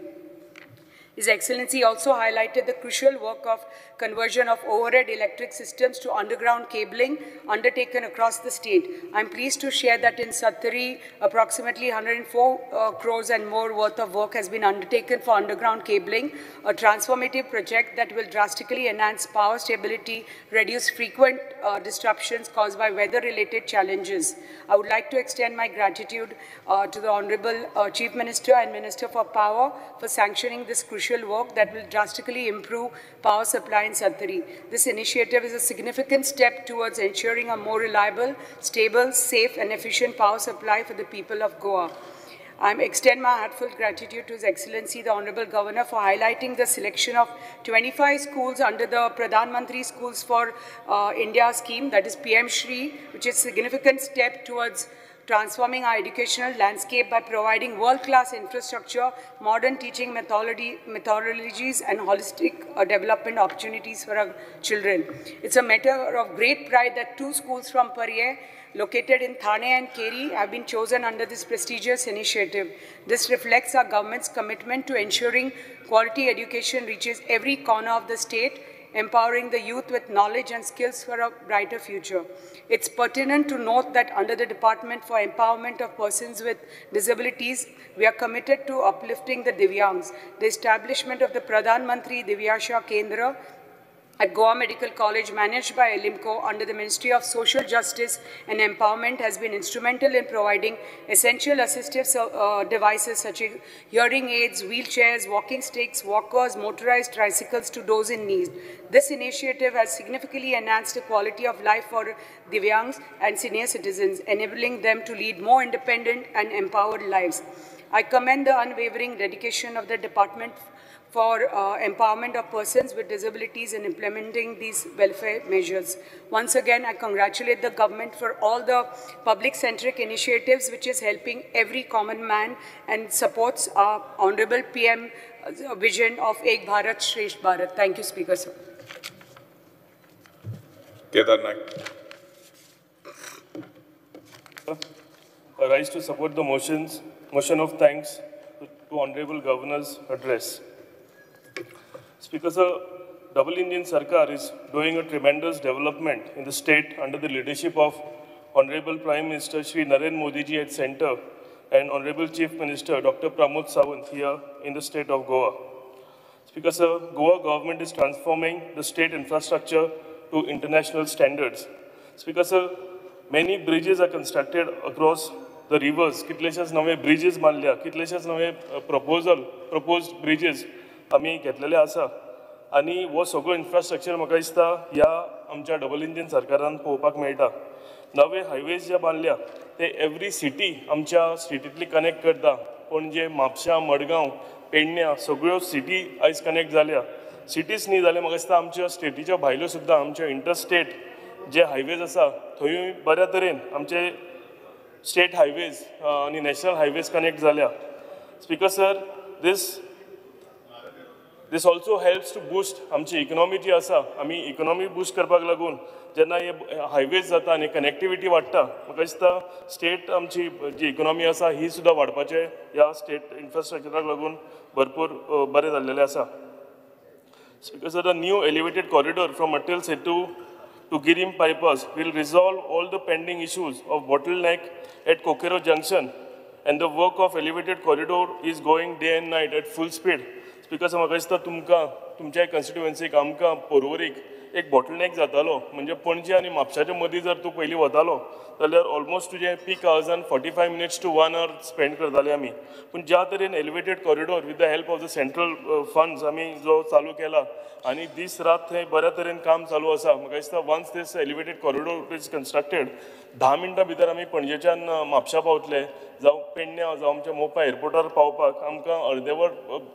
His Excellency also highlighted the crucial work of conversion of overhead electric systems to underground cabling undertaken across the state. I am pleased to share that in Sattari, approximately 104 crores and more worth of work has been undertaken for underground cabling, a transformative project that will drastically enhance power stability, reduce frequent disruptions caused by weather-related challenges. I would like to extend my gratitude to the Honorable Chief Minister and Minister for Power for sanctioning this crucial work that will drastically improve power supply in Sattari. This initiative is a significant step towards ensuring a more reliable, stable, safe and efficient power supply for the people of Goa. I extend my heartfelt gratitude to His Excellency, the Honorable Governor, for highlighting the selection of 25 schools under the Pradhan Mantri Schools for India scheme, that is PM Shri, which is a significant step towards transforming our educational landscape by providing world-class infrastructure, modern teaching methodologies, and holistic development opportunities for our children. It's a matter of great pride that 2 schools from Parye, located in Thane and Keri, have been chosen under this prestigious initiative. This reflects our government's commitment to ensuring quality education reaches every corner of the state, empowering the youth with knowledge and skills for a brighter future. It's pertinent to note that under the Department for Empowerment of Persons with Disabilities, we are committed to uplifting the Divyangs. The establishment of the Pradhan Mantri Divyasha Kendra at Goa Medical College, managed by Elimco under the Ministry of Social Justice and Empowerment, has been instrumental in providing essential assistive devices such as hearing aids, wheelchairs, walking sticks, walkers, motorized tricycles to those in need. This initiative has significantly enhanced the quality of life for Divyangs and senior citizens, enabling them to lead more independent and empowered lives. I commend the unwavering dedication of the Department for empowerment of persons with disabilities in implementing these welfare measures. Once again, I congratulate the government for all the public-centric initiatives which is helping every common man and supports our Honorable PM vision of Ek Bharat, Shresth Bharat. Thank you, Speaker, sir. Kedar Naik. I rise to support the motion of thanks to Honorable Governor's address. Speaker, sir, Double Indian Sarkar is doing a tremendous development in the state under the leadership of Honorable Prime Minister Shri Narendra Modi ji at Centre and Honorable Chief Minister Dr. Pramod Sawant here in the state of Goa. Speaker, sir, Goa government is transforming the state infrastructure to international standards. Speaker, sir, many bridges are constructed across the rivers. Kitleshas nave bridges बांधल्या, कितलेशेच नवे proposed bridges आम्ही घेतलेले आसा आणि वो सगळो infrastructure म्हाका दिसता ह्या आमच्या डबल इंजिन सरकारान पळोवपाक मेळटा. नवे हायवेज जे बांधल्या ते एवरी सिटी आमच्या स्टेटींतली कनेक्ट करता. पणजे, म्हापशां, मडगांव, पेडण्यां सगळ्यो सिटी आयज कनेक्ट जाल्या. सिटीज न्ही जाल्यार म्हाका दिसता आमच्या स्टेटीच्या भायल्यो सुद्दां आमच्या इंटरस्टेट जे हायवेज आसा थंयूय बऱ्या तरेन आमचे स्टेट हायवेज आणि नॅशनल हायवेज कनेक्ट जाल्या. Speaker sir, this also helps to boost आमची इकॉनॉमी जी आसा. आमी इकॉनॉमी बूस्ट करपाक लागून जेन्ना हे हायवेज जाता आनी कनेक्टिविटी वाडटा म्हाका दिसता स्टेट आमची जी इकॉनॉमी आसा ही सुद्दां वाडपाचें ह्या स्टेट इन्फ्रास्ट्रक्चराक लागून भरपूर बरें जाल्लेलें आसा. Because of the new elevated corridor from Atal Setu to Girim bypass will resolve all the pending issues of bottleneck at Kokero Junction, and the work of elevated corridor is going day and night at full speed. Because म्हाका दिसता तुमच्या कॉन्स्टिट्युएन्सीक आमकां पोरवोरीक एक bottleneck जातालो म्हणजे पणजे आनी म्हापशाच्या मदीं जर तूं पयलीं वतालो जाल्यार ऑलमोस्ट तुजें पीक आवर्सान 45 मिनिट्स टू 1 hour स्पेंड करताले आमी पूण ज्या तरेन elevated corridor with the help of the central funds आमी जो चालू केला आनी दीस रात थंय बऱ्या तरेन काम चालू आसा म्हाका दिसता once these elevated corridor is constructed 10 मिनटां भितर आमी पणजेच्यान म्हापशा पावतले जावं पेडण्या जावं आमच्या मोपा एअरपोर्टार पावपाक आमकां अर्दे वर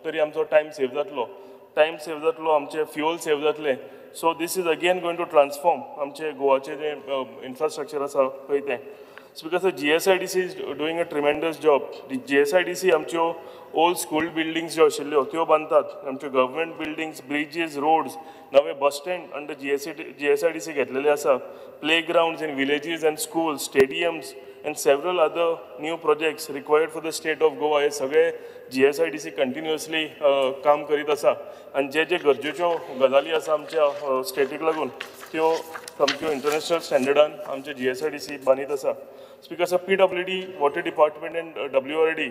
तरी आमचो टायम सेव जातलो आमचे फ्युअल सेव जातले so these is again going to transform आमचे गोवाचे जे इन्फ्रास्ट्रक्चर आसा पळय तें so because GSIDC is doing a tremendous job GSIDC आमच्यो ओल्ड स्कूल बिल्डिंग्स ज्यो आशिल्ल्यो त्यो बांदतात आमच्यो गव्हर्मेंट बिल्डिंग्स ब्रिजीस रोड्स नवे बस स्टँड अंडर GSIDC घेतलेले आसा playgrounds in villages end schools stadiums and several other new projects required for the state of Goa हे सगळे GSIDC कंटिन्युअसली काम करीत आसा आनी जे गरजेच्यो गजाली आसा आमच्या स्टेटीक लागून त्यो सामक्यो इंटरनॅशनल स्टँडर्डान आमचे GSIDC बांदीत आसा speakers of PWD water department end WRD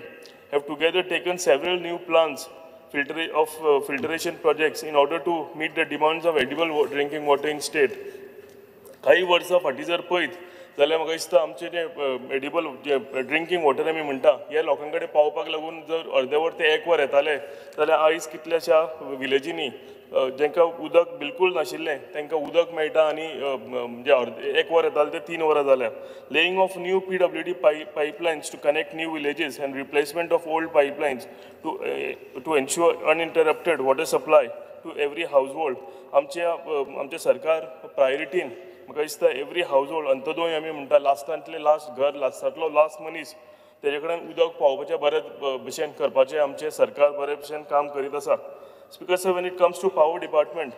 have together taken several new plans filtration projects in order to meet the demands of edible drinking water in state काही वर्सां फाटीं जर पळयत जाल्यार म्हाका दिसता आमचे जे एडिबल जे ड्रिंकींग वॉटर आमी म्हणटा हे लोकां कडेन पावपाक लागून जर अर्दे वर ते 1 वर येताले जाल्यार आयज कितल्याशा विलेजींनी जेंकां उदक बिलकुल नाशिल्लें तांकां उदक मेळटा आनी जे 1 वर येताले ते 3 वरां जाल्या laying of new PWD pipelines to connect new villages and replacement of old pipelines to ensure uninterrupted water supply to every household आमचे सरकार प्रायोरिटीन म्हाका दिसता एवरी हाऊस होल्ड अंतदोय आमी म्हणटा लास्टांतले लास्ट घर लास्टांतलो लास्ट मनीस तेजे कडेन उदक पावपाचें बरे भशेन करपाचें आमचें सरकार बरे भशेन काम करीत आसा speakers when it comes to power department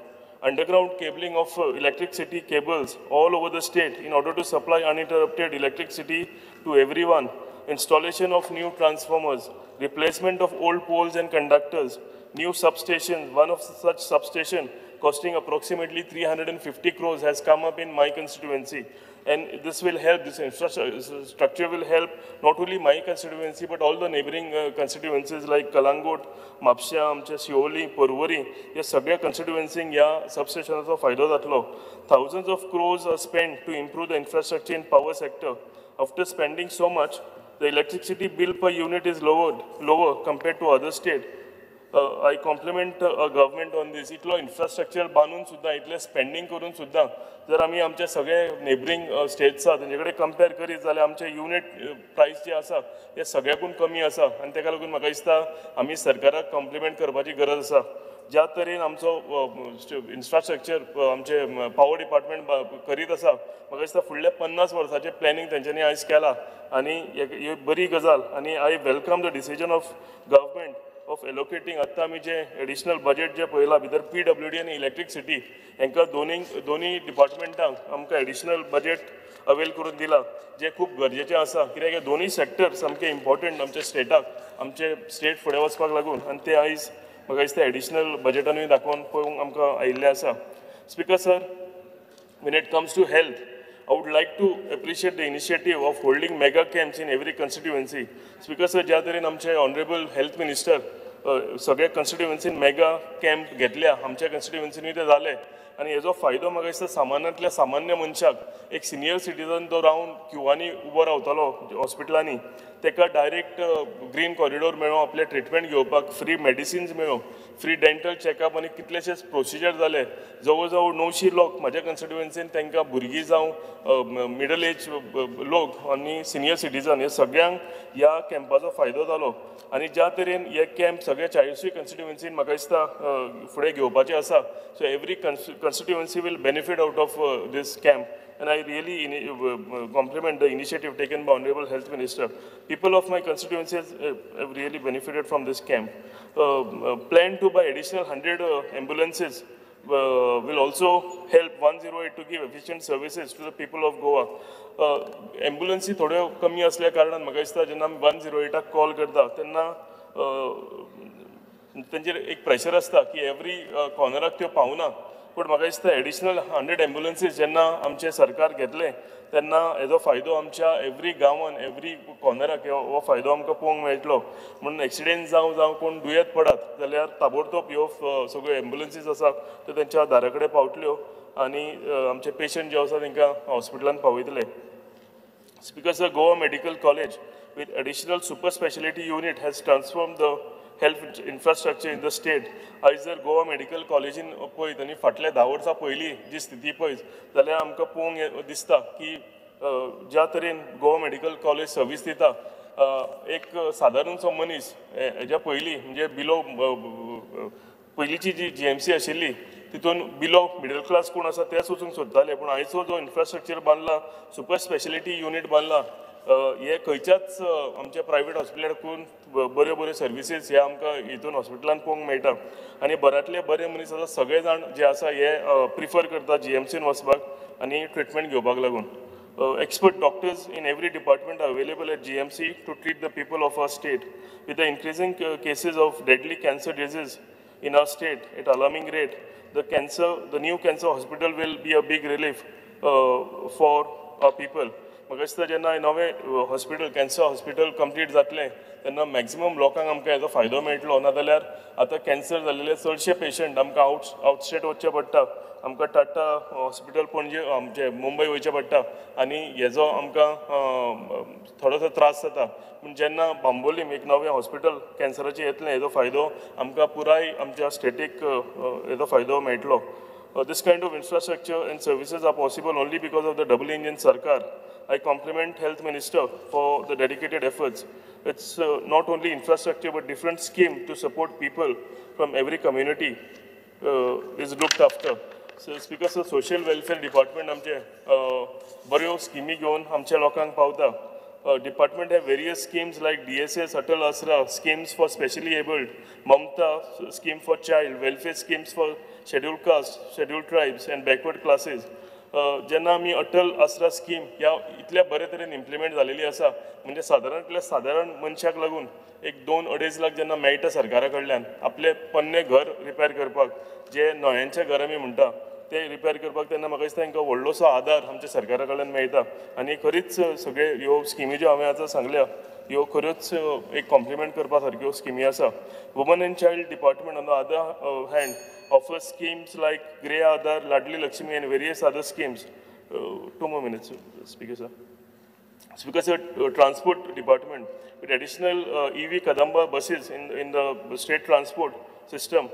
underground cabling of electricity cables all over the state in order to supply uninterrupted electricity to everyone installation of new transformers replacement of old poles and conductors new substations one of such substation costing approximately 350 crores has come up in my constituency and this will help this infrastructure will help not only my constituency but all the neighboring constituencies like Kalangot म्हापशा आमचे शिवोली पर्वरी या सगळ्या constituencies ह्या सबस्टेशनाचो फायदो जातलो thousands of crores are spent to improve the infrastructure in power sector after spending so much the electricity bill per unit is lower compared to other states I compliment government on this इतलो infrastructure बांदून सुद्दां इतले spending करून सुद्दां जर आमी आमचे सगळे नेबरींग स्टेट्स आसा तेंचे कडेन कंपेर करीत जाल्यार आमचे युनिट प्रायस जे आसा हे सगळ्याकून कमी आसा आनी ताका लागून म्हाका दिसता आमी सरकाराक कॉम्प्लिमेंट करपाची गरज आसा ज्या तरेन आमचो इन्फ्रास्ट्रक्चर आमचे पावर डिपार्टमेंट करीत आसा म्हाका दिसता फुडल्या 50 वर्सांचें प्लॅनिंग तेंच्यांनी आयज केलां आनी ही बरी गजाल आनी I welcome the decision of government of allocating आत्तां आमी जे एडिशनल बजेट जे पळयला भितर PWD आनी इलेक्ट्रिसिटी हांकां दोनी डिपार्टमेंटांक आमकां एडिशनल बजेट अवेल करून दिला जे खूब गरजेचें आसा कित्याक हे दोनी सेक्टर सामके इम्पॉर्टंट आमच्या स्टेटाक आमचे स्टेट फुडें वचपाक लागून आनी ते आयज म्हाका दिसता एडिशनल बजेटानूय दाखोवन पळोवंक आमकां आयिल्लें आसा speaker sir when it comes to health I would like to appreciate the initiative of holding mega camps in every constituency. Speaker sir, ज्या तरेन आमचे honorable health minister सगळ्या constituencies मेगा कॅम्प घेतल्या आमच्या constituency ते जाले आनी हेजो फायदो म्हाका दिसता सामान्यांतल्या सामान्य मनशाक एक सिनियर सिटीजन तो रावन क्युआंनी उबो रावतालो हॉस्पिटलांनी ताका डायरेक्ट ग्रीन कॉरिडॉर मेळ्ळो आपले ट्रिटमेंट घेवपाक फ्री मेडिसिन्स मेळ्ळो फ्री डेंटल चॅकअप आनी कितलेशेच प्रोसिजर जाले जवळ जवळ 900 लोक म्हाज्या कॉन्स्टिट्युएन्सीन तांकां भुरगीं जावं मिडल एज लोक आनी सिनियर सिटीजन हे सगळ्यांक ह्या कॅम्पाचो फायदो जालो आनी ज्या तरेन हे कॅम्प सगळे 40 कॉन्स्टिट्युएन्सीन म्हाका दिसता फुडें घेवपाचे आसा so every constituency will benefit out of this camp and I really compliment the initiative taken by Honorable Health Minister. People of my constituency have really benefited from this camp. Plan to buy additional 100 ambulances will also help 108 to give efficient services to the people of Goa. Ambulance थोड्यो कमी असल्या कारणान म्हाका दिसता जेन्ना आमी 108 call करता तेन्ना तेंचेर एक प्रेशर आसता की एवरी कॉर्नराक त्यो पावना पूण म्हाका दिसता एडिशनल 100 एम्बुलन्सीस जेन्ना आमचे सरकार घेतले तेन्ना हेजो फायदो आमच्या एवरी गांवान एवरी कॉर्नराक हो फायदो आमकां पळोवंक मेळटलो म्हणून एक्सिडेंट जावं कोण दुयेंत पडत जाल्यार ताबडतोब ह्यो सगळ्यो एम्बुलन्सीस आसा त्यो तेंच्या दारा कडेन पावतल्यो आनी आमचे पेशंट जे आसा तांकां हॉस्पिटलांत पावयतले. Speaker sir, Goa Medical College with additional super specialty unit has transformed the health infrastructure in the state. As जर गोवा मेडिकल कॉलेजीन पळयत आनी फाटल्या 10 वर्सां पयलीं जी स्थिती पळयत जाल्यार आमकां पळोवंक दिसता की ज्या तरेन गोवा मेडिकल कॉलेज सर्वीस दिता एक सादारणसो मनीस हेज्या पयलीं म्हणजे बिलो पयलींची जी GMC आशिल्ली तितून बिलो मिडल क्लास कोण आसा तेच वचूंक सोदताले पूण आयचो जो इन्फ्रास्ट्रक्चर बांदला सुपर स्पेशलिटी युनीट बांदला हे खंयच्याच आमच्या प्रायवेट हॉस्पिटलांकून बऱ्यो सर्विसीस हे आमकां हितून हॉस्पिटलांत पळोवंक मेळटा आनी बऱ्यांतले बरे मनीस आसा सगळे जाण जे आसा हे प्रिफर करता GMCन वचपाक आनी ट्रिटमेंट घेवपाक लागून. Expert doctors in every department are available at GMC to treat the people of our state. With the increasing cases of deadly cancer disease in our state at alarming rate, the new cancer hospital will be a big relief for our people. म्हाका दिसता जेन्ना नवें hospital cancer hospital complete जातलें तेन्ना maximum लोकांक आमकां हेजो फायदो मेळटलो नाजाल्यार आतां कॅन्सर जाल्लेले चडशे पेशंट आमकां आउटस्टेट वचचें पडटा आमकां टाटा हॉस्पिटल पणजे आमचे मुंबय वयचें पडटा आनी हेजो आमकां थोडोसो त्रास जाता पूण जेन्ना बांबोलीम एक नवें हॉस्पिटल कॅन्सराचें येतलें हेजो फायदो आमकां पुराय आमच्या स्टेटीक हेजो फायदो मेळटलो. This kind of infrastructure and services are possible only because of the double engine Sarkar. I compliment Health Minister for the dedicated efforts. It's not only infrastructure but different scheme to support people from every community is looked after. So Speaker, so Social Welfare Department आमचे बऱ्यो स्किमी घेवन आमच्या लोकांक पावता. Department have various schemes like DSS, Atal Asra, schemes for specially abled, Mamta scheme for child, welfare schemes for scheduled castes, scheduled tribes and backward classes. जेन्ना आमी अटल आसरा स्कीम ह्या इतल्या बरे तरेन इम्प्लिमेंट जालेली आसा म्हणजे सादारणतल्या सादारण मनशाक लागून एक 2-2.5 लाख जेन्ना मेळटा सरकारा कडल्यान आपले पन्ने घर रिपेर करपाक जे नोयांचे घर आमी म्हणटा ते रिपेर करपाक तेन्ना म्हाका दिसता तांकां व्हडलोसो आदार आमच्या सरकारा कडल्यान मेळटा आनी खरीच सगळे ह्यो स्किमी ज्यो हांवें आतां सांगल्या ह्यो खऱ्योच एक कॉम्प्लिमेंट करपा सारक्यो स्किमी आसा. Woman end child department on the other hand offers schemes like Grey Aadhar, Ladli Lakshmi and various other schemes. 2 more minutes, Speaker sir. Speaker sir, Transport Department with additional EV Kadamba buses in the state transport system.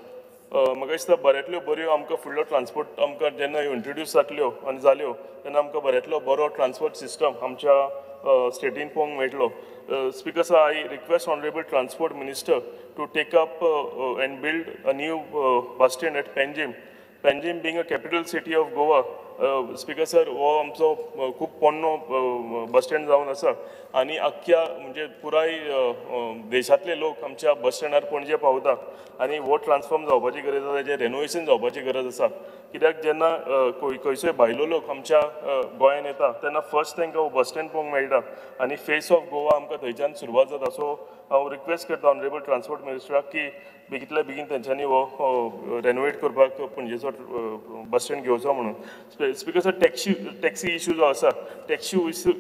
म्हाका दिसता बऱ्यांतल्यो बऱ्यो आमकां फुडलो transport आमकां जेन्ना introduce जातल्यो आनी जाल्यो तेन्ना आमकां बऱ्यांतलो बरो ट्रान्सपोर्ट सिस्टम आमच्या स्टेटीन पळोवंक मेळटलो. Speaker sir, I request Honorable Transport Minister to take up and build a new bus stand at Panjim. Panjim being a capital city of Goa, Speaker sir, हो आमचो खूब पोन्नो बस स्टँड जावन आसा आनी आख्ख्या म्हणजे पुराय देशांतले लोक आमच्या बस स्टँडार पणजे पावता आनी हो ट्रान्सफॉर्म जावपाची गरज आसा तेजें रेनोवेशन जावपाची गरज आसा कित्याक जेन्ना खंयचोय भायलो लोक आमच्या गोंयांत येता तेन्ना फर्स्ट तांकां हो बस स्टँड पळोवंक मेळटा आनी फेस ऑफ गोवा आमकां थंयच्यान सुरवात जाता. सो हांव रिक्वेस्ट करता ऑनरेबल ट्रान्सपोर्ट मिनिस्टराक की बेगींतल्या बेगीन तेंच्यांनी हो रेनोवेट करपाक पणजेचो बस स्टँड घेवचो म्हणून. Speaker sir, taxi issue जो आसा taxi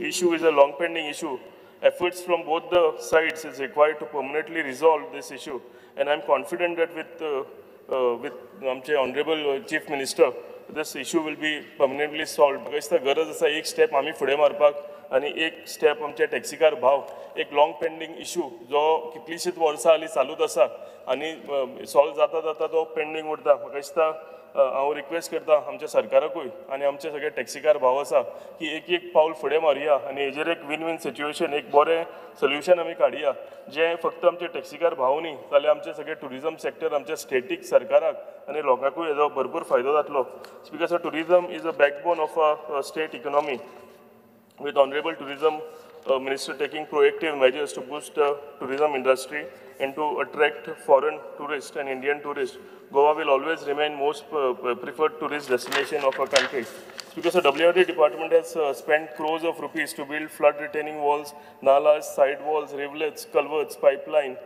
issue is a long pending issue. Efforts from both the sides is required to permanently resolve this issue and I am confident that with आमचे honorable chief minister this issue will be permanently solved. म्हाका दिसता गरज आसा एक step आमी फुडें मारपाक आनी एक स्टेप आमचे टॅक्सीकार भाव एक लॉंग पेंडींग इशू जो कितलीशींच वर्सां हालीं चालूच आसा आनी सॉल्व जाता जाता तो पेंडींग उरता. म्हाका दिसता हांव रिक्वेस्ट करता आमच्या सरकाराकूय आनी आमचे सगळे टॅक्सीकार भाव आसा की एक पावल फुडें मारया आनी हेजेर एक विन सिच्युएशन एक बरें सोल्युशन आमी काडया जें फक्त आमचे टॅक्सीकार भाव न्ही जाल्यार आमचे सगळे टुरिजम सेक्टर आमच्या स्टेटीक सरकाराक आनी लोकांकूय हेजो भरपूर फायदो जातलो. Speaker sir, tourism is a backbone of a state economy. With Honorable Tourism Minister taking proactive measures to boost the tourism industry and to attract foreign tourists and Indian tourists, Goa will always remain most preferred tourist destination of our country. Because the WRD department has spent crores of rupees to build flood retaining walls, nalas, side walls, rivulets, culverts, pipeline,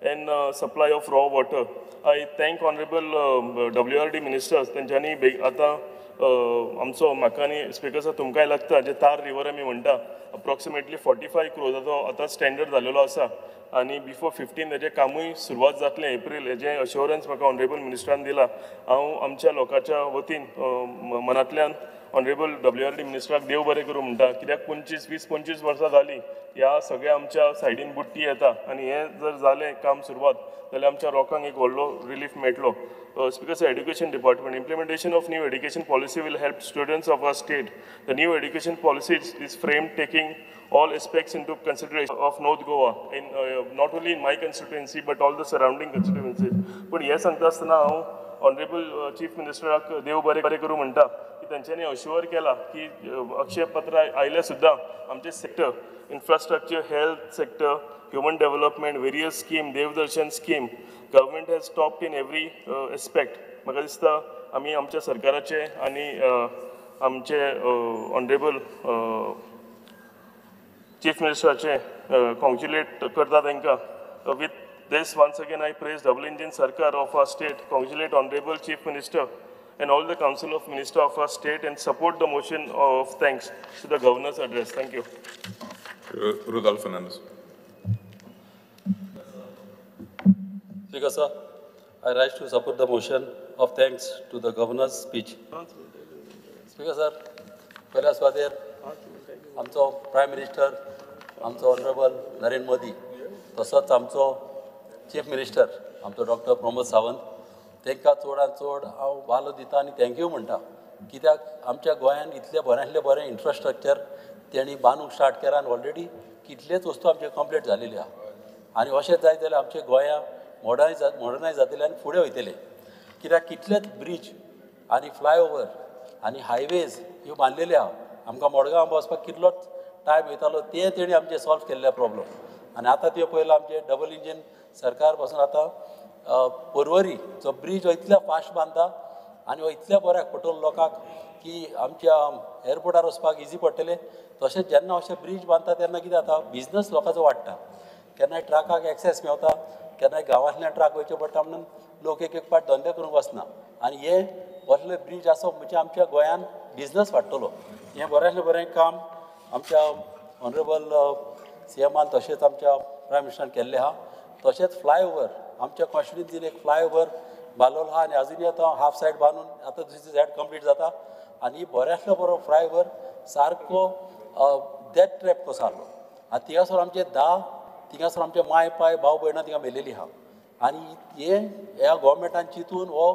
and supply of raw water. I thank honorable WRD ministers. तेंच्यांनी आता आमचो म्हाका आनी speaker तुमकांय लागता जे तार river आमी म्हणटा अप्रॉक्सिमेटली 45 crores आतां स्टँडर्ड जालेलो आसा आनी बिफोर 15 हेजें कामूय सुरवात जातलें एप्रील हेजें अश्योरन्स म्हाका ऑनरेबल मिनिस्टरान दिला. हांव आमच्या लोकांच्या वतीन मनांतल्यान ऑनरेबल WRD मिनिस्टराक देव बरें करूं म्हणटा कित्याक 20-25 वर्सां जालीं ह्या सगळ्या आमच्या सायडीन बुट्टी येता आनी हें जर जालें काम सुरवात जाल्यार आमच्या लोकांक एक व्हडलो रिलीफ मेळटलो. Speakers, Education Department, implementation of new education policy will help students of our state. The new education policy is framed taking all aspects into consideration of North Goa, in, not only in my constituency but all the surrounding constituencies. पण हे सांगता आसतना हांव honourable chief मिनिस्टराक देव बरें करूं म्हणटा की तांच्यांनी अश्युअर केला की अक्षय पत्र आयले सुद्दां आमचे sector infrastructure, health sector, human development, various scheme, Devdarshan scheme, government has stopped in every aspect. म्हाका दिसता आमी आमच्या सरकाराचे आनी आमचे ऑनरेबल चीफ मिनिस्टराचे कॉंग्रेच्युलेट करता तांकां. With this, once again, I praise double engine Sarkar of our state, congratulate honorable chief minister and all the council of minister of our state and support the motion of thanks to the governor's address. Thank you. Rudolph Fernandez. Speaker sir, I rise to support the motion of thanks to the governor's speech. Speaker sir, पहिल्या स्वादेर आमचो prime minister आमचो honourable Narendra Modi तसोच आमचो chief minister आमचो doctor Pramod Sawant तांकां चडांत चड हांव वालो दिता आनी थँक्यू म्हणटा कित्याक आमच्या गोंयांत इतलें बऱ्यांतलें बरें इन्फ्रास्ट्रक्चर तेणी बांदूंक स्टार्ट केला आनी ऑलरेडी कितलेच वस्तू आमचे कंप्लीट जालेली आहा आनी अशें जायत जाल्यार आमचे गोंया मॉडर्नायज जातले आनी फुडें वयतले कित्याक कितलेच ब्रीज आनी फ्लायओवर आनी हायवेज ह्यो बांदलेले आहा आमकां मडगांव वचपाक कितलोच टायम वयतालो ते तेणी आमचे सॉल्व केल्ले प्रॉब्लम आनी आतां त्यो पयलो आमचे डबल इंजीन सरकार पासून आतां पर्वरी जो ब्रीज हो इतल्या फास्ट बांदता आनी हो इतल्या बऱ्याक पडटलो लोकांक की आमच्या एअरपोर्टार वचपाक इजी पडटलें तशेंच जेन्ना अशें ब्रीज बांदता तेन्ना कितें जाता बिजनस लोकांचो वाडटा केन्नाय ट्रकाक एक्सेस मेळटा केन्नाय गांवांतल्यान ट्रक वयचे पडटा म्हणून लोक एक पाट धंदे करूंक वचना आनी हे व्हडले ब्रीज आसप म्हणजे आमच्या गोंयांत बिजनस वाडटलो हें बऱ्यांतलें बरें काम आमच्या ऑनरेबल CMान तशेंच आमच्या प्रायम मिनिस्टरान केल्लें आहा तशेंच फ्लायओवर आमच्या कॉन्स्टिट्युन्सीन एक फ्लायओवर बांदलेलो आहा आनी आजुनूय आतां हाफ सायड बांदून आतां दुसरी सायड कंप्लीट जाता आनी बऱ्यांतलो बरो फ्लायओवर सारको डेथ ट्रॅप कसो आसलो आनी थिंगासर आमचे थिंगासर आमचे माय पाय भाव भयणां थिंगा मेलेलीं आहा आनी ह्या गोवोरमेंटान चिंतून हो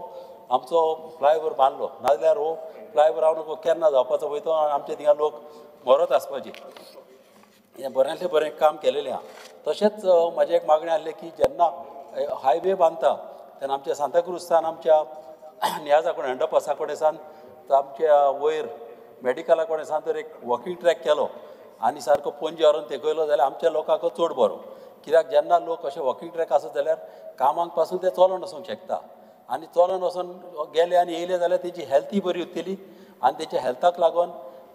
आमचो फ्लायओवर बांदलो नाजाल्यार हो फ्लायओवर हांव नको केन्ना जावपाचो वयतो आनी आमचे थिंगा लोक मरत आसपाचे हें बऱ्यांतलें बरें काम केलेलें आहा तशेंच म्हाजें एक मागणें आसलें की जेन्ना हायवे बांदता तेन्ना आमच्या सांताक्रूजसान आमच्या नियाजा कडेन अंडरपासा कडेन सान आमच्या वयर मेडिकला कडेन सान तर एक वॉकिंग ट्रॅक केलो आनी सारको पणजे व्हरून तेकयलो जाल्यार आमच्या लोकांक चड बरो कित्याक जेन्ना लोक अशे वॉकिंग ट्रॅक आसत जाल्यार कामाक पासून ते चलोन वचूंक शकता आनी चलोन वचून गेले आनी येयले जाल्यार तेजी हेल्थूय बरी उरतली आनी तेच्या हेल्थाक लागून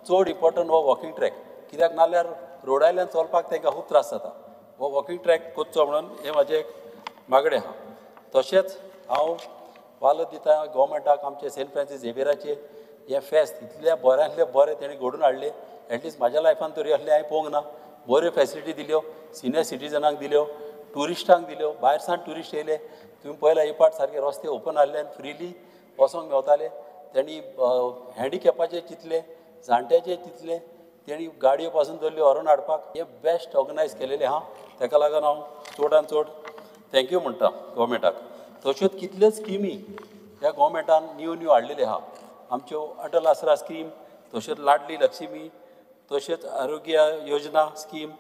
चड इम्पॉर्टंट हो वॉकिंग ट्रॅक कित्याक नाल्यार रोडायल्यान चलपाक तांकां खूब त्रास जाता हो वॉकिंग ट्रॅक करचो म्हणून हें म्हाजें एक मागणें आहा तशेंच हांव वालो दिता गोवोरमेंटाक आमचे सेंट फ्रांसीस झेवियराचे हें फेस्त इतलें बऱ्यांतलें बरें तेणी घडोवन हाडलें एटलिस्ट म्हाज्या लायफान तरी असलें हांवें पळोवंक ना बऱ्यो फेसिलिटी दिल्यो सिनियर सिटीजनांक दिल्यो ट्युरिस्टांक दिल्यो भायर सावन ट्युरिस्ट येयले तुमी पळयला ही पाट सारके रस्ते ओपन आसले आनी फ्रिली वचोंक मेवताले तेणी हँडिकॅपाचे चिंतले जाणट्याचे चिंतले तेणी गाडयो पासून धरल्यो व्हरून हाडपाक हें बेस्ट ऑर्गनायज केलेलें आहा ताका लागून हांव चडांत चड थँक्यू म्हणटा गोवोरमेंटाक तश्योच कितल्योच स्किमी ह्या गोवोरमेंटान न्यू हाडलेल्यो आहा आमच्यो अटल आसरा स्कीम तशेंच लाडली लक्ष्मी तशेंच आरोग्य योजना स्कीम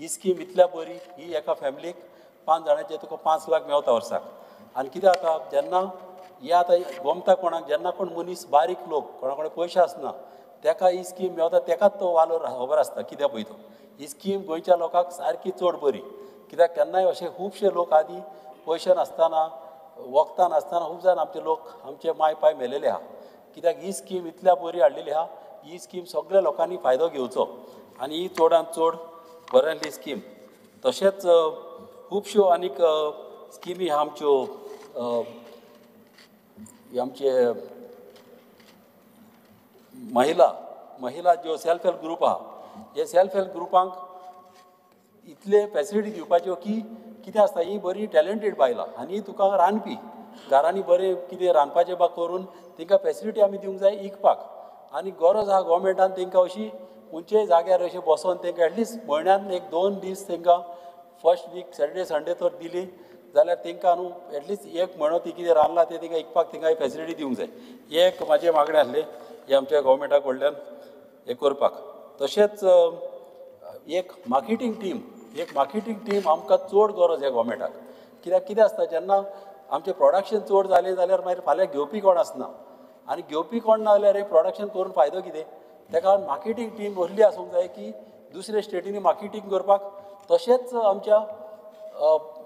ही स्कीम इतल्या बरी ही एका फॅमिलीक 5 जाणांचे तुका 5 लाख मेवता वर्साक आनी कितें जाता जेन्ना हे आतां गोमता कोणाक जेन्ना कोण मनीस बारीक लोक कोणा कडेन पयशे आसना ताका ही स्कीम मेवता ताकाच तो वालो खबर आसता कित्याक पळय तो ही स्कीम गोंयच्या लोकांक सारकी चड बरी कित्याक केन्नाय अशे खुबशे लोक आदीं पयशे नासतना वखदां नासतना खूब जाण आमचे लोक आमचे माय पाय मेलेले आहा कित्याक ही स्कीम इतल्या बरी हाडलेली आहा ही स्कीम सगळ्या लोकांनी फायदो घेवचो आनी ही चडांत चड बऱ्यांतली स्कीम तशेंच खुबश्यो आनीक स्किमी आमच्यो आमचे महिला ज्यो सेल्फ हेल्प ग्रुप आहा हे सेल्फ हेल्प ग्रुपांक इतले फॅसिलिटी दिवपाच्यो की कितें आसता ही बरी टॅलंटेड बायलां आनी तुका रांदपी घरांनी बरें कितें रांदपाचें बा करून तांकां फॅसिलिटी आमी दिवंक जाय इकपाक आनी गरज आहा गोवोरमेंटान तांकां अशी खंयच्याय जाग्यार अशें बसोन तांकां एटलिस्ट म्हयन्यान एक 2 दीस तांकां फर्स्ट वीक सॅटर्डे संडे तर दिली जाल्यार तांकां न्हू एटलिस्ट एक म्हयनो ती कितें रांदलां तें तांकां इकपाक तांकां फॅसिलिटी दिवंक जाय हे एक म्हाजें मागणें आसलें हें आमच्या गोवोरमेंटा कडल्यान हें करपाक तशेंच एक मार्केटींग टीम आमकां चड गरज ह्या गोवोरमेंटाक कित्याक कितें आसता जेन्ना आमचें प्रोडक्शन चड जालें जाल्यार मागीर फाल्यां घेवपी कोण आसना आनी घेवपी कोण ना जाल्यार हे प्रोडक्शन करून फायदो कितें ताका मार्केटींग टीम व्हडली आसूंक जाय की दुसऱ्या स्टेटींनी मार्केटींग करपाक तशेंच आमच्या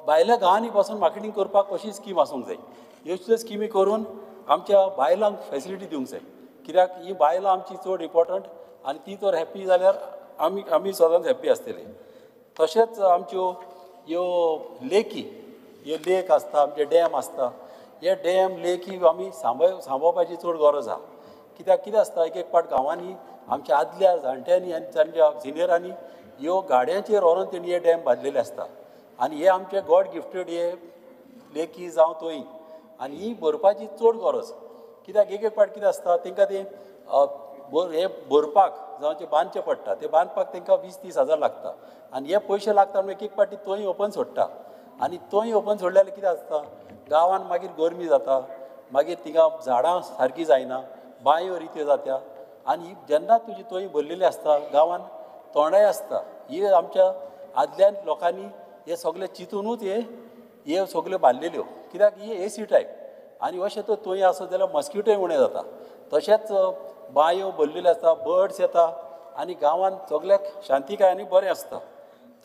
भायल्या गांवांनी पासून मार्केटींग करपाक अशी स्कीम आसूंक जाय ह्यो स्किमी करून आमच्या बायलांक फॅसिलिटी दिवंक जाय कित्याक ही बायलां आमची चड इम्पॉर्टंट आनी ती तर हॅप्पी जाल्यार आमी सदांच हॅप्पी आसतले तशेंच आमच्यो ह्यो लेकी हे लेक आसता आमचे डॅम आसता हे डॅम लेकी आमी सांबाळपाची चड गरज आहा कित्याक कितें आसता एक पाट गांवांनी आमच्या आदल्या जाणट्यांनी आनी तांच्या सिनियरांनी ह्यो गाड्यांचेर व्हरोन तेणी हे डॅम बांदलेले आसता आनी हे आमचे गॉड गिफ्टेड हे लेकी जावं तोय आनी ही भरपाची चड गरज कित्याक एक पाट कितें आसता तांकां तें हे भरपाक जावं ते बांदचें पडटा ते बांदपाक तांकां 20-30 हजार लागता आनी हे पयशे लागता म्हणून एक पाटी तोय ओपन सोडटा आनी तोय ओपन सोडल्यार कितें आसता गांवांत मागीर गरमी जाता मागीर तिंगा झाडां सारकीं जायना बांयो रित्यो जात्या आनी जेन्ना तुजी तोय भरलेली आसता गांवांत तोंडाय आसता ही आमच्या आदल्या लोकांनी हे सगळे चिंतूनूच हे सगल्यो बांदलेल्यो कित्याक ही एसी टायप आनी अशें तो तोय आसत जाल्यार मस्किटोय उणें जाता तशेंच बांयो भरलेल्यो आसता बर्ड्स येता आनी गांवांत सगल्याक शांतीकाय आनी बरें आसता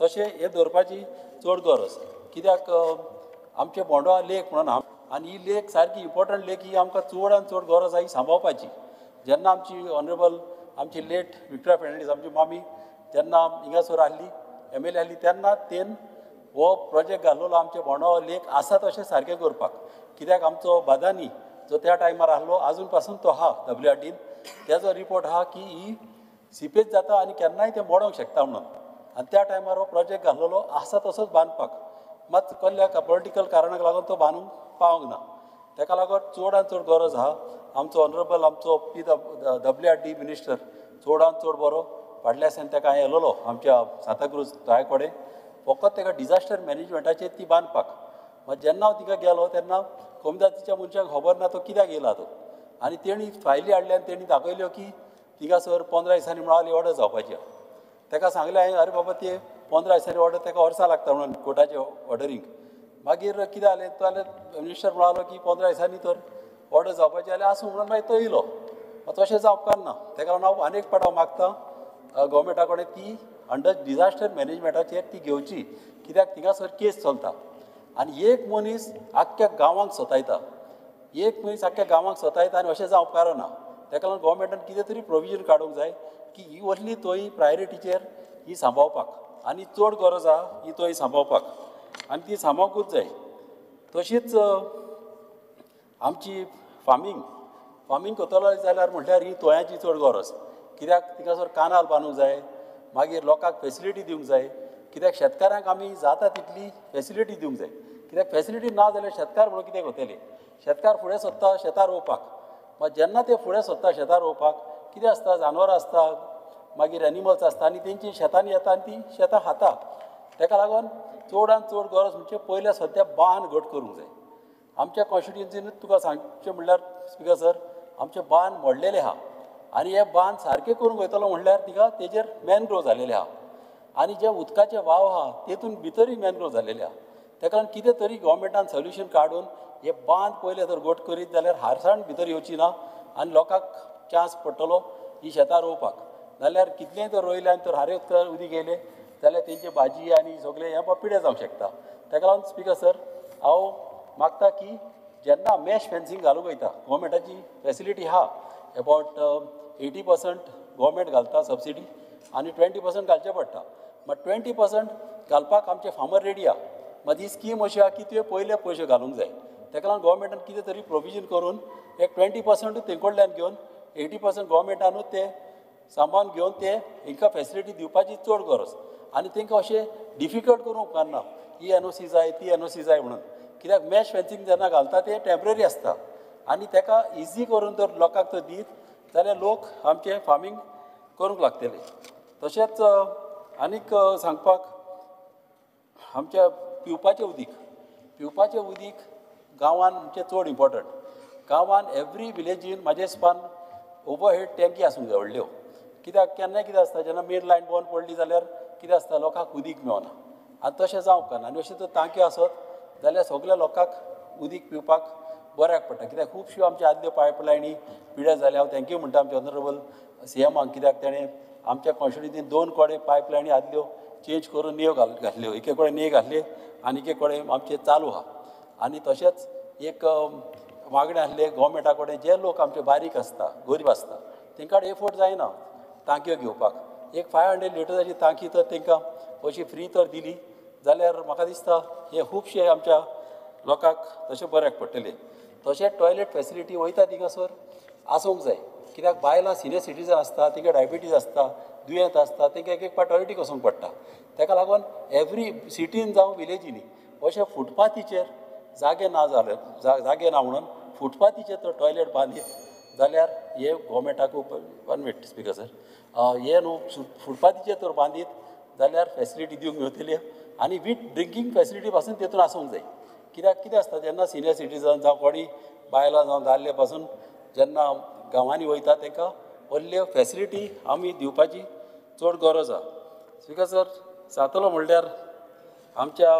तशें हे दवरपाची चड गरज कित्याक आमचे बोंडवा लेक म्हणून आनी ही लेक सारकी इम्पॉर्टंट लेक ही आमकां चड आनी चड गरज आहा ही सांबाळपाची जेन्ना आमची ऑनरेबल आमची लेट विक्टोरिया फर्नांडीस आमची मामी जेन्ना हिंगासर आहली MLA आहली तेन्ना तेन हो प्रोजेक्ट घाल्लो आमचे बोंडवा लेक आसा तशें सारकें करपाक कित्याक आमचो बादानी जो त्या टायमार आहलो आजून पासून तो आहा WRDन तेजो रिपोर्ट आहा की ही सिपेज जाता आनी केन्नाय तें मोडोंक शकता म्हणून आनी त्या टायमार हो प्रोजेक्ट घाल्लो आसा तसोच बांदपाक मात कसल्या पॉलिटिकल कारणाक लागून तो बांदूंक पावंक ना ताका लागून चड आनी चड गरज आहा आमचो ऑनरेबल आमचो WRD मिनिस्टर चड आनी चड बरो फाटल्या दिसांनी ताका हांवें येयलोलो आमच्या सांताक्रूज गोंयकडे फकत ताका डिजास्टर मॅनेजमेंटाचेर ती बांदपाक मात जेन्ना हांव तिका गेलो तेन्ना कोमदातीच्या मनशांक खबर ना तो कित्याक येयला तो आनी तेणी फायली हाडल्या आनी तेणी दाखयल्यो की थिंगासर 15 दिसांनी मेळाली ऑर्डर जावपाची ताका सांगलें हांवें अरे बाबा ते 15 दिसांनी ऑर्डर ताका वर्सां लागता म्हणून कोर्टाचे ऑर्डरींक मागीर कितें जालें तो जाल्यार मिनिस्टर म्हणालो की 15 दिसांनी तर ऑर्डर जावपाची जाल्यार आसूं म्हणून मागीर तो येयलो तशें जावप ना ताका लागून हांव आनीक पाट हांव मागतां गोवोरमेंटा कडेन ती अंडर डिजास्टर मॅनेजमेंटाचेर ती घेवची कित्याक थिंगासर केस चलता आनी एक मनीस आख्ख्या गांवांक सतायता आनी अशें जावप ना ताका लागून गोवोरमेंटान कितें तरी प्रोविजन काडूंक जाय की ही व्हडली तोय प्रायोरिटीचेर ही सांबाळपाक आनी चड गरज आहा ही तोय सांबाळपाक आनी ती सांबाळूंकूच जाय तशीच आमची फार्मींग करतलो जाल्यार म्हटल्यार ही तोयांची चड गरज कित्याक थिंगासर कानाल बांदूंक जाय मागीर लोकांक फॅसिलिटी दिवंक जाय कित्याक शेतकारांक आमी जाता तितली फॅसिलिटी दिवंक जाय कित्याक फॅसिलिटी ना जाल्यार शेतकार म्हणून कितें करतले शेतकार फुडें सोदता शेतां रोवपाक मात जेन्ना ते फुडें सोदता शेतां रोवपाक कितें आसता जानवरां आसता मागीर एनिमल्स आसता आनी तेंची शेतांनी येता आनी ती शेतां खाता ताका लागून चड आनी चड गरज म्हणजे पयल्या सद्या बांद घट करूंक जाय आमच्या कॉन्स्टिट्युएन्सीनूच तुका सांगचें म्हणल्यार स्पिकर सर आमचे बांद मोडलेले आहा आनी हे बांद सारके करूंक वयतलो म्हणल्यार तिका तेजेर मॅनग्रोव जालेले आहा आनी जे उदकाचे वाव आहा तेतून भितरूय मॅनग्रोव जालेले आहा ताका लागून कितें तरी गोवोरमेंटान सोल्युशन काडून हे बांद पयले जर घट करीत जाल्यार हारसाण भितर येवची ना आनी लोकांक चान्स पडटलो ही शेतां रोवपाक नाल्यार कितलेंय तर रोयलें आनी तर हारे उदीक येयलें जाल्यार तेंची भाजी आनी सगळें हें पिड्यार जावंक शकता ताका लागून स्पिकर सर हांव मागता की जेन्ना मॅश फेन्सींग घालूंक वयता गोवोरमेंटाची फॅसिलिटी आहा अबावट 80% गोवोरमेंट घालता सबसिडी आनी 20% घालचें पडटा बट 20% घालपाक आमचे फार्मर रेडी आहा मात ही स्कीम अशी आहा की तुवें पयले पयशे घालूंक जाय ताका लागून गोवोरमेंटान कितें तरी प्रोविजन करून एक 20% तेंकडल्यान घेवन 80% गोवोरमेंटानूच ते सांबाळून घेवन ते हांकां फॅसिलिटी दिवपाची चड गरज आनी तांकां अशें डिफिकल्ट करूंक उपकारना ही NOC जाय ती NOC जाय म्हणून कित्याक मॅश फेन्सिंग जेन्ना घालता ते टेम्पररी आसता आनी ताका इजी करून जर लोकांक तर दीत जाल्यार लोक आमचे फार्मींग करूंक लागतले तशेंच आनीक सांगपाक आमच्या पिवपाचें उदीक गांवांत आमचें चड इम्पॉर्टंट गांवांत एवरी विलेजीन म्हाजे हिसपान ओवरहेड टँकी आसूंक जाय व्हडल्यो कित्याक केन्नाय कितें आसता जेन्ना मेन लायन बंद पडली जाल्यार कितें आसता लोकांक उदीक मेळना आनी तशें जावंक उपकारना आनी अश्यो जर टांक्यो आसत जाल्यार सगळ्या लोकांक उदीक पिवपाक बऱ्याक पडटा कित्याक खुबश्यो आमच्यो आदल्यो पायपलायनी पिड्यार जाल्या हांव थँक्यू म्हणटा आमच्या ऑनरेबल CMाक कित्याक ताणें आमच्या कॉन्स्टिट्युन्सीन 2 कडेन पायपलायनी आदल्यो चेंज करून न्यो घातल्यो एके कडेन न्यो घातले आनी एके कडेन आमचे चालू आहा आनी तशेंच एक मागणे आसले गोवोरमेंटा कडेन जे लोक आमचे बारीक आसता गरीब आसता तांकां एफोर्ड जायना टांक्यो घेवपाक एक 500 लिटराची टांकी तर तांकां अशी फ्री तर दिली जाल्यार म्हाका दिसता हे खुबशे आमच्या लोकांक तशें बऱ्याक पडटलें तशेंच टॉयलेट फॅसिलिटी वयता थिंगासर आसूंक जाय कित्याक बायलां सिनियर सिटीजन आसता तांकां डायबिटीज आसता दुयेंत आसता तांकां एक पाट टॉयलेटीक वचूंक पडटा ताका लागून एवरी सिटीन जावं विलेजीनी अशें फुटपाथीचेर जागे ना म्हणून फुटपाथीचेर तो टॉयलेट बांदीत जाल्यार हे गोवोरमेंटाक 1 मिनट स्पीकर सर हे न्हू फुटपाथीचेर तर बांदीत जाल्यार फॅसिलिटी दिवंक मेळटली आनी वीथ ड्रिंकींग फॅसिलिटी पासून तेतून आसूंक जाय कित्याक कितें आसता जेन्ना सिनियर सिटीजन जावं कोणी बायलां जावं दादले पासून जेन्ना गांवांनी वयता तांकां व्हडल्यो फॅसिलिटी आमी दिवपाची चड गरज आहा स्पीकर सर जातलो म्हणल्यार आमच्या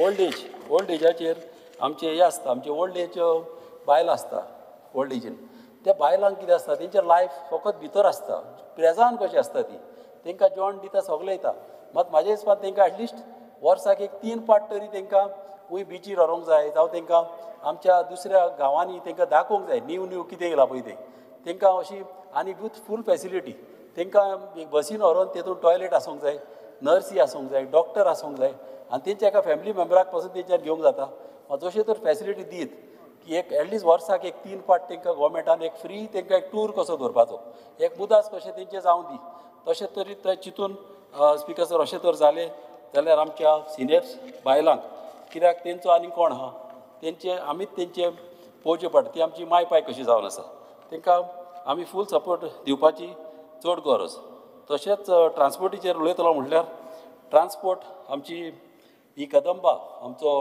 ओल्ड एजाचेर आमचे हे आसता आमचे ओल्ड एज बायलां आसता ओल्ड एजीन त्या बायलांक कितें आसता तेंचें लायफ फकत भितर आसता प्रेजान कशी आसता ती तांकां जेवण दिता सगळें येता मात म्हाज्या हिसपान तांकां एटलिस्ट वर्साक एक 3 पाट तरी तांकां खूंय बिचीर व्हरूंक जाय जावं तांकां आमच्या दुसऱ्या गांवांनी तांकां दाखोवंक जाय नीव कितें येयलां पळय तें तांकां अशी आनी विथ फूल फॅसिलिटी तांकां एक बसीन व्हरून तेतून टॉयलेट आसूंक जाय नर्सी आसूंक जाय डॉक्टर आसूंक जाय आनी तेंच्या एका फॅमिली मेंबराक पासून तेंच्यान घेवंक जाता जशें तर फॅसिलिटी दीत की एक एटलिस्ट वर्साक एक 3 पाट तांकां गोवोरमेंटान एक फ्री तांकां एक टूर कसो दवरपाचो एक मुदास कशें तेंचें जावं दी तशें तरी ते चिंतून स्पीकर सर अशें तर जालें जाल्यार आमच्या सिनियर बायलांक कित्याक तेंचो आनी कोण आहा तेंचे आमीच तेंचे पळोवचें पडटा ती आमची माय पाय कशी जावन आसा तांकां आमी फूल सपोर्ट दिवपाची चड गरज तशेंच ट्रान्सपोर्टीचेर उलयतलो म्हटल्यार ट्रान्सपोर्ट आमची ही कदंबा आमचो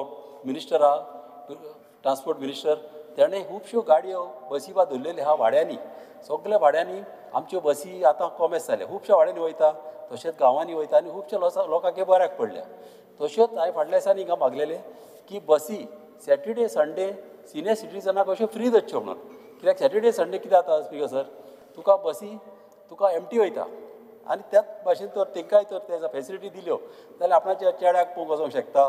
मिनिस्टर आहा ट्रान्सपोर्ट मिनिस्टर तेणें खुबश्यो गाडयो बसी बा धरलेल्यो आहा वाड्यांनी सगळ्या वाड्यांनी आमच्यो बसी आतां कॉमेस जाल्या खुबश्या वाड्यांनी वयता तशेंच गांवांनी वयता आनी खुबश्या लोकांक हे बऱ्याक पडल्या तश्योच हांवें फाटल्या दिसांनी हिंगा मागलेले की बसी सॅटर्डे संडे सिनियर सिटीजनाक अश्यो फ्री दवरच्यो म्हणून कित्याक सॅटर्डे संडे कितें जाता स्पीकर सर तुका बसी तुका एमटी वयता आनी त्याच भाशेन तर तांकांय तर तेजो फॅसिलिटी दिल्यो जाल्यार आपणाच्या चेड्याक पळोवंक वचोंक शकता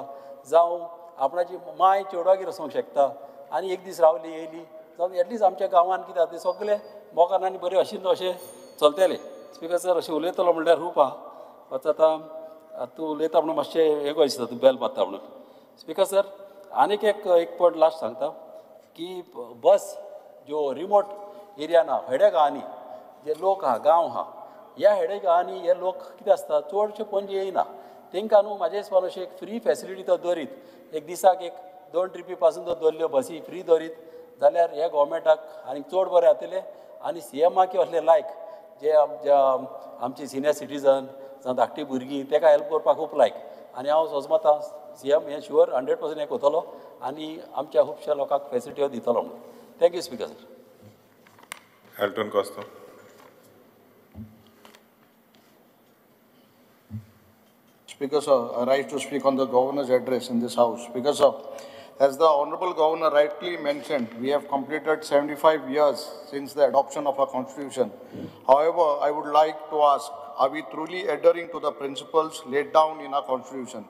जावं आपणाची माय चेडवागेर वचोंक शकता आनी एक दीस रावली येयली जावं एटलिस्ट आमच्या गांवांत कितें जाता तें सगळें मोगान आनी बरें अशें अशें चलतलें स्पीकर सर अशें उलयतलो म्हणल्यार खूब आहा आतां तूं उलयता म्हणून मातशें हें कशें दिसता तूं बेल मारता म्हणून स्पीकर सर आनीक एक पॉयंट लास्ट सांगता की बस ज्यो रिमोट एरियान आहा हेड्या गांवांनी जे लोक आहा गांव आहा ह्या हेडे गांवांनी हे लोक कितें आसता चडशे पणजे येयना तांकां न्हू म्हाज्या हिसपान अशें एक फ्री फॅसिलिटी तो दवरीत एक दिसाक एक 2 ट्रिपी पासून तो दवरल्यो बसी फ्री दवरीत जाल्यार हे गोवोरमेंटाक आनी चड बरें जातलें आनी CMाक असले लायक जे आमचे सिनियर सिटीजन जावं धाकटी भुरगीं ताका हेल्प करपाक खूब लायक आनी हांव सोजमता CM हें शुअर 100% हें करतलो आनी आमच्या खुबश्या लोकांक फॅसिलिटी दितलो म्हणून thank you speaker sir Elton Costa. Speaker sir, I rise to speak on the governor's address in this house. Speaker sir, as the honorable governor rightly mentioned, we have completed 75 years since the adoption of our constitution. However, I would like to ask, are we truly adhering to the principles laid down in our constitution?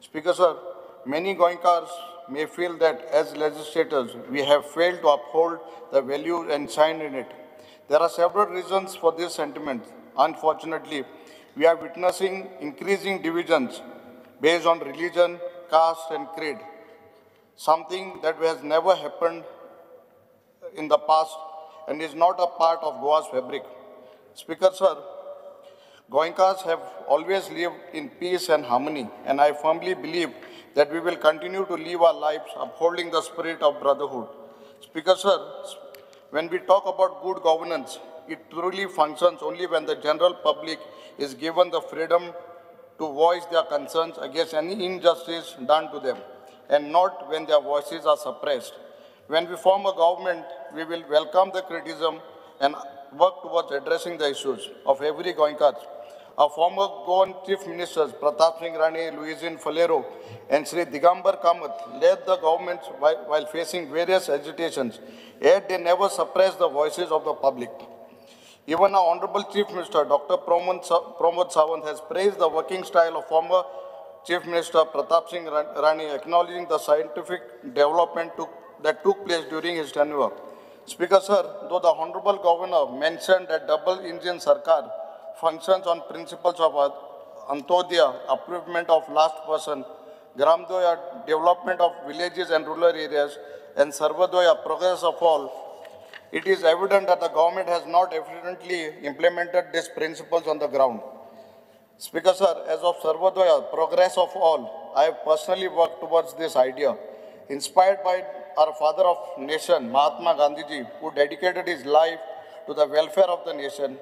Speaker sir, many Goenkars may feel that as legislators, we have failed to uphold the values enshrined in it. There are several reasons for this sentiment. Unfortunately, we are witnessing increasing divisions based on religion, caste and creed, something that has never happened in the past and is not a part of Goa's fabric. Speaker, sir, Goenkas have always lived in peace and harmony, and I firmly believe that we will continue to live our lives upholding the spirit of brotherhood. Speaker, sir, when we talk about good governance, it truly functions only when the general public is given the freedom to voice their concerns against any injustice done to them, and not when their voices are suppressed. When we form a government, we will welcome the criticism and work towards addressing the issues of every Goenka. Our former Goan Chief Ministers, Pratap Singh Rane, Louisine Falero, and Sri Digambar Kamath led the government while facing various agitations, yet they never suppressed the voices of the public. Even our Honorable Chief Minister, Dr. Pramod Sawant, has praised the working style of former Chief Minister Pratap Singh Rane, acknowledging the scientific development that took place during his tenure. Speaker, sir, though the Honorable Governor mentioned that double-engine Sarkar functions on principles of Antodaya, upliftment of last person, Gramdoya, development of villages and rural areas, and Sarvadoya, progress of all, it is evident that the government has not efficiently implemented these principles on the ground. Speaker, sir, as of Sarvadoya, progress of all, I have personally worked towards this idea. Inspired by our father of nation, Mahatma Gandhiji, who dedicated his life to the welfare of the nation,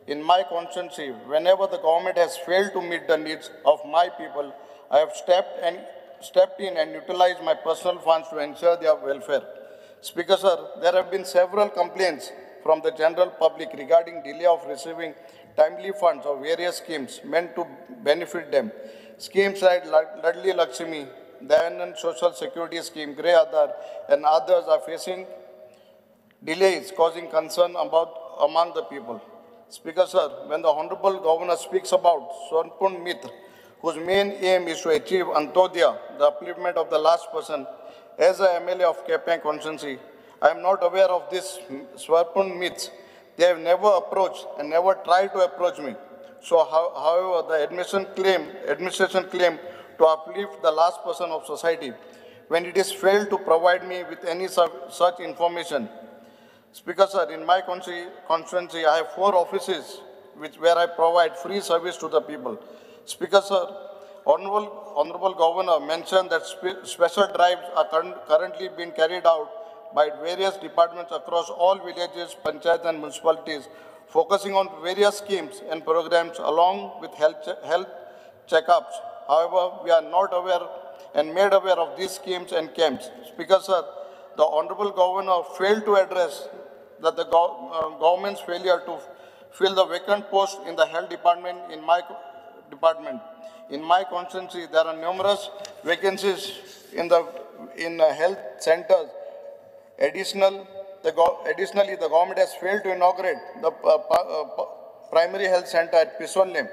in my constituency, whenever the government has failed to meet the needs of my people, I have stepped in and utilized my personal funds to ensure their welfare. Speaker, sir, there have been several complaints from the general public regarding delay of receiving timely funds of various schemes meant to benefit them. Schemes like Ladli Lakshmi, Dayanand Social Security Scheme, Grey Aadhar, and others are facing delays causing concern among the people. Speaker, sir, when the Honorable Governor speaks about Swarpun Mitra, whose main aim is to achieve Antodaya, the upliftment of the last person, as a MLA of Kepang constituency, I am not aware of this Swarpun myths. They have never approached and never tried to approach me. So, however, the administration claim to uplift the last person of society when it is failed to provide me with any such information. Speaker, sir, in my constituency, I have 4 offices where I provide free service to the people. Speaker, sir, Honorable Governor mentioned that special drives are currently being carried out by various departments across all villages, panchayats and municipalities, focusing on various schemes and programs along with health checkups. However, we are not aware and made aware of these schemes and camps. Speaker, sir, the Honorable Governor failed to address that the government's failure to fill the vacant post in the health department in my department. In my constituency, there are numerous vacancies in health centers. Additionally, the government has failed to inaugurate the primary health center at Pisonle.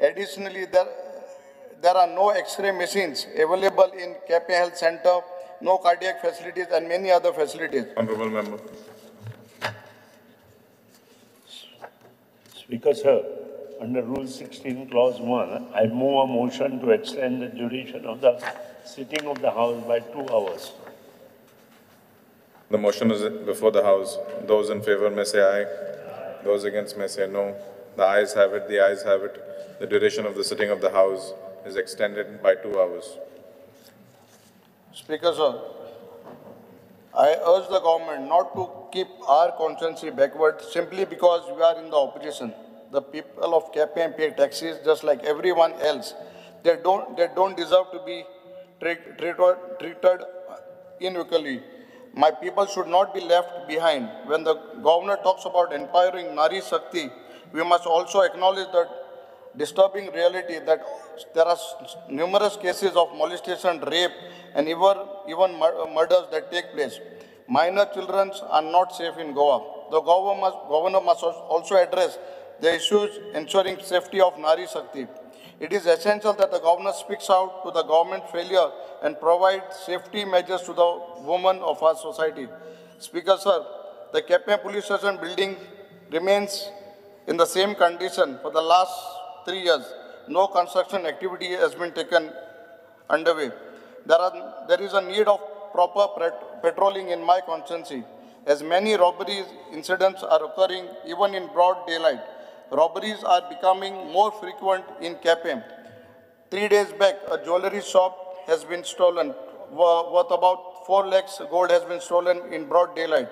Additionally, there are no X-ray machines available in Kepe Health Center, no cardiac facilities, and many other facilities. Honorable Member. Speaker, sir, under Rule 16, Clause 1, I move a motion to extend the duration of the sitting of the House by 2 hours. The motion is before the House. Those in favor may say aye. Those against may say no. The ayes have it. The ayes have it. The duration of the sitting of the House is extended by 2 hours. Speaker, sir, I urge the government not to keep our constituency backward simply because we are in the opposition. The people of KPM pay taxes just like everyone else. They don't deserve to be treated unequally. My people should not be left behind. When the governor talks about empowering Nari Shakti, we must also acknowledge the disturbing reality that there are numerous cases of molestation, rape, and even murders that take place. Minor children are not safe in Goa. The governor must also address the issues ensuring safety of Nari Shakti. It is essential that the governor speaks out to the government failure and provides safety measures to the women of our society. Speaker, sir, the Kepe police station building remains in the same condition for the last 3 years. No construction activity has been taken underway. there is a need of proper patrolling in my constituency, as many robberies incidents are occurring even in broad daylight. Robberies are becoming more frequent in KPM. 3 days back, a jewelry shop has been stolen, worth about 4 lakhs gold has been stolen in broad daylight.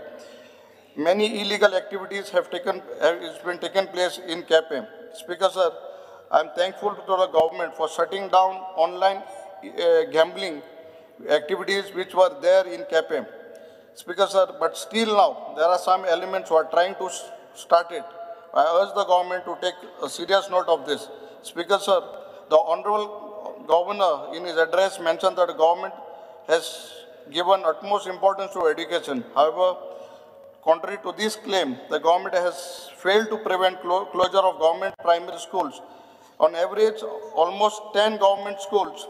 Many illegal activities have been taken place in KPM. Speaker sir, I am thankful to the government for shutting down online gambling activities which were there in KPM. Speaker sir, but still now there are some elements who are trying to start it. I urge the government to take a serious note of this. Speaker sir, the Honorable Governor in his address mentioned that the government has given utmost importance to education. However, contrary to this claim, the government has failed to prevent closure of government primary schools. On average, almost 10 government schools,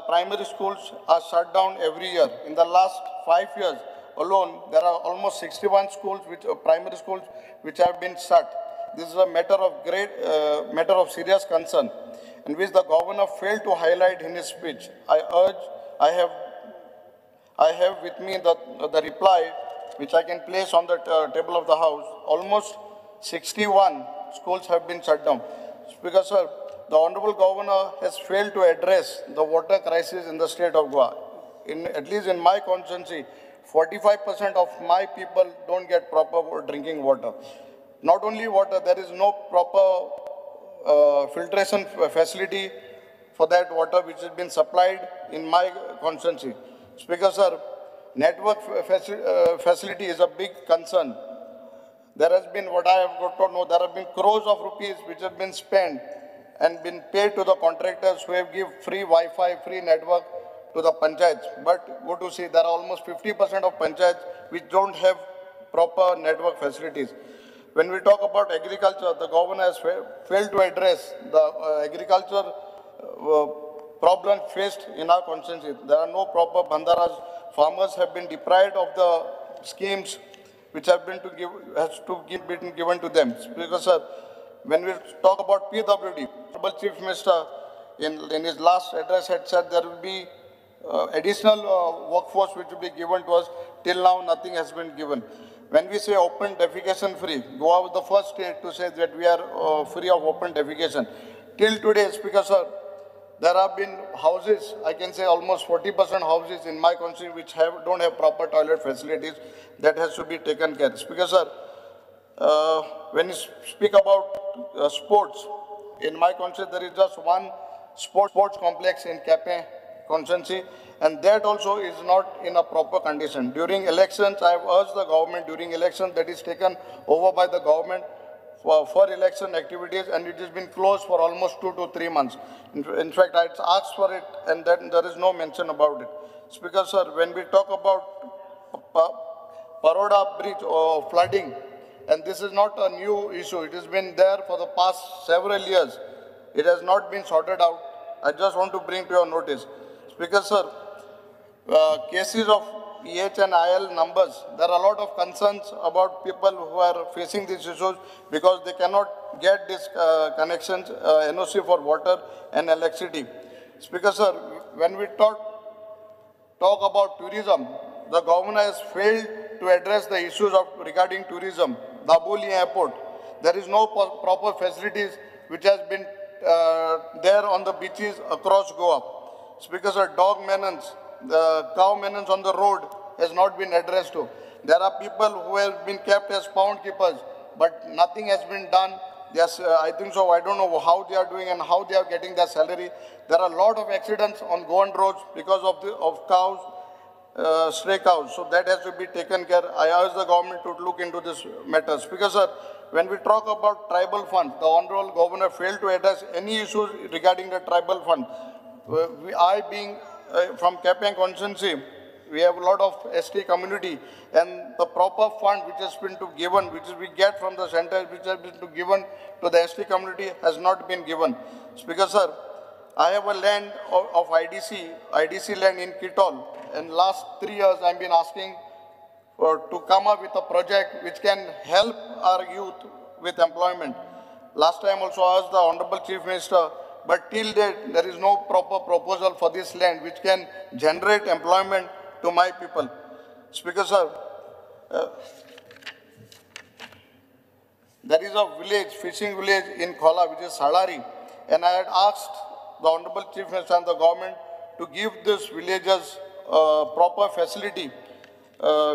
primary schools are shut down every year. In the last 5 years alone, there are almost 61 schools, primary schools, which have been shut. This is a matter of serious concern, in which the governor failed to highlight in his speech. I have with me the reply, which I can place on the table of the House. Almost 61 schools have been shut down. Speaker sir, the Honorable Governor has failed to address the water crisis in the state of Goa. At least in my constituency, 45% of my people don't get proper drinking water. Not only water, there is no proper filtration facility for that water which has been supplied in my constituency. Speaker sir, network facility is a big concern. There has been, what I have got to know, there have been crores of rupees which have been spent and been paid to the contractors who have given free Wi-Fi, free network to the panchayats. But go to see, there are almost 50% of panchayats which don't have proper network facilities. When we talk about agriculture, the governor has failed to address the agriculture problem faced in our constituency. There are no proper bandaras. Farmers have been deprived of the schemes which have been given to them. Speaker sir, when we talk about PWD, the Chief Minister in his last address had said there will be additional workforce which will be given to us. Till now, nothing has been given. When we say open defecation free, Goa was the first state to say that we are free of open defecation. Till today, Speaker sir, there have been houses, I can say almost 40% houses in my country which don't have proper toilet facilities. That has to be taken care of. Speaker sir, when you speak about sports, in my country there is just one sports complex in KPM constituency, and that also is not in a proper condition. During elections, I have urged the government during elections that is taken over by the government for election activities, and it has been closed for almost 2 to 3 months. In fact, I asked for it, and then there is no mention about it. Speaker sir, when we talk about Baroda Bridge or flooding, and this is not a new issue, it has been there for the past several years. It has not been sorted out. I just want to bring to your notice. Speaker sir, cases of EH and IL numbers, there are a lot of concerns about people who are facing these issues because they cannot get these connections, NOC for water and electricity. Speaker sir, when we talk about tourism, the governor has failed to address the issues regarding tourism. Daboli Airport, there is no proper facilities which has been there on the beaches across Goa. Speaker sir, dog maintenance, the cow maintenance on the road has not been addressed to. There are people who have been kept as pound keepers, but nothing has been done. Yes, I think so. I don't know how they are doing and how they are getting their salary. There are a lot of accidents on Goan roads because of cows, stray cows. So that has to be taken care. I urge the government to look into this matter. Speaker sir, when we talk about tribal fund, the Honorable Governor failed to address any issues regarding the tribal fund. I being from KPM constituency, we have a lot of ST community, and the proper fund which has been given, which we get from the center, which has been given to the ST community, has not been given. Speaker sir, I have a land of IDC land in Kitol, and last 3 years I have been asking to come up with a project which can help our youth with employment. Last time also I asked the Honorable Chief Minister but till date there is no proper proposal for this land which can generate employment to my people. Speaker sir, there is a village, fishing village in Khola, which is Salari, and I had asked the Honorable Chief Minister and the government to give these villagers proper facility,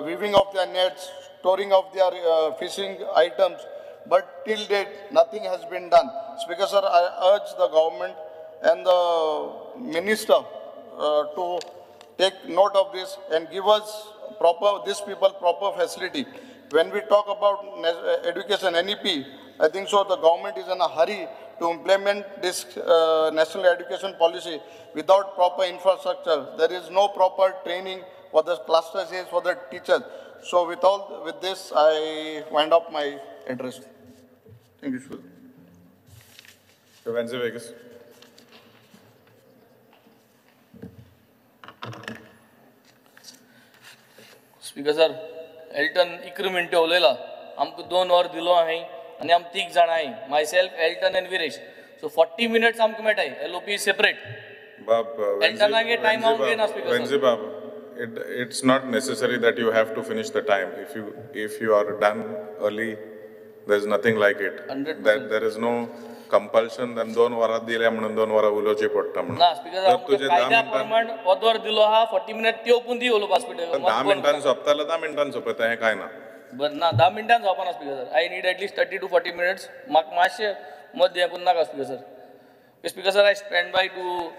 weaving of their nets, storing of their fishing items, but till date nothing has been done. Speaker sir, I urge the government and the minister to take note of this and give us these people proper facility. When we talk about education, NEP, I think so the government is in a hurry to implement this national education policy without proper infrastructure. There is no proper training for the clusters, for the teachers. So with this, I wind up my address. Thank you, sir. Venzi Vegas. Speaker sir, Elton 11 मिनटं उलयला, आमकां 2 वर दिलो हांवें आनी आमी 3 जाणां hi, myself, Elton and Viresh. So 40 minutes आमकां मेळटाय, LOP सेपरेट. एल्टनागे टायम आउट घेना speaker Venzi Bab, it's not necessary that you have to finish the time. If you are done early, there is nothing like it. 100%. There is no compulsion. Then 2 वरां दिल्या म्हणून 2 वरां उलोवची पडटा म्हणून. ना speaker sir, आमकां कायद्या प्रमाण वदवर दिलो हा 40 मिनिट त्यो पुंदी उलोवप हॉस्पिटल. 10 मिनिटांनी सोंपतालो 10 मिनिटांनी सोंपता हें काय ना. बरं ना 10 मिनिटांनी जावपाना speaker sir. I need at least 30 to 40 minutes. म्हाका मातशें मध्य हें करून नाका speaker sir. Speaker sir, I stand by to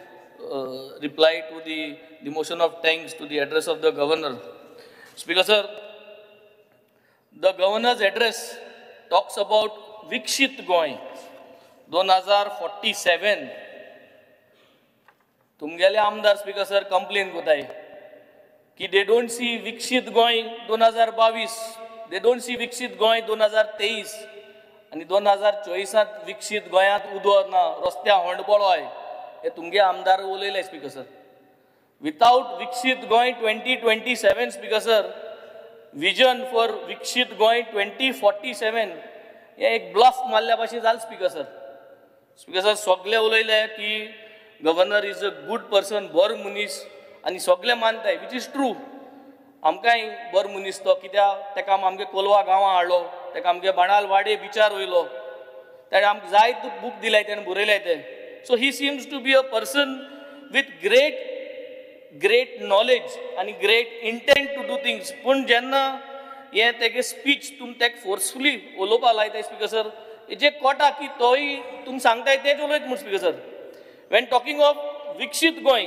reply to the motion of thanks to the address of the governor. Speaker sir, the governor's address talks about Vikshit Goy 2047. तुमगेले आमदार speaker sir complain कोताय की they don't see Vikshit Goy 2022, they don't see Vikshit Goy 2023 आणि 2024 विकसित गोंयांत उदो ना, रस्त्या होंडपळोय, हे तुमगे आमदार उलयले स्पीकर सर. विथाउट विकसित Goa 2027 speaker sir, vision for विकसित गोंय 2047 हे एक ब्लफ मारल्या भाशेन जालें स्पीकर सर. स्पीकर सर सगळे उलयले की governor is a good person, बरो मनीस, आनी सगळे मानताय, विच इज ट्रू. आमकांय बरो मनीस तो, कित्याक तेका आमगे कोलवा गांवां हाडलो, तेका आमगे बाणाल वाडे बिचार वयलो, ताणें आमकां जायत बूक दिलाय, ताणें बरयलाय ते. So he seems to be a person with great knowledge आनी great intent to do things. पूण जेन्ना हे तेगे स्पीच तुम तेका फोर्सफुली उलोवपा लायताय स्पीकर सर, हेजे कोटा की तोय तुम सांगताय तेच उलयत म्हूण speaker sir. When talking of विकसित Goa,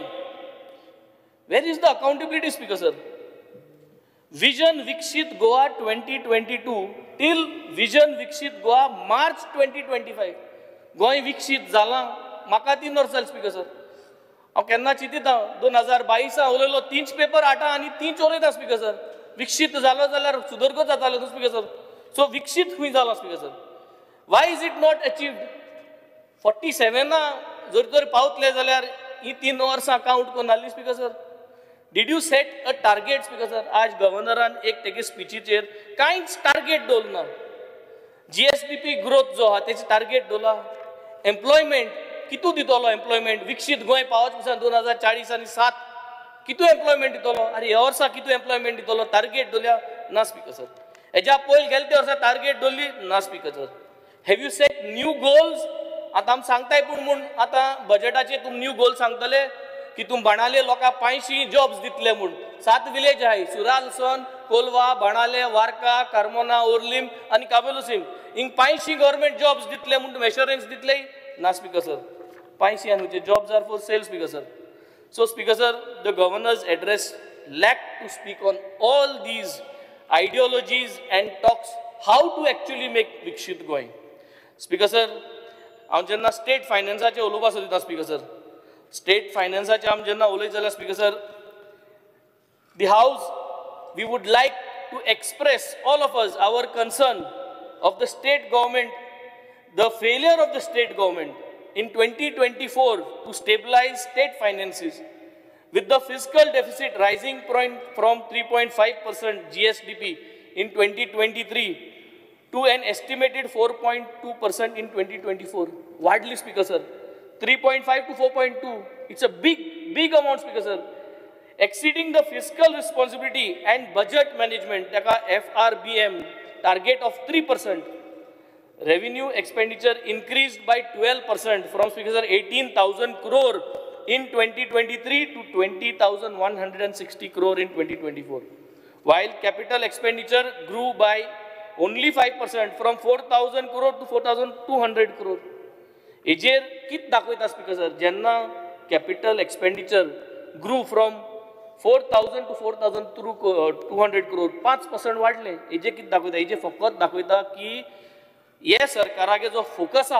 where is the accountability speaker sir? Vision Vikshit Goa 2022 till Vision Vikshit Goa March 2025. Goa विकसीत जालां, म्हाका 3 वर्सां जालीं स्पीकर सर. हांव केन्ना चिंतिता 2022 उलयलो, 3 पेपर हाडटा आनी 3 उलयता स्पीकर सर. विकसीत जालो जाल्यार सुदरगत जातालो न्हू स्पीकर सर. सो विकसीत खंय जाला speaker sir? Y is it not achieved? 47 जर तर पावतले जाल्यार ही 3 वर्सां काउंट करून नासली speaker sir. Did you set a target speaker sir? आज गव्हर्नरान एक तेगे स्पीचीचेर कांयच टार्गेट दवरना. GSDP ग्रोथ जो आहा तेचे टार्गेट दवरला. एम्प्लॉयमेंट कितू दितलो? एम्प्लॉयमेंट विकसीत गोंय पावच दिसा 2040 आनी 7 कितू एम्प्लॉयमेंट दितलो? आरे ह्या वर्सा कितू एम्प्लॉयमेंट दितलो? टार्गेट दवरल्या ना स्पीकर सर. हेज्या पयलीं गेले ते वर्सा टार्गेट दवरली ना speaker sir. Have you set new goals? आतां आमी सांगताय पूण आतां बजेटाचेर तुम न्यू गोल सांगतले की तुम बाणाले लोकांक 500 जॉब्स दितले म्हूण. 7 विलेज आहाय, सुरालसन, कोलवा, बाणाले, वार्का, कार्मोना, ओर्लिम आनी काबेलुसीम. हिंग 500 गव्हर्मेंट जॉब्स दितले म्हूण तुम एश्योरन्स दितले ना स्पीकर सर. 500 आनी jobs are for sale speaker sir. So speaker sir, the governor's address lack to speak on all these ideologies and talks how to actually make Vikshit Goy. Speaker sir, हांव जेन्ना state फायनान्साचे उलोवपा सोदिता speaker sir, state फायनान्साचे आमी जेन्ना उलयत जाल्यार speaker sir, the house we would like to express all of us our concern of the state government, the failure of the state government in 2024 to stabilize state finances, with the fiscal deficit rising from 3.5% GSDP in 2023 to an estimated 4.2% in 2024. Widely, Speaker sir, 3.5 to 4.2. It's a big amount, Speaker sir. Exceeding the fiscal responsibility and budget management, FRBM, target of 3%. Revenue expenditure increased by 12% from, Speaker sir, 18,000 crore in 2023 to 20,160 crore in 2024. While capital expenditure grew by only 5% from 4,000 crore to 4,200 crore. Ejer kit dakhwaita, Speaker sir, jenna capital expenditure grew from 4,000 to 4,200 crore, 5% वाढले. Eje kit dakhwaita, eje फकत दाखवता की ये सरकारागे जो focus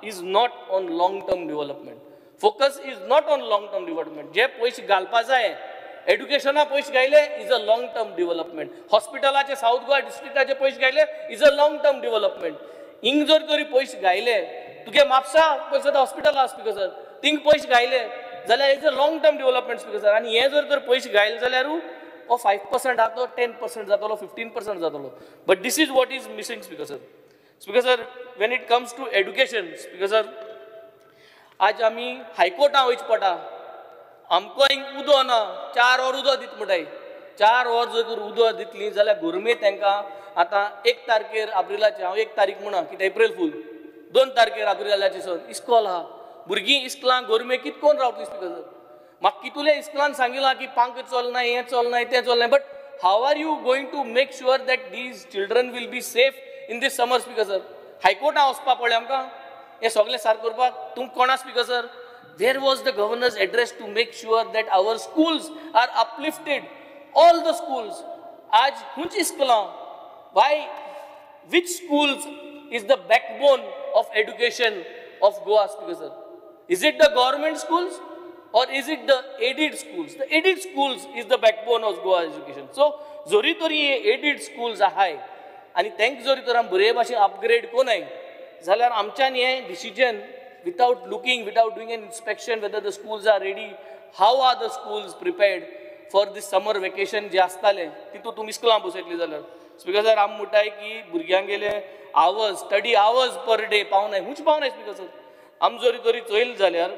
is not on long-term development. Focus is not on long-term development. जे पैसे घालपा जाय, एड्युकेशना पैसे घायले is a long-term development. हॉस्पिटलाचे साउथ गोवा डिस्ट्रिक्टाचे पैसे घायले is a long-term development. इंग जर तरी पैसे घायले, तुगे म्हापसा पैसे हॉस्पिटल आहा, Speaker sir, तिंग पैसे घायले जाल्यार is a long term development, Speaker sir. आणि हे जर तर पैसे घायले जाल्यार 5% जातो, 10% जातलो, 15% जातलो. But this is what is missing, Speaker sir. Speaker sir, when it comes to education, Speaker sir, आज आमी हायकोर्टां वयचे पडटा. आमकां हिंग उदो ना, 4 वर उदो दित म्हणटाय. 4 वर जर उदो दितली जाल्यार गोरमेंट तांकां आतां 1 तारखेर एप्रिलाचे, हांव 1 तारीख म्हणा कितें एप्रिल फूल, 2 तारखेर एप्रिलाचे सण इस्कॉल आहा. भुरगीं इस्कलांक गोरमेंट कितकोन रावतली, Speaker sir? म्हाका कितुले इस्कलान सांगिलां की पांक चलनाय, हें चलनाय, तें चलनाय. But how are you going to make sure that these children will be safe in this summer, Speaker sir? हायकोर्टां वचपा पडलें आमकां हें सगळें सारक करपाक. तुमकां कोणा, Speaker sir? There was the governor's address to make sure that our schools are uplifted. All the schools. आज हुंच इस्कलां. Why? Which schools is the backbone of education of Goa, Speaker sir? Is it the government schools or is it the aided schools? The aided schools is the backbone of Goa education. So, जोरी तरी aided schools आहाय आणि तांकां जोरी तर आमी बरे भाशेन अपग्रेड कोनाय जाल्यार आमच्यान हें decision without looking, without doing an inspection whether the schools are ready, how are the schools prepared for this summer vacation जे आसताले तितू तुमी स्कुलां बसयतली जाल्यार, Speaker sir, आमी म्हणटाय की भुरग्यांक गेले hours, study hours per day पावनाय, हुंच पावनाय, Speaker sir. आम जोरी तरी चोयल जाल्यार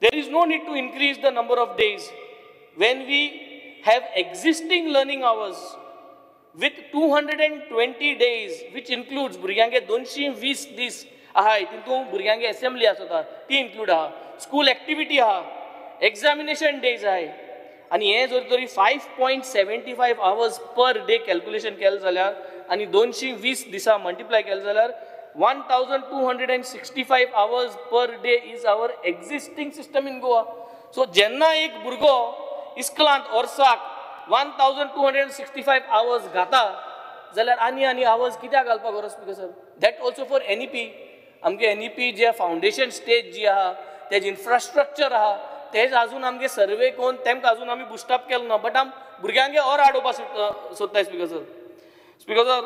there is no need to increase the number of days when we have existing learning hours with 220 days, which includes भुरग्यांगे 220 दीस आहाय, तितू भुरग्यांगे असेंब्ली आसता ती इन्क्लूड आहा, स्कूल एक्टिविटी आहा, एक्झामिनेशन डेज आहाय. आणि हे जर तरी 5.75 hours पर डे कॅल्क्युलेशन केलें जाल्यार आणि 220 दिसा मल्टिप्लाय केलें जाल्यार 1,265 hours per day is our existing system in Goa. So, जेन्ना एक भुरगो इस्कलांत वर्साक 1,265 hours घाता जाल्यार आनी hours कित्याक घालपाक गरज, Speaker sir? That also for NEP. आमगे NEP जे फाउंडेशन स्टेज जी आहा, तेज इन्फ्रास्ट्रक्चर आहा, तेज अजून आमगे सर्वे कोन तेमकां अजून आमी बुस्टअप केलो ना. बट आम भुरग्यांगे और आडोवपाक सोदताय, Speaker sir. Speaker sir,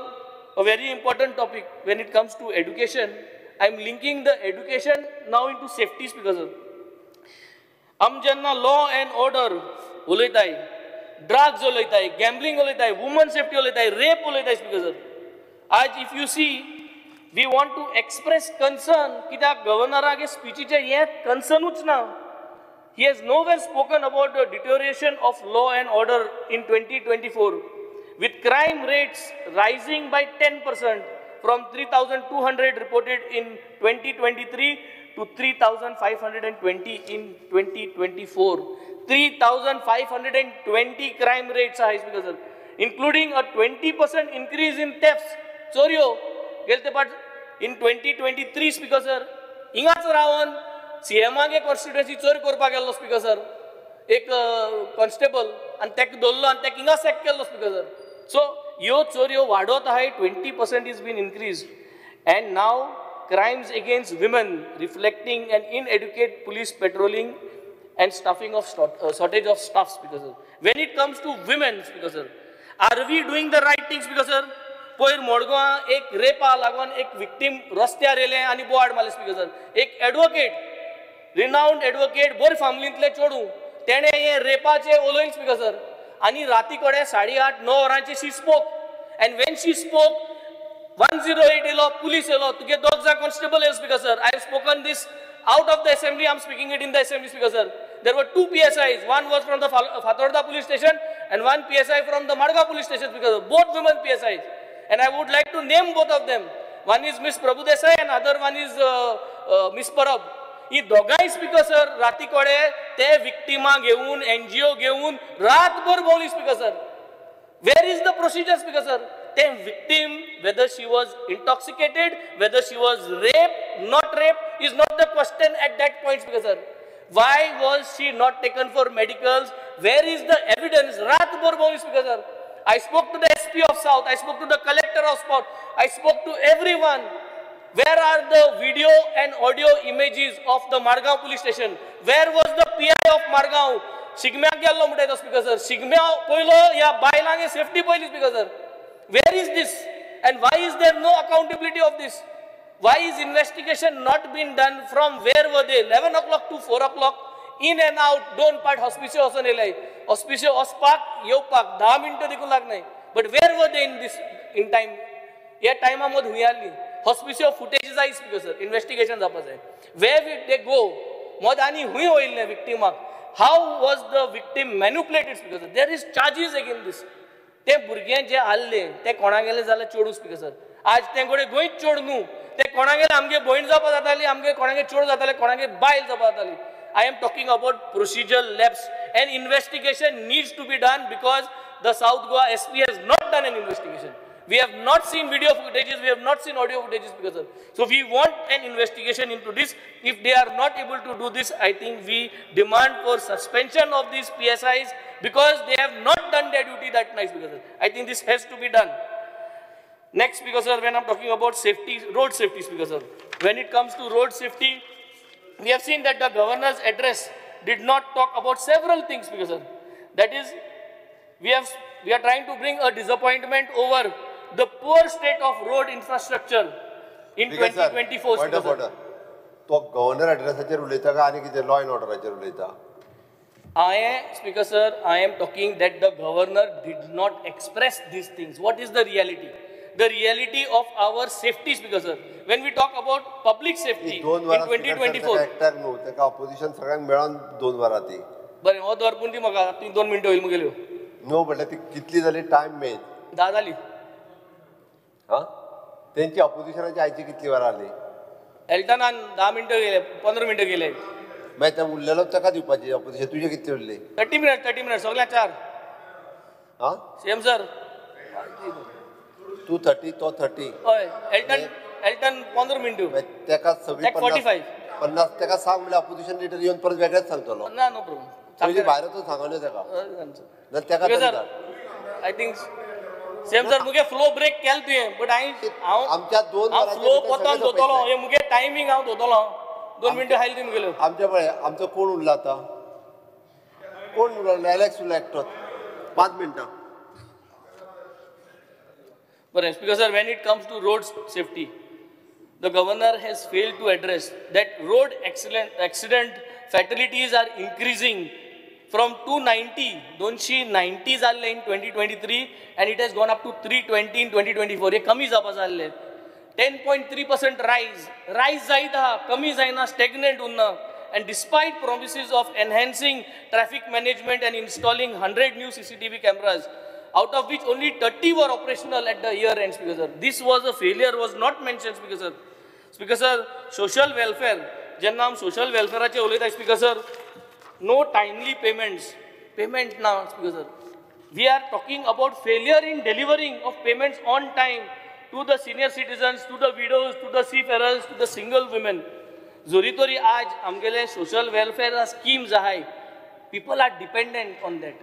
a very important topic when it comes to education. I am linking the education now into safety, Speaker sir. Am jenna law and order उलयताय, drugs उलयताय, gambling उलयताय, women safety उलयताय, rape उलयताय, Speaker sir. आज if you see, we want to express concern कित्याक गव्हर्नरागे स्पीचीचे हे concernूच ना. He has nowhere spoken about the deterioration of law and order in 2024. With crime rates rising by 10% from 3,200 reported in 2023 to 3,520 in 2024. 3,520 crime rates are, Speaker sir, including a 20% increase in thefts. Choryo, gelte part in 2023, Speaker sir, ingaच Ravan CMAगे constituency चोरी करपाक गेल्लो, Speaker sir, एक constable आणि तेक दोल्लो आणि तेक इंगा sack केल्लो, Speaker sir. So, यो चोऱ्यो वाडत आहाय, 20% is been increased. And now, crimes against women reflecting an inadequate police patrolling and stuffing of shortage of staff, Speaker sir. When it comes to women, Speaker sir, are we doing the right things, Speaker sir? पयर मोडगांव एक रेपा लागून एक victim रस्त्यार येले आणि बोवाड मारले, Speaker sir. एक advocate, renowned advocate, bore फॅमिलींतले चोडू, तेणे हे रेपाचे उलयले, Speaker sir. आणि राती कडे 8:30-9 वरांचे she spoke. And when she spoke, 108 येलो, पुलीस येलो, तुगे दोग जा कॉन्स्टेबल येलो, Speaker sir. I have spoken this out of the assembly. I'm speaking it in the assembly, Speaker sir. There were 2 PSIs. One was from the Fatorda police station and 1 PSI from the Madgaon police station, because both women PSIs. And I would like to name both of them. One is Miss Prabhu Desai and other one is Miss Parab. ही दोगांय speaker sir राती कोडे ते विक्टिमा घेऊन NGO घेऊन रातभर भोवली speaker sir. Where is the procedure, Speaker sir? The victim, whether she was intoxicated, whether she was raped, not raped, is not the question at that point, Speaker sir. Why was she not taken for medicals? Where is the evidence? Ratbhar bholi, Speaker sir. I spoke to the SP of South, I spoke to the collector of South, I spoke to everyone. Where are the video and audio images of the Madgaon police station? Where was the PI of Madgaon? Shigmya गेल्लो म्हणटा Speaker sir. Shigmya पयलो या बायलांगे safety पयली, Speaker sir. Where is this? And why is there no accountability of this? Why is investigation not been done? From where were they? 11 o'clock to 4 o'clock, in and out, दोन part hospicio वचून येयले. Hospicio वचपाक येवपाक 10 मिनटं देखून लागनाय. But where were they in this in time? या टाइमा मद हुई आली. Hospicio footage जाय, Speaker sir. Investigation जावपा जाय. Where did they go? मद आनी हुई होयले victimak. How was the victim manipulated, Speaker sir? There is charges against this. ते भुरगे जे हाल्ले ते कोणा गेले जाल्यार चोडू, Speaker sir. आज ते कोडे गोंयच चोड न्हू. ते कोणा गेले आमगे भयण जावपा जाताली, आमगे कोणागे चोड जाताले, कोणागे बायल जावपा जाताली. I am talking about procedural lapse, and investigation needs to be done because the South Goa SP has not done an investigation. We have not seen video footages, we have not seen audio footages, Speaker sir. So we want an investigation into this. If they are not able to do this, I think we demand for suspension of these PSIs because they have not done their duty that night, Speaker sir. I think this has to be done. Next, Speaker sir, when I'm talking about safety, road safety, Speaker sir, when it comes to road safety, we have seen that the governor's address did not talk about several things, Speaker sir. That is, we are trying to bring a disappointment over the poor state of road infrastructure in 2024, Speaker sir. तो governor ॲड्रेसाचेर उलयता काय आनी कितें law end ऑर्डराचेर उलयता? Speaker sir, I am talking that the governor did not express these things. What is the reality? The reality of our safety, Speaker sir. When we talk about public safety in 2024. तेका opposition सगळ्यांक मेळोन 2 वरां ती. बरें, हो दरपून ती म्हाका 2 मिनटं होईल मुगेल्यो. नो म्हटल्यार ती कितली जाली टायम मेन? 10 जाली. हां? तेंची ऑपोजिशनाची आयची कितली वरां जाली? एल्टनान 10 मिनटं गेले, 15 मिनटं गेले. मागीर ते उरलेलो ताका दिवपाची ऑपोजिशन. तुजे कितले उरले? 30 मिनट सगळ्यांक 4. हां? CM sir. तू 30 तो 30. हय, एल्टन 15 मिनटं. तेका सगळी 45. 50 तेका सांग म्हणल्यार ऑपोजिशन लिडर येवन परत वेगळेच सांगतलो. ना, नो प्रॉब्लेम. तुजे भायरच सांगले तेका. ना तेका आय थिंक सीएम सर मुगे फ्लो ब्रेक केल तुवें, बट हांव आमच्या 2 वरांचे फ्लो पोतान दोतलो. हे मुगे टायमिंग हांव दोतलो. 2 मिनटं हायल ती मुगेल्यो. आमच्या पळय आमचो कोण उरला आता? कोण उरला? एलेक्स उरला एकटोच. 5 मिनटां. But Speaker sir, when it comes to road safety, the governor has failed to address that road accident fatalities are increasing from 290 जाल्ले in 2023 and it has gone up to 320 in 2024. हे कमी जावपा जाल्ले. 10.3% rise जायत आहा, कमी जायना, stagnant उरना. And despite promises of enhancing traffic management and installing 100 new CCTV cameras, out of which only 30 were operational at the year end, Speaker sir. This was a failure, was not mentioned, Speaker sir. Speaker sir, social welfare, jenna am social welfare ache ulayta, Speaker sir, no timely payment now, Speaker sir. We are talking about failure in delivering of payments on time to the senior citizens, to the widows, to the seafarers, to the single women. Zori tori aaj amgele social welfare schemes ahay. People are dependent on that.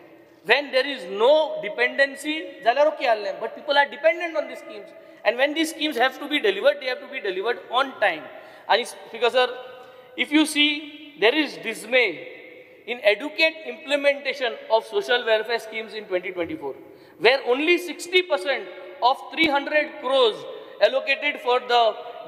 When there is no dependency, but people are dependent on these schemes. And when these schemes have to be delivered, they have to be delivered on time. And Speaker sir, if you see, there is dismay in adequate implementation of social welfare schemes in 2024, where only 60% of 300 crores allocated for the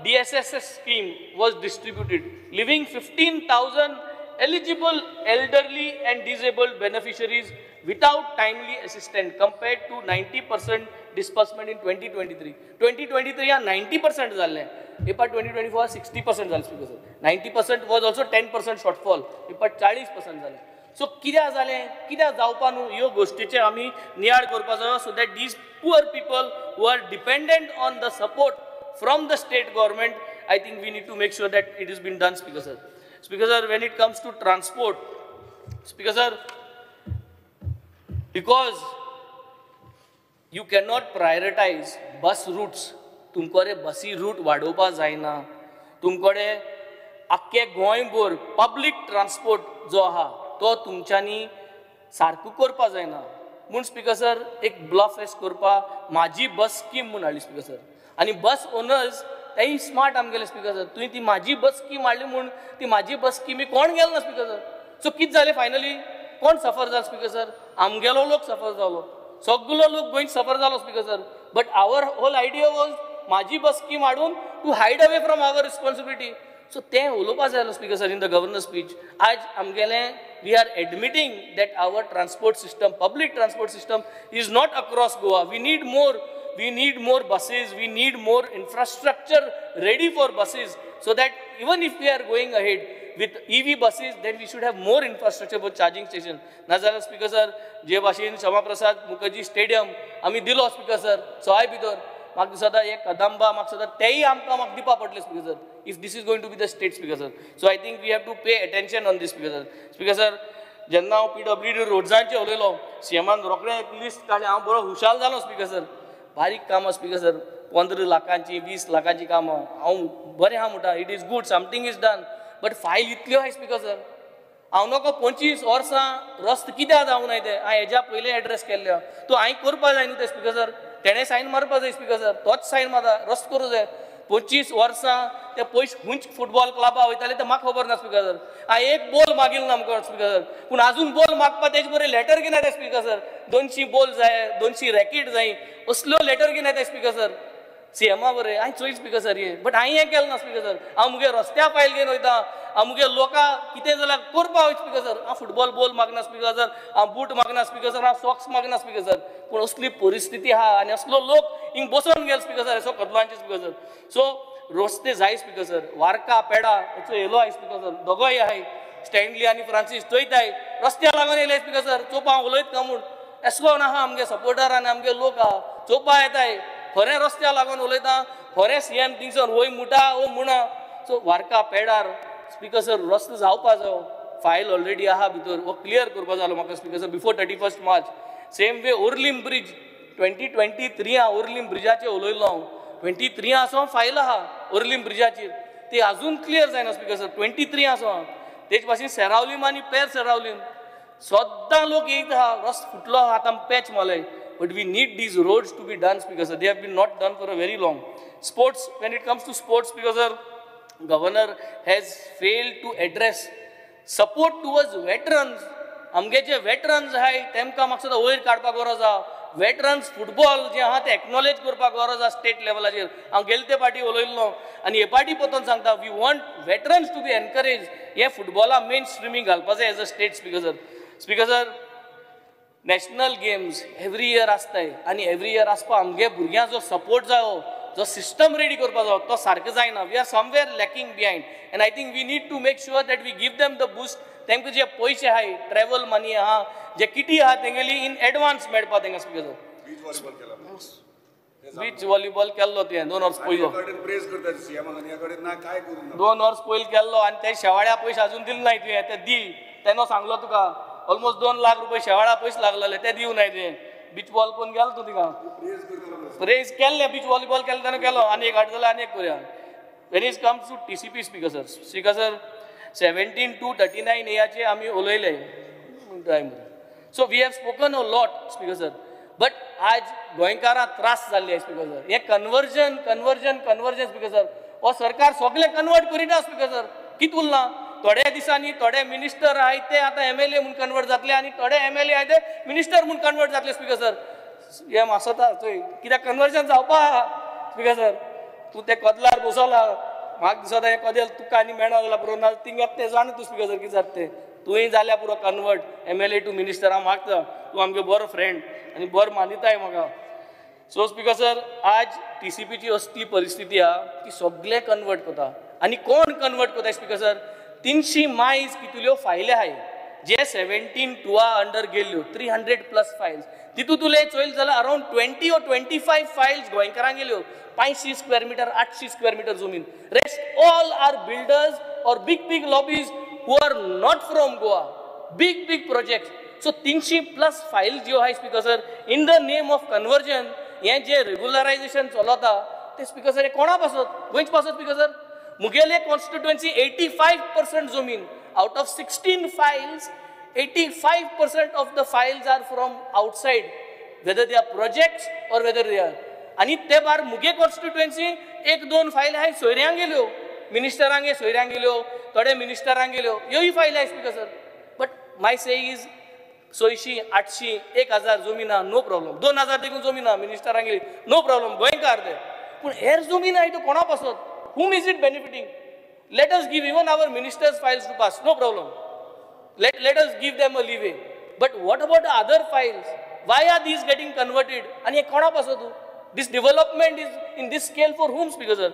DSSS scheme was distributed, leaving 15,000 eligible elderly and disabled beneficiaries without timely assistance compared to 90% disbursement in 2023. 2023 हा 90% झाले. इपाट 2024 60% झाले speaker sir. 90% was also 10% shortfall. इपाट 40% झाले. So कित्याक जालें, कित्याक जावपा न्हू ह्यो गोश्टीचेर आमी नियाळ करपाचो so that these poor people who are dependent on the support from the state government, I think we need to make sure that it has been done, Speaker sir. Speaker sir, when it comes to transport, Speaker sir, because you cannot prioritize bus routes, तुमकोडे बसी route वाडोवपा जायना, तुमकोडे आख्खे गोंयभर public transport जो आहा तो तुमच्यांनी सारको करपा जायना. म्हूण स्पीकर सर एक ब्लफ फेस करपा माझी बस स्कीम म्हूण हाडली स्पीकर सर. आनी बस ओनर्स तेय स्मार्ट आमगेले स्पीकर सर. तुवें ती माझी बस स्कीम हाडली म्हूण ती माझी बस स्कीमी कोण गेलो ना स्पीकर सर. सो कितें जालें फायनली, कोण सफर जालो स्पीकर सर, आमगेलो लोक सफर जालो, सगलो लोक गोंयच सफर जालो speaker sir. But our whole idea was Majhi bus scheme हाडून to hide away from our responsibility. So तें उलोवपा जाय आसलें speaker sir in the governor speech. आज आमगेलें we are admitting that our transport system, public transport system is not across Goa. We need more buses, we need more infrastructure ready for buses, so that even if we are going ahead with EV buses, then we should have more infrastructure for charging station. नाजाल्यार speaker sir जे भाशेन Shyamaprasad Mukherjee stadium आमी दिलो speaker sir सवाय भितर, म्हाका दिसता एक कदंबा म्हाका दिसता तेय आमकां दिवपा पडटलें speaker sir, if this is going to be the state speaker sir. So I think we have to pay attention on this speaker sir. Speaker sir जेन्ना हांव PWD रोड्सांचेर उलयलो, सीएमान रोखडें एक लिस्ट काडलें, हांव बरो हुशाल जालो स्पीकर सर. बारीक कामां स्पीकर सर, 15 लाखांची 20 लाखांची कामां, हांव बरें आहा म्हणटा, it is good, something is done. But file इतल्यो आहाय स्पीकर सर. हांव नको 25 वर्सां रस्त कित्याक जावं नाय ते, हांवें हेज्या पयलीं एड्रेस केल्ले, तो हांवें करपा जाय न्हू ते स्पीकर सर. तेणें सायन मारपा जाय स्पीकर सर, तोच सायन मारता, रस्त करूं जाय. 25 वर्सां ते पयशे खुंयच फुटबॉल क्लबा वयताले ते म्हाका खबर ना स्पीकर सर. हांवें एक बॉल मागिल्लो ना आमकां स्पीकर सर, पूण आजून बॉल मागपा तेजे बरें लेटर घेवन येता स्पीकर सर. 200 बॉल जाय, 200 रॅकेट जाय, असल्यो लेटर घेवन येता स्पीकर सर. सीएमा बरें हांवें चोय स्पीकर सर हे, बट हांवें हें केलें ना स्पीकर सर. हांव मुगे रस्त्या फायल घेवन वयता, हांव मुगे लोकां कितें जाल्यार करपा वयता स्पीकर सर. हांव फुटबॉल बॉल मागना स्पीकर सर, हांव बूट मागना स्पीकर सर, हांव सॉक्स मागना स्पीकर सर. पूण असली परिस्थिती आहा आनी असलो लोक हिंग बसोन गेले स्पीकर सर, असो कदलांचे स्पीकर सर. सो रस्ते जाय स्पीकर सर. वार्का पेडा हेचो येलो आहाय स्पीकर सर, दोगोय आहाय, स्टँडली आनी फ्रांसीस चोयताय, रस्त्या लागून येयले स्पीकर सर. चोवपा हांव उलयत काय म्हूण एसलो नाहा, आमगे सपोर्टर आनी आमगे लोक आहा, चोवपा येताय, खरें रस्त्या लागून उलयता, खरें सीएम थिंगसर वय मुटा ओ म्हणा. सो वार्का पेडार स्पीकर सर रस्तो जावपा जायो, फायल ऑलरेडी आहा भितर, वो क्लियर करपा जालो म्हाका speaker sir before 31 March. Same way Orlim bridge 2023 Orlim ब्रिजाचेर उलयलो हांव, 23 आसो फायल आहा ओर्लीम ब्रिजाचेर, ती अजून क्लियर जायना स्पीकर सर. 23 आसो तेच भाशेन सेरावलीम आनी पेर सेरावलीम सद्दां लोक येयत आहा, रस्तो फुटलो आहा, आतां पॅच मारले. But we need these roads to be done, Speaker sir. They have been not done for a very long. Sports, when it comes to sports, Speaker sir, Governor has failed to address support towards veterans. आमगे जे veterans आहाय तेमकां म्हाका सुद्दां वयर काडपाक गरज आहा. वेटरन्स फुटबॉल जे आहा ते एक्नॉलेज करपाक गरज आहा स्टेट लेवलाचेर. हांव गेले ते फाटी उलयल्लो आनी हे फाटी परतून सांगता, we want veterans to be encourage. हे फुटबॉला मेन स्ट्रिमींग घालपा जाय as a state speaker sir. Speaker sir, national games every year आसताय आनी एवरी इयर आसपा आमगे भुरग्यांक जो सपोर्ट जायो, जो सिस्टम रेडी करपा जायो तो सारको जायना. We are somewhere lacking behind and I think we need to make sure that we give them the boost. तांकां जे पयशे आहाय, ट्रॅव्हल मनी आहा, जे किटी आहा तेंगेली इन एडवान्स मेळपा तांकां स्पीकर सर. बीच व्हॉलीबॉल केल्लो तुवें 2 वर्स पयलो, 2 वर्स पयलो केल्लो आनी ते शेवाळ्या पयशे अजून दिले नाय तुवें. ते दी तेन्ना सांगलो तुका ऑलमोस्ट 2 लाख रुपये शेवाळ्या पयशे लागलेले, ते दिवं नाय तुवें. बीच बॉल कोण गेलो तूं तिका प्रेज केल्ले, बीच व्हॉलीबॉल केल्लो तेन्ना केलो, आनी एक हाड जाल्यार आनी एक करुया. When is comes to TCP speaker sir, speaker sir 17 to 39 एजाचे आमी उलयले. So we have spoken a lot speaker sir, but आज गोंयकारां त्रास जाल्ले स्पीकर सर. हे कन्वर्जन स्पीकर सर, हो सरकार सगळें कन्वर्ट करिना स्पीकर सर. कित उरलां? थोड्या दिसांनी थोडे मिनिस्टर आहाय ते आतां MLA म्हणून कन्वर्ट जातले आनी थोडे MLA आहाय ते मिनिस्टर म्हणून कन्वर्ट जातले स्पीकर सर. हे मासता चोय कित्याक कन्वर्जन जावपा स्पीकर सर. तूं ते कदलार बसला, म्हाका दिसता हे कदेल तुका आनी मेळना जाल्यार बरोबर ना. थिंग ते जाण तूं स्पीकर सर कितें जाता तें. तुवें जाल्या पुरो कन्वर्ट MLA टू मिनिस्टर हांव मागता तूं आमगे बरो फ्रेंड आनी बरो मानिताय म्हाका सो स्पीकर सर आज TCPची असली परिस्थिती आहा ती सगळे कन्वर्ट करता आनी कोण कन्वर्ट करता स्पीकर सर 300 मायज कितल्यो फायली आहाय जे 17 टुआ अंडर गेल्ल्यो 300+ फायल्स तितू तुले चोयल जाल्यार अराउंड 20 or 25 फायल्स गोंयकारांक गेल्यो 500 स्क्वेअर मिटर 800 स्क्वेअर मिटर जमीन रेस्ट ऑल आर बिल्डर्स और big lobbies who are not from Goa big projects so 300+ Fayol's ज्यो आहाय speaker sir in the name of conversion हे जे रेग्युलरायझेशन चलता ते स्पीकर सर हे कोणा पासत गोंयच पासत स्पीकर सर मुगेले कॉन्स्टिट्युएन्सी 85% जमीन out of 16 files 85% of the files are from outside whether they are projects or whether they are आणि ते बार मुगे कॉन्स्टिट्युएन्सी 1-2 फायल आहाय सोयऱ्यांक गेल्यो मिनिस्टरांगे सोयऱ्यांक गेल्यो थोडे मिनिस्टरांक गेल्यो ह्योय फायल आहाय speaker sir but my say is 600 800 1000 जमीन आहा नो प्रॉब्लम 2000 देखून जमीन आहा मिनिस्टरांक गेली नो प्रॉब्लम गोंयकार ते पूण हेर जमीन आहाय तो कोणा पासत whom is it benefiting let us give even our ministers files to pass no problem let us give them a leeway but what about the other files why are these getting converted आणि कोणा पासत this development is in this scale for whom speaker sir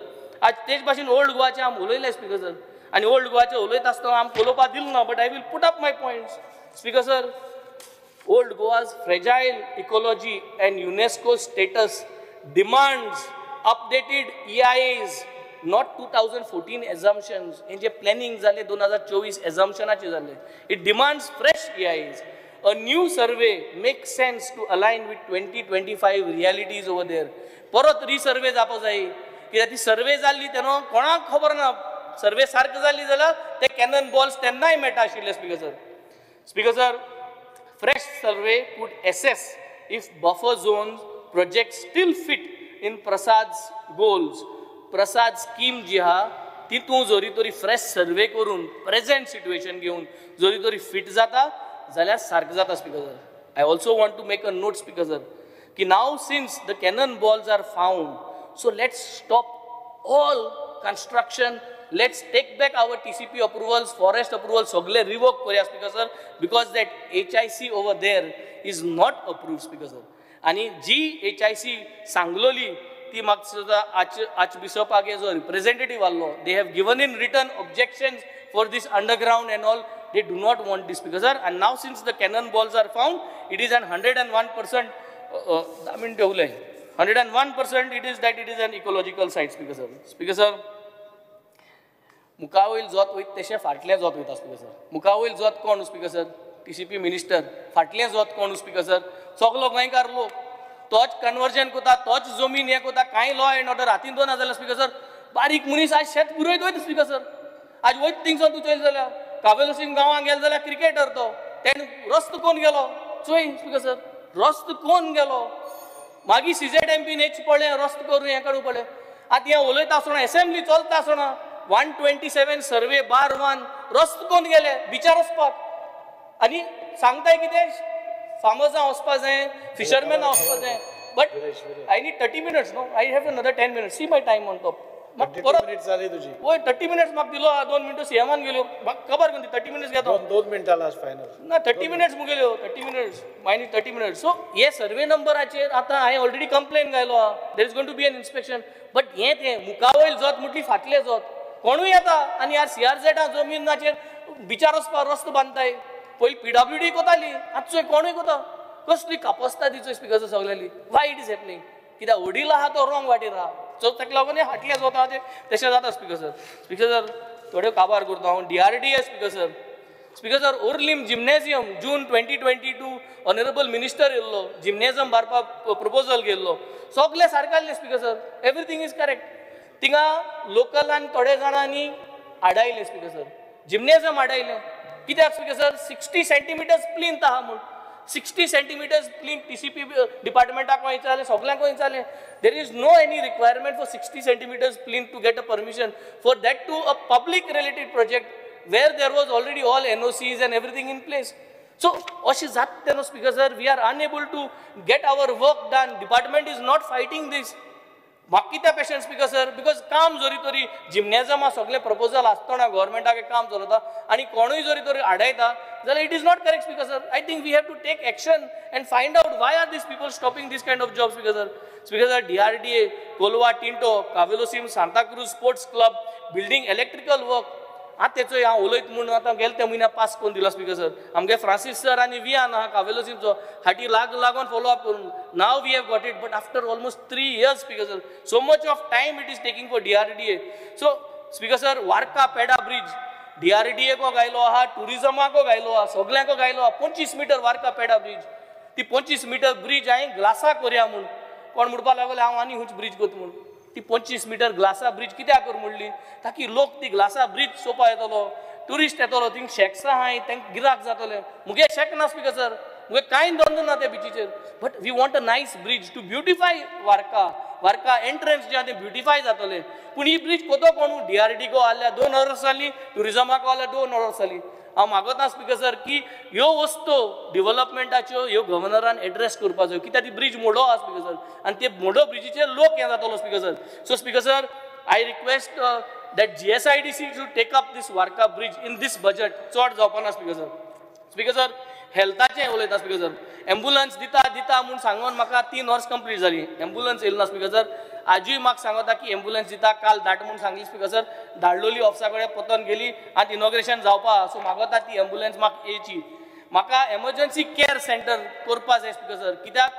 आज तेच भाशेन old गोवाचे आम उलयले speaker sir आणि old गोवाचे उलयता आसतना आम उलोवपा दिल ना but I will put up my points speaker sir old Goa's fragile ecology and UNESCO status demands updated EIAs not 2014 assumptions in जे planning झाले 2024 assumptionाचे झाले it demands fresh EIAs a new survey makes sense to align with 2025 realities over there परत रिसर्वे जावपा जाय कित्याक ती सर्वे जाल्ली तेन्ना कोणाक खबर ना सर्वे सारको जाल्ली जाल्यार ते कॅनन बॉल्स तेन्नाय मेळटा आशिल्ले speaker sir fresh survey could assess if buffer zones projects still fit in Prasad's goals Prasad scheme जी आहा तितू जोरी तरी फ्रेश सर्वे करून प्रेजेंट सिट्युएशन घेवन जोरी तरी फिट जाता जाल्यार सारकें जाता speaker sir I also want to make a note speaker sir की now since the cannon balls are found so let's stop all construction let's take back our TCP approvals forest approvals सगळे revoke करूया speaker sir because that HIC over there is not approved speaker sir आणि जी HIC सांगलोली ती म्हाका सुद्दां आज बिशपागे जो representative आसलो they have given in return objections for this underground and all they do not want this speaker sir and now since the cannon balls are found it is an 101% 10 minute उलय 101% it is an ecological site speaker sir मुखावयल जोत वयता तशें फाटलें जोत वयता speaker sir मुखावयल जोत कोण स्पीकर सर TCP मिनिस्टर फाटलें जोत कोण स्पीकर सर सगलो गोंयकार लोक तोच कन्वर्जन कोता तोच जमीन हे कोता कांय लॉ एंड ऑर्डर हातीन दोन जाल्यार स्पीकर सर बारीक मनीस आज शेत पुरयत वयता स्पीकर सर आज वयत थिंगसोन तूं चोयल जाल्यार कावेलो सिंग गांवांक गेलो जाल्यार क्रिकेटर तो तेणे रस्तो कोण गेलो चोय स्पीकर सर रस्तो कोण गेलो मागीर CZMP नेच पडलें रस्तो करून हें काडूं पडलें आतां हें उलयता आसतना असेंब्ली चलता आसतना 127 सर्वे बार 1 रस्तो कोण गेले बिचार वचपाक आनी सांगताय कितें फार्मर्सां वचपा जाय फिशरमॅनां वचपा जाय but I need 30 minutes no I have another 10 minutes see my time on top म्हाका परत मिनिट्स जाली तुजी ओय 30 minutes म्हाका दिलो 2 मिनटं सीएमान गेल्यो म्हाका खबर कोण 30 minutes घेतो 2 मिनटां लास्ट फायनल ना 30 minutes मुगेल्यो 30 minutes मायनी 30 minutes सो हे सर्वे नंबराचेर आतां हांवें ऑलरेडी कंप्लेन घायलो there is going to be an inspection but हें तें मुखावयल जोत म्हटली फाटले जोत कोणूय येता आनी यार CRZ जमीनाचेर बिचार वचपाक रस्तो बांदताय पयलीं PWD कोताली आतां कोणूय कोता कसली कापस्ता दिचो स्पीकर सगळ्यांनी वाय इट इज हॅपनिंग कित्याक वडील आहा तो रॉंग वाटेर आहा सो ताका लागून हाटले जोता तशें जाता स्पीकर सर थोड्यो काबार करता हांव DRDA speaker sir Orlim gymnasium जून 2022 ऑनरेबल मिनिस्टर येयल्लो जिम्नेजियम बारपाक प्रपोजल गेल्लो सगळे सारकें आसलें speaker sir everything is correct थिंगा लोकलान थोडे जाणांनी आडायले स्पीकर सर जिम्नेजियम आडायलें कित्याक स्पीकर सर 60 सेंटीमिटर्स प्लिंथ आहा म्हूण 60 centimeters clean TCP department सगळ्यांक वयताले there is no any requirement for 60 centimeters clean to get a permission for that to a public related project where there was already all NOCs and everything in place so अशी जात तेन्ना speaker sir we are unable to get our work done department is not fighting this म्हाका कित्या patient speaker sir because काम जोरी तरी जिमनेजमा सगळे proposal आसतना गव्हर्मेंटाक काम चलता आणि कोणूय जोरी तरी आडयता जाल्यार it is not correct speaker sir. I think we have to take action and find out why are these people stopping this kind of job speaker sir. Speaker sir DRDA, Colva टिंटो, Cavelossim, Santa Cruz sports club, building electrical work आतां तेचो हांव उलयत म्हणून आतां गेले त्या म्हयन्याक पास करून दिलो स्पीकर सर. आमगे फ्रांसीस सर आनी वियान आहा कावेलोसीमचो हाटी लागून फॉलो अप करून now we have got it but after almost 3 years speaker sir. So much of time it is taking for DRDA. So speaker sir Varca Peda bridge DRDA को गायलो आहा, टुरिजमाको गायलो आहा, सगळ्यांको गायलो आहा. 25 मीटर वार्का पेडा ब्रिज. ती 25 मीटर ब्रिज हांवें ग्लासा करया म्हूण कोण म्हणपाक लागले हांव आनी हुंच ब्रिज करता म्हूण. ती 25 मीटर ग्लासा ब्रिज कित्याक कर म्हणली ताकी लोक ती ग्लासा ब्रिज चोवपा येतलो, टुरिस्ट येतलो, थिंग शेक्स आहाय तांकां गिराक जातले. मुगे शेक ना स्पीकर सर, मुगे कांय धंदो ना त्या बिचीचेर. But we want a nice bridge to beautify Varca entrance जे आहा ते ब्युटिफाय जातले. पूण ही ब्रिज कोतो कोण DRDA को आल्या 2 hours जाली, टुरिजमाको आल्या 2 hours जाली. हांव मागता स्पीकर सर की ह्यो वस्तू डेव्हलपमेंटाच्यो ह्यो गव्हर्नरान एड्रेस करपाच्यो कित्याक ती ब्रिज मोडो आहा स्पीकर सर आनी ते मोडो ब्रिजीचेर लोक हे जातलो speaker sir. So speaker sir I request that GSIDC should take up this Warka bridge in this budget. चड जावपा ना स्पीकर सर. स्पीकर सर हेल्थाचें उलयता स्पीकर सर. एम्बुलन्स दिता म्हूण सांगून म्हाका 3 hours कंप्लीट जाली. एम्बुलन्स येयलो ना स्पीकर सर. आजूय म्हाका सांगता की एम्बुलन्स दिता काल धाड म्हूण सांगली स्पीकर सर. धाडलोली ऑफिसा कडेन पतन गेली आनी इनॉग्रेशन जावपा सो मागता ती एम्बुलन्स म्हाका येवची. म्हाका एमर्जन्सी केअर सेंटर करपा जाय स्पीकर सर कित्याक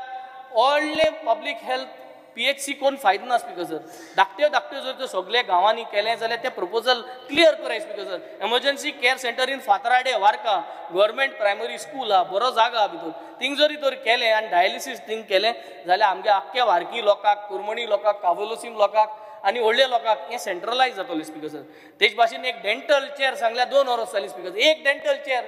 व्हडले पब्लीक हेल्थ PHC कोण फायदो ना स्पीकर सर. धाकट्यो जर त्यो सगळे गांवांनी केलें जाल्यार ते प्रपोजल क्लियर कराय speaker sir. Emergency care centre in Fatrade Varca government primary school हा बरो जागा हा भितर थिंग जरी तर केलें आनी डायलिसीस थिंग केलें जाल्यार आमगे आख्ख्या वार्की लोकांक कुर्मणी लोकांक कावेलोसीम लोकांक आनी व्हडल्या लोकांक हें सेंट्रलायज जातलें स्पीकर सर. तेच भाशेन एक डेंटल चेअर सांगल्यार 2 hours जाली स्पीकर सर. एक डेंटल चेअर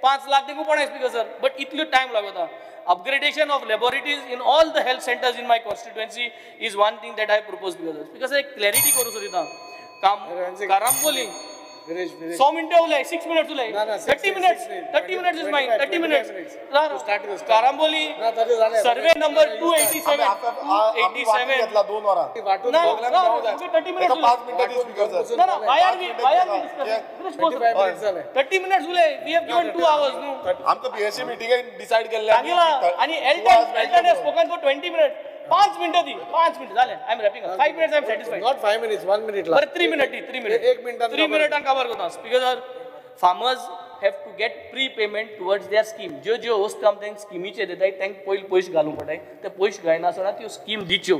5 लाख देखून पडना स्पीकर सर. बट इतलो टायम लागता. Upgradation of laboratories in all the health centers in my constituency is one thing that I propose because I clarity करू सोदिता. काम कारांबोली 100 minutes उलय 6 minutes उलय 30 minutes is mine 30 minutes Carambolim survey number 287 घेतला 2 hours 30 minutes 5 minutes speaker sir. ना why are we discussing 30 minutes उलय we have given 2 hours no आमका PSC meeting decide केल्ले आणि Alton spoken for 20 minutes 5 minutes झाले. I am wrapping up 5 minutes I am satisfied. Not 5 minutes, 1 minute. बरं 3 minutes 3 minutes cover करता speaker sir. Farmers have to get prepayment towards their scheme. ज्यो वस्तू आमी तांकां स्किमीचे दिताय तांकां पयलीं पयशे घालूंक पडटाय. ते पयशे घायना आसतना त्यो स्कीम दिच्यो.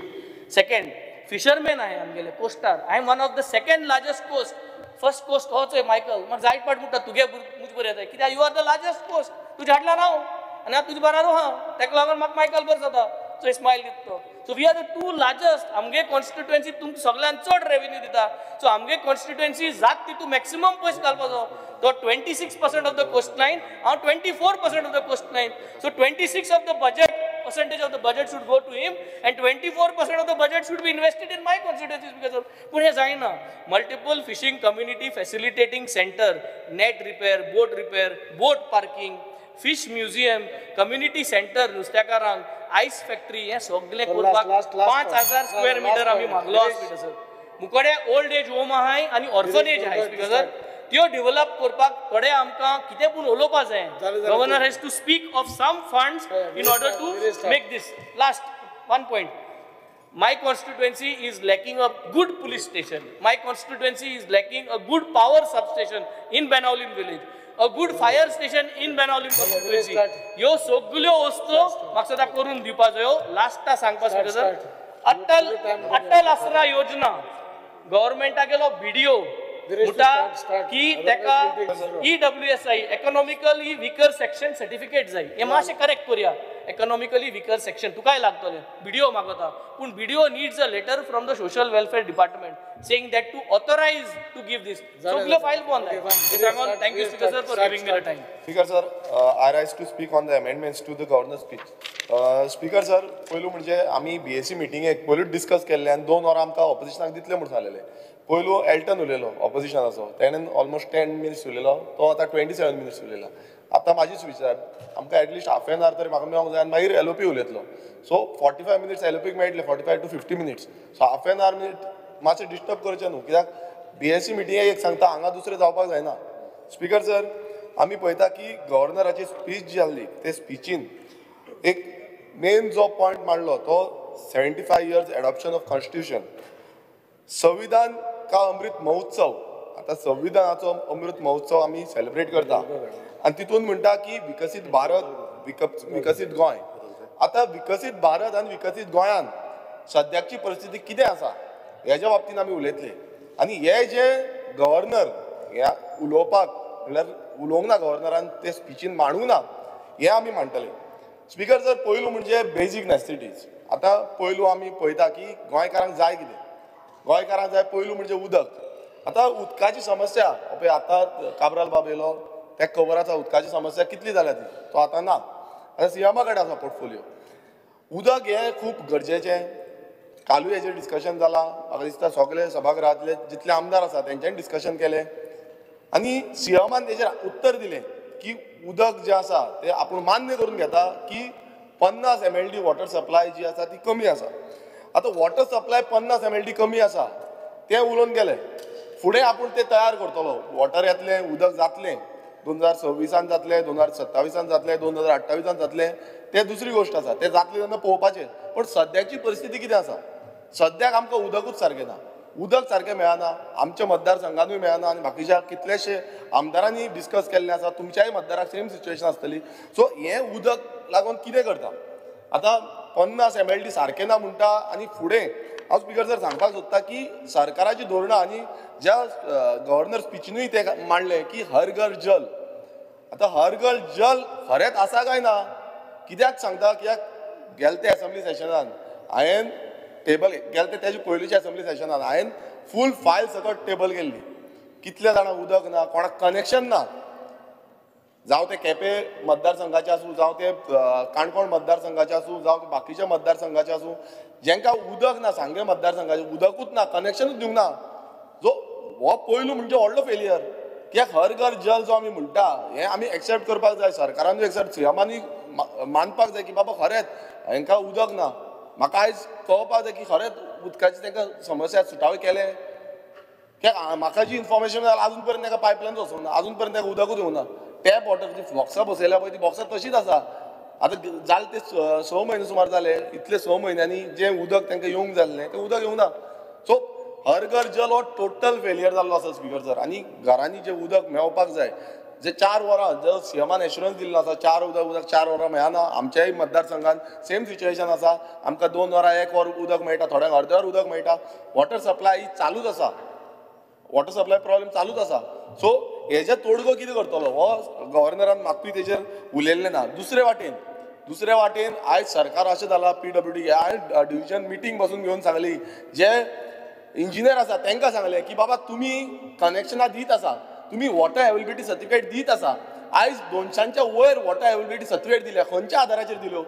सेकंड फिशरमॅन आहे आमगेले कोस्टार. I am one of the second largest coast. First coast होच आहे मायकल. म्हाका जायत पाट म्हणटा तुगे मुज बरें येता कित्याक you are the largest coast. तुजे हाडला नांव आनी हांव तुजे बारारो हा ताका लागून म्हाका मायकल बरें जाता. सो स्मायल दिता. So we are the 2 largest. आमगे कॉन्स्टिट्युएन्सी तुमकां सगळ्यान चड रेव्हेन्यू दिता. सो आमगे कॉन्स्टिट्युएन्सी जात तितू मॅक्सिमम पयशे घालपाचो. तो 26% ऑफ द कोस्ट लायन हांव 24% of the coastline. So 26 of the budget percentage of the budget should go to him and 24% of the budget should be invested in my constituencies because of पण हे जायना. Multiple fishing community facilitating centre, net repair, boat parking, fish museum, community centre नुस्तेकारांक, ice factory हे सगळे करपाक 5000 square metre आम्ही मागलो आसा सर. मुकडे ओल्ड एज होम आहाय आणि ऑर्फनेज आहाय स्पीकर सर. त्यो डेव्हलप करपाक थोडे आमकां कितें पूण उलोवपा जाय. Governor has to speak of some funds in order to make this. Last 1 point. My constituency is lacking a good police station. My constituency is lacking a good power substation in Benaulim village. A good fire station in Benaulim constituency. ह्यो सगळ्यो वस्तू म्हाका सदां करून दिवपा जायो. लास्टा सांगपा speaker sir. Atal आसरा योजना गव्हर्नमेंटा गेलो BDO मुटा की तेका EWSI economically weaker section certificate जाय. हे मातशें करेक्ट करूया. इकॉनॉमिकली वीकर सेक्शन तुकाय लागतले. BDO मागता पूण BDO needs a letter from the social welfare department saying that to authorise to give this. सगळ्यो फायल बंद आहे. सांगून thank you speaker sir for giving me the time. Speaker sir I rise to speak on the amendments to the governor speech. Speaker sir पयलू म्हणजे आमी BSc मिटिंगेक पयलूच discuss केल्ले आनी 2 hours आमकां ऑपोजिशनाक दितले म्हणून सांगलेले. पयलू एल्टन उलयलो ऑपोजिशनाचो. तेणेन ऑलमोस्ट 10 minutes उलयलो. तो आतां 27 minutes उलयला. आतां म्हाजीच विचार आमकां एटलिस्ट हाफ एन आवर तरी म्हाका मेळोंक जाय आनी मागीर एलओपी उलयतलो. सो 45 मिनिट्स एलओपीक मेळटले, 45 to 50 minutes. So half an hour मातशें डिस्टर्ब करचें न्हू, कित्याक BSc मिटिंगेक एक सांगता हांगा दुसरें जावपाक जायना. स्पिकर सर, आमी पळयता की गव्हर्नराची स्पीच जी जाल्ली ते स्पिचीन एक मेन जो पॉयंट मांडलो तो 75 years एडॉप्शन ऑफ कॉन्स्टिट्यूशन. संविधान का अमृत महोत्सव, आतां संविधानाचो अमृत महोत्सव आमी सेलिब्रेट करता आनी तितून म्हणटा की विकसीत भारत, विकसीत गोंय. आतां विकसीत भारत आनी विकसीत गोंयान सद्याची परिस्थिती कितें आसा हेच्या बाबतींत आमी उलयतले. आनी हे जे गव्हर्नर ह्या उलोवपाक म्हणल्यार उलोवंक ना गव्हर्नरान ते स्पिचीन मांडूंक ना हें आमी मांडटले. स्पिकर सर, पयलू म्हणजे बेजीक नेसेसिटीज. आतां पयलू आमी पळयता की गोंयकारांक जाय कितें, गोंयकारांक जाय पयलू म्हणजे उदक. आतां उदकाची समस्या पळय, आतां काबराल बाब येयलो त्या खबर आसा उदकाची समस्या कितली जाल्या ती, तो आतां ना, आतां सीएमा कडेन आसा पोर्टफोलिओ. उदक हें खूब गरजेचें. कालूय हेजेर डिस्कशन जालां, म्हाका दिसता सगळे सभागृहांतले जितले आमदार आसा तेंच्यांनी डिस्कशन केलें आनी सीएमान तेजेर उत्तर दिलें की उदक जें आसा तें आपूण मान्य करून घेता की 50 MLD वॉटर सप्लाय जी आसा ती कमी आसा. आतां वॉटर सप्लाय 50 MLD कमी आसा तें उलोवन गेलें. फुडें आपूण तें तयार करतलो, वॉटर येतलें, उदक जातलें, 2026 जातलें, 2027 जातलें, 2028 जातलें, तें दुसरी गोश्ट आसा. तें जातलें तेन्ना पळोवपाचें. पूण सद्याची परिस्थिती कितें आसा, सद्याक आमकां उदकूच सारकें ना, उदक सारकें मेळना, आमच्या मतदारसंघानूय मेळना आनी बाकीच्या कितलेशे आमदारांनी डिस्कस केल्लें आसा. तुमच्याय मतदाराक सेम सिच्युएशन आसतली. सो हें उदक लागून कितें करता, आतां 50 MLD सारकें ना म्हणटा आनी फुडें हांव स्पिकर सर सांगपाक सोदता की सरकाराची धोरणां आनी ज्या गव्हर्नर स्पिचीनूय ते मांडलें की हर घर जल. आतां हर घर जल खरेंच आसा काय ना, कित्याक सांगता, कित्याक गेले ते असेंब्ली सेशनान हांवें टेबल गेले ते तेजे पयलींच्या असेंब्ली सेशनान हांवें फूल फायल सकट टेबल केल्ली. कितले जाणां उदक ना, कोणाक कनेक्शन ना, जावं ते केपें मतदारसंघाचे आसूं, जावं ते काणकोण मतदारसंघाचे आसूं, जावं ते बाकीच्या मतदारसंघाचे आसूं, जेंकां उदक ना, सांगे मतदारसंघाचे उदकूच ना, कनेक्शनूच दिवंक ना. जो हो पयलू म्हणजे व्हडलो फेलियर. कित्याक हर घर जल जो आमी म्हणटा हें आमी एक्सेप्ट करपाक जाय, सरकारानूय एक्सेप्ट, सीएमानी मानपाक जाय की बाबा खरेंच हांकां उदक ना. म्हाका आयज कळपाक जाय की खरेंच उदकाची तांकां समस्या सुटावे केले. कित्याक म्हाका जी इन्फॉर्मेशन मेळ्ळा अजून पर्यंत तांकां पायपलायन वचूंक ना, अजून पर्यंत तांकां उदकूच येवंक ना. टॅप वॉटर जी बॉक्सां बसयल्या पळय ती बॉक्सां तशीच आसा. आतां जाले ते 6 म्हयने सुमार जाले, इतले 6 म्हयन्यांनी जें उदक तांकां येवंक जाल्लें तें उदक येवंक ना. सो हर घर जल हो टोटल फेलियर जाल्लो आसा स्पिकर सर. आनी घरांनी जें उदक मेळपाक जाय, जे 4 वरां जो सीएमान एश्युरन्स दिल्लो आसा, 4 वरां मेळना. आमच्याय मतदारसंघान सेम सिच्युएशन आसा. आमकां 2 वरां 1 वर उदक मेळटा, थोड्यांक अर्द वर उदक मेळटा. वॉटर सप्लाय ही चालूच आसा, वॉटर सप्लाय प्रॉब्लेम चालूच आसा. सो हेजे तोडगो कितें करतलो हो गव्हर्नरान मातूय तेजेर उलयल्लें ना. दुसरे वाटेन आयज सरकार अशें जाला, PWD हांवें डिव्हिजन मिटींग बसून घेवन सांगली, जे इंजिनियर आसा तांकां सांगलें की बाबा तुमी कनेक्शनां दीत आसा, तुमी वॉटर अवेलेबिलिटी सर्टिफिकेट दीत आसा. आयज 200च्या वयर वॉटर अवेलेबिलिटी सर्टिफिकेट दिल्या, खंयच्या आदाराचेर दिल्यो?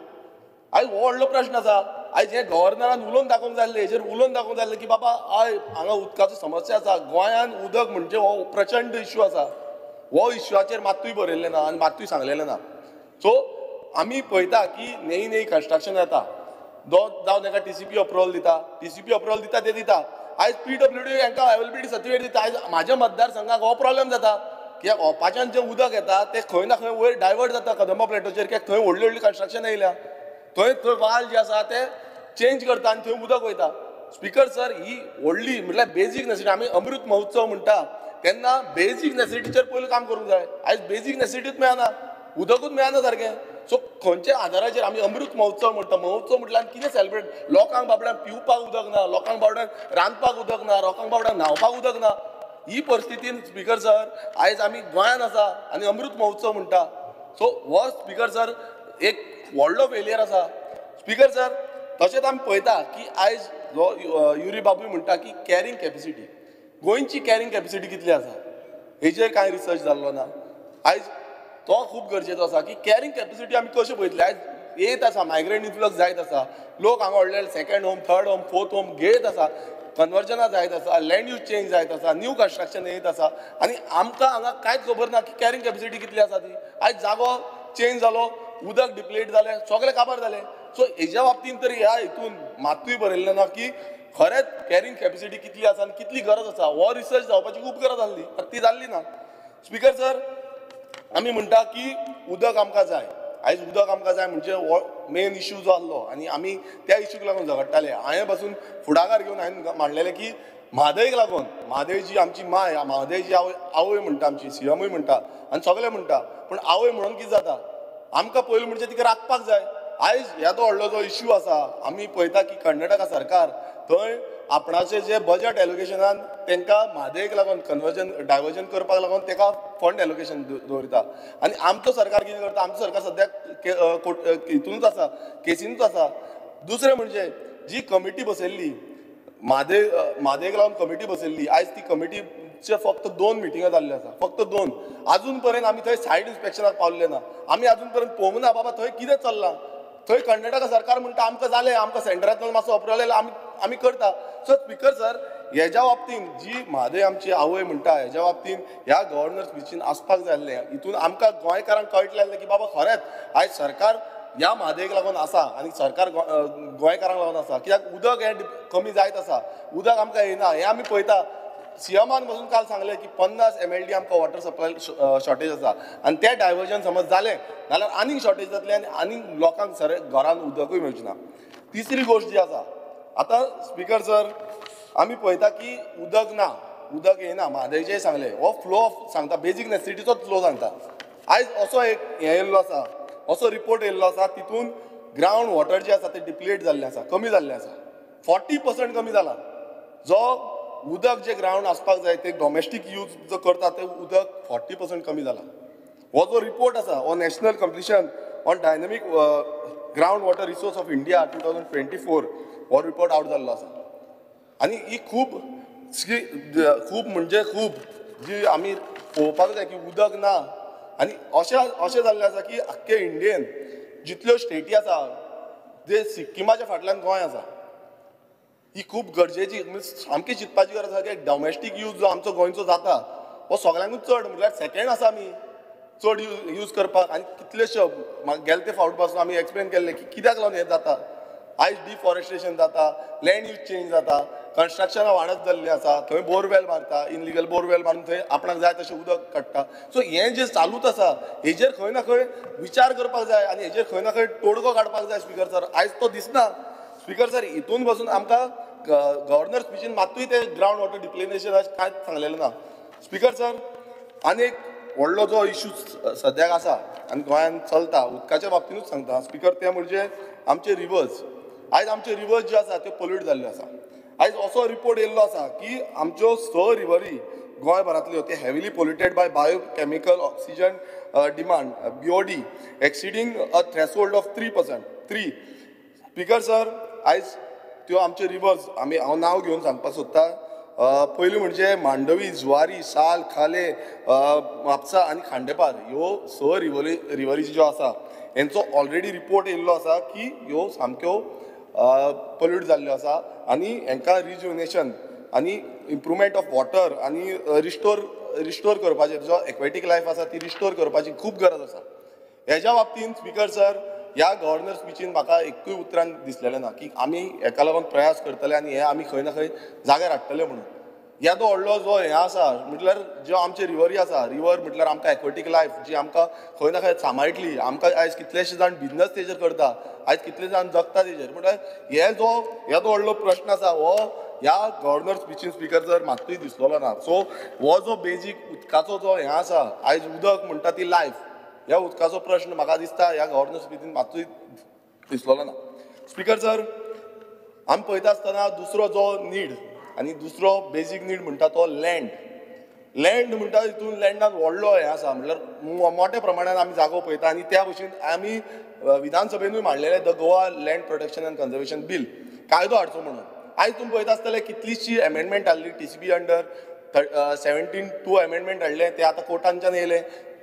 आयज हो व्हडलो प्रश्न आसा. आयज हे गव्हर्नरान उलोवन दाखोवंक जाल्लें, हेजेर उलोवन दाखोवंक जाल्लें की बाबा हय हांगा उदकाचो समस्या आसा, गोंयान उदक म्हणजे हो प्रचंड इश्यू आसा. हो इश्यूचेर मातूय बरयल्लें ना आनी मातूय सांगलेलें ना. सो आमी पळयता की नेई कन्स्ट्रक्शन येता, जावं ताका TCP अप्रुवल दिता ते दिता. आयज PWD हांकां अवेलेबिलिटी सर्टिफिकेट दिता. आयज म्हाज्या मतदारसंघाक हो प्रॉब्लेम जाता, कित्याक ओपाच्यान जें उदक येता तें खंय ना खंय वयर डायवर्ट जाता कदंबा प्लेटोचेर, कित्याक थंय व्हडली कन्स्ट्रक्शन येयल्या, थंय वाल जे आसा ते चेंज करता आनी थंय उदक वयता. स्पिकर सर, ही व्हडली म्हटल्यार बेजीक नेसिटी. आमी अमृत महोत्सव म्हणटा तेन्ना बेजीक नेसिटीचेर पयलीं काम करूंक जाय. आयज बेजीक नेसिटीच मेळना, उदकूच मेळना सारकें. सो खंयच्या आदाराचेर आमी अमृत महोत्सव म्हणटा, महोत्सव म्हटल्यार कितें सेलिब्रेट? लोकांक बाबड्यांक पिवपाक उदक ना, लोकांक बाबड्यांक रांदपाक उदक ना, लोकांक बाबड्यांक न्हांवपाक उदक ना. ही परिस्थितीन स्पिकर सर आयज आमी गोंयान आसा आनी अमृत महोत्सव म्हणटा. सो हो स्पिकर सर एक व्हडलो फेलियर आसा. स्पिकर सर तशेंच आमी पळयता की आयज जो युरी बाबूय म्हणटा की कॅरींग कॅपेसिटी, गोंयची कॅरींग कॅपेसिटी कितली आसा हेजेर कांय रिसर्च जाल्लो ना. आयज तो खूब गरजेचो आसा की कॅरींग कॅपेसिटी आमी कशें पळयतले. आयज येत आसा, मायग्रंट इन्फ्लक्स जायत आसा, लोक हांगा व्हडले second home, third home, fourth home घेत आसा, कन्वर्जनां जायत आसा, लँड यूज चेंज जायत आसा, न्यू कन्स्ट्रक्शन येत आसा, आनी आमकां हांगा कांयच खबर ना की कॅरींग कॅपॅसिटी कितली आसा ती. आयज जागो चेंज जालो, उदक डिप्लेट जालें, सगळें काबार जालें. सो हेज्या बाबतींत तरी ह्या हितून मातूय बरयल्लें ना की खरेंच कॅरींग कॅपॅसिटी कितली आसा आनी कितली गरज आसा. हो रिसर्च जावपाची खूब गरज आसली, ती जाल्ली ना. स्पिकर सर, आमी म्हणटा की उदक आमकां जाय. आयज उदक आमकां जाय म्हणजे हो मेन इश्यू जो आसलो आनी आमी त्या इश्यूक लागून झगडटाले. हांवें पासून फुडाकार घेवन हांवें मांडलेलें की म्हादयक लागून, म्हादय जी आमची माय, म्हादय जी आवय म्हणटा, आमची सीएमूय म्हणटा आनी सगळे म्हणटा, पूण आवय म्हणून कितें जाता, आमकां पयलीं म्हणजे तिका राखपाक जाय. आयज येदो व्हडलो जो इश्यू आसा, आमी पळयता की कर्नाटका सरकार थंय आपणाचें जे बजट एलोकेशनान तांकां म्हादयक लागून कन्वर्जन डायवर्जन करपाक लागून ताका फंड एलोकेशन दवरता. आनी आमचो सरकार कितें करता, आमचो सरकार सद्याक हितूनच आसा, केसीनूच आसा. दुसरें म्हणजे जी कमिटी बसयल्ली म्हादयक लागून कमिटी बसयल्ली, आयज ती कमिटीचे फक्त 2 मिटिंगां जाल्ली आसा, फक्त 2. आजून पर्यंत आमी थंय सायट इन्स्पेक्शनाक पावल्ले ना. आमी आजून पर्यंत पळोवंक ना बाबा थंय कितें चल्लां. थंय कर्नाटका सरकार म्हणटा आमकां जालें, आमकां सेंटरांतल्यान मातसो अप्रुवल येयला, आमी करता. सो स्पिकर सर, हेज्या बाबतींत जी म्हादय आमची आवय म्हणटा, हेज्या बाबतींत ह्या गव्हर्नर स्पिचीन आसपाक जाय आसलें. हितून आमकां गोंयकारांक कळटलें की बाबा खरेंच आयज सरकार ह्या म्हादयक लागून आसा आनी सरकार गोंयकारांक लागून आसा. कित्याक उदक हें कमी जायत आसा, उदक आमकां येना, हें आमी पळयता. सीएमान पासून काल सांगलें की 50 MLD आमकां वॉटर सप्लाय शॉर्टेज आसा आनी तें डायवर्जन समज जालें जाल्यार आनीक शॉर्टेज जातलें आनी आनीक लोकांक घरांत उदकूय मेळचें ना. तिसरी गोश्ट जी आसा, आतां स्पिकर सर, आमी पळयता की उदक ना, उदक येना. म्हादयचेंय सांगलें, हो फ्लो ऑफ सांगता, बेजीक नेसेसिटीचोच फ्लो सांगता. आयज असो एक हें येयल्लो आसा, असो रिपोर्ट येयल्लो आसा, तितून ग्रावंड वॉटर जें आसा तें डिप्लेट जाल्लें आसा, कमी जाल्लें आसा, 40% कमी जाला. जो उदक जे ग्रावंड आसपाक जाय ते डॉमेस्टीक यूज जो करता ते उदक 40% कमी जाला. हो जो रिपोर्ट आसा, हो national completion on dynamic ground water resource of India 2024 हो रिपोर्ट आउट जाल्लो आसा. आनी ही खूब म्हणजे खूब जी आमी पळोवपाक जाय की उदक ना. आनी अशें जाल्लें आसा की आख्खे इंडियेन जितल्यो स्टेटी आसा, जे सिक्किमाच्या फाटल्यान गोंय आसा, ही खूब गरजेची, सामकी चिंतपाची गरज आसा की डॉमेस्टीक यूज जो आमचो गोंयचो जाता हो सगळ्यांकूच चड, म्हटल्यार सेकंड आसा आमी चड यूज करपाक. आनी कितलेशे गेले ते फावट पासून आमी एक्सप्लेन केल्लें की कित्याक लागून हें जाता. आयज डिफॉरेस्टेशन जाता, लँड यूज चेंज जाता, कन्स्ट्रक्शनां वाडत जाल्लीं आसा, थंय बोरवेल मारता, इनलिगल बोरवेल मारून थंय आपणाक जाय तशें उदक काडटा. सो हें जें चालूच आसा, हेजेर खंय ना खंय विचार करपाक जाय आनी हेजेर खंय ना खंय तोडगो काडपाक जाय. स्पिकर सर, आयज तो दिसना. स्पिकर सर, हितून पासून आमकां गव्हर्नर स्पिचीन मातूय ते ग्रावंड वॉटर डिप्लेनेशन कांयच सांगलेलें ना. स्पिकर सर, आनी एक व्हडलो जो इश्यू सद्याक आसा आनी गोंयांत चलता उदकाच्या बाबतींतूच सांगता स्पिकर, ते म्हणजे आमचे रिवर्स. आयज आमचे रिवर्स जे आसा ते पोल्यूट जाल्ले आसा. आयज असो रिपोर्ट येयल्लो आसा की आमच्यो 6 रिव्हरी गोंयभरांतल्यो ते heavily polluted by biochemical oxygen demand BOD exceeding a threshold of 3%. Speaker sir, आयज त्यो आमचे रिवर्स हांव नांव घेवन सांगपाक सोदता. पयलीं म्हणजे मांडवी, जुवारी, साल, खाले, म्हापसा आनी खांडेपार ह्यो 6 रिव्हरी ज्यो आसा हेंचो ऑलरेडी रिपोर्ट येयल्लो आसा की ह्यो सामक्यो पोल्यूट जाल्ल्यो आसा आनी हांकां रिज्युनेशन आनी इम्प्रुवमेंट ऑफ वॉटर आनी रिस्टोर करपाचें जो एक्वेटीक लायफ आसा ती रिस्टोर करपाची खूब गरज आसा. हेज्या बाबतींत स्पिकर सर, ह्या गव्हर्नर स्पिचीन म्हाका एकूय उतरान दिसलेलें ना की आमी हेका लागून प्रयास करतले आनी हे आमी खंय ना खंय जाग्यार हाडटले म्हणून. येदो व्हडलो जो हें आसा म्हटल्यार ज्यो आमचे रिव्हरी आसा, रिव्हर म्हटल्यार आमकां एक्वेटीक लायफ जी आमकां खंय ना खंय सांबाळटली. आमकां आयज कितलेशे जाण बिजनस तेजेर करता, आयज कितले जाण जगता तेजेर. म्हटल्यार हे जो येदो व्हडलो प्रश्न आसा हो ह्या गव्हर्नर स्पिचीन स्पिकर सर मातूय दिसलेलो ना. सो हो जो बेजीक उदकाचो जो हें आसा, आयज उदक म्हणटा ती लायफ, ह्या उदकाचो प्रश्न म्हाका दिसता ह्या गव्हर्नर स्पिचीन मातूय दिसलेलो ना. स्पिकर सर, आमी पळयता आसतना दुसरो जो नीड आनी दुसरो बेजीक नीड म्हणटा तो लँड म्हणटा हितून लँडाक व्हडलो हें आसा, म्हटल्यार मोठ्या प्रमाणान आमी जागो पळयता आनी त्या भशेन आमी विधानसभेनूय मांडलेलें the Goa land protection and conservation bill, कायदो हाडचो म्हणून. आयज तुमी पळयता आसतले कितलीशी एमेंडमेंट हाडली TCB अंडर 17 2 एमेंडमेंट हाडले, ते आतां कोर्टांच्यान येयले.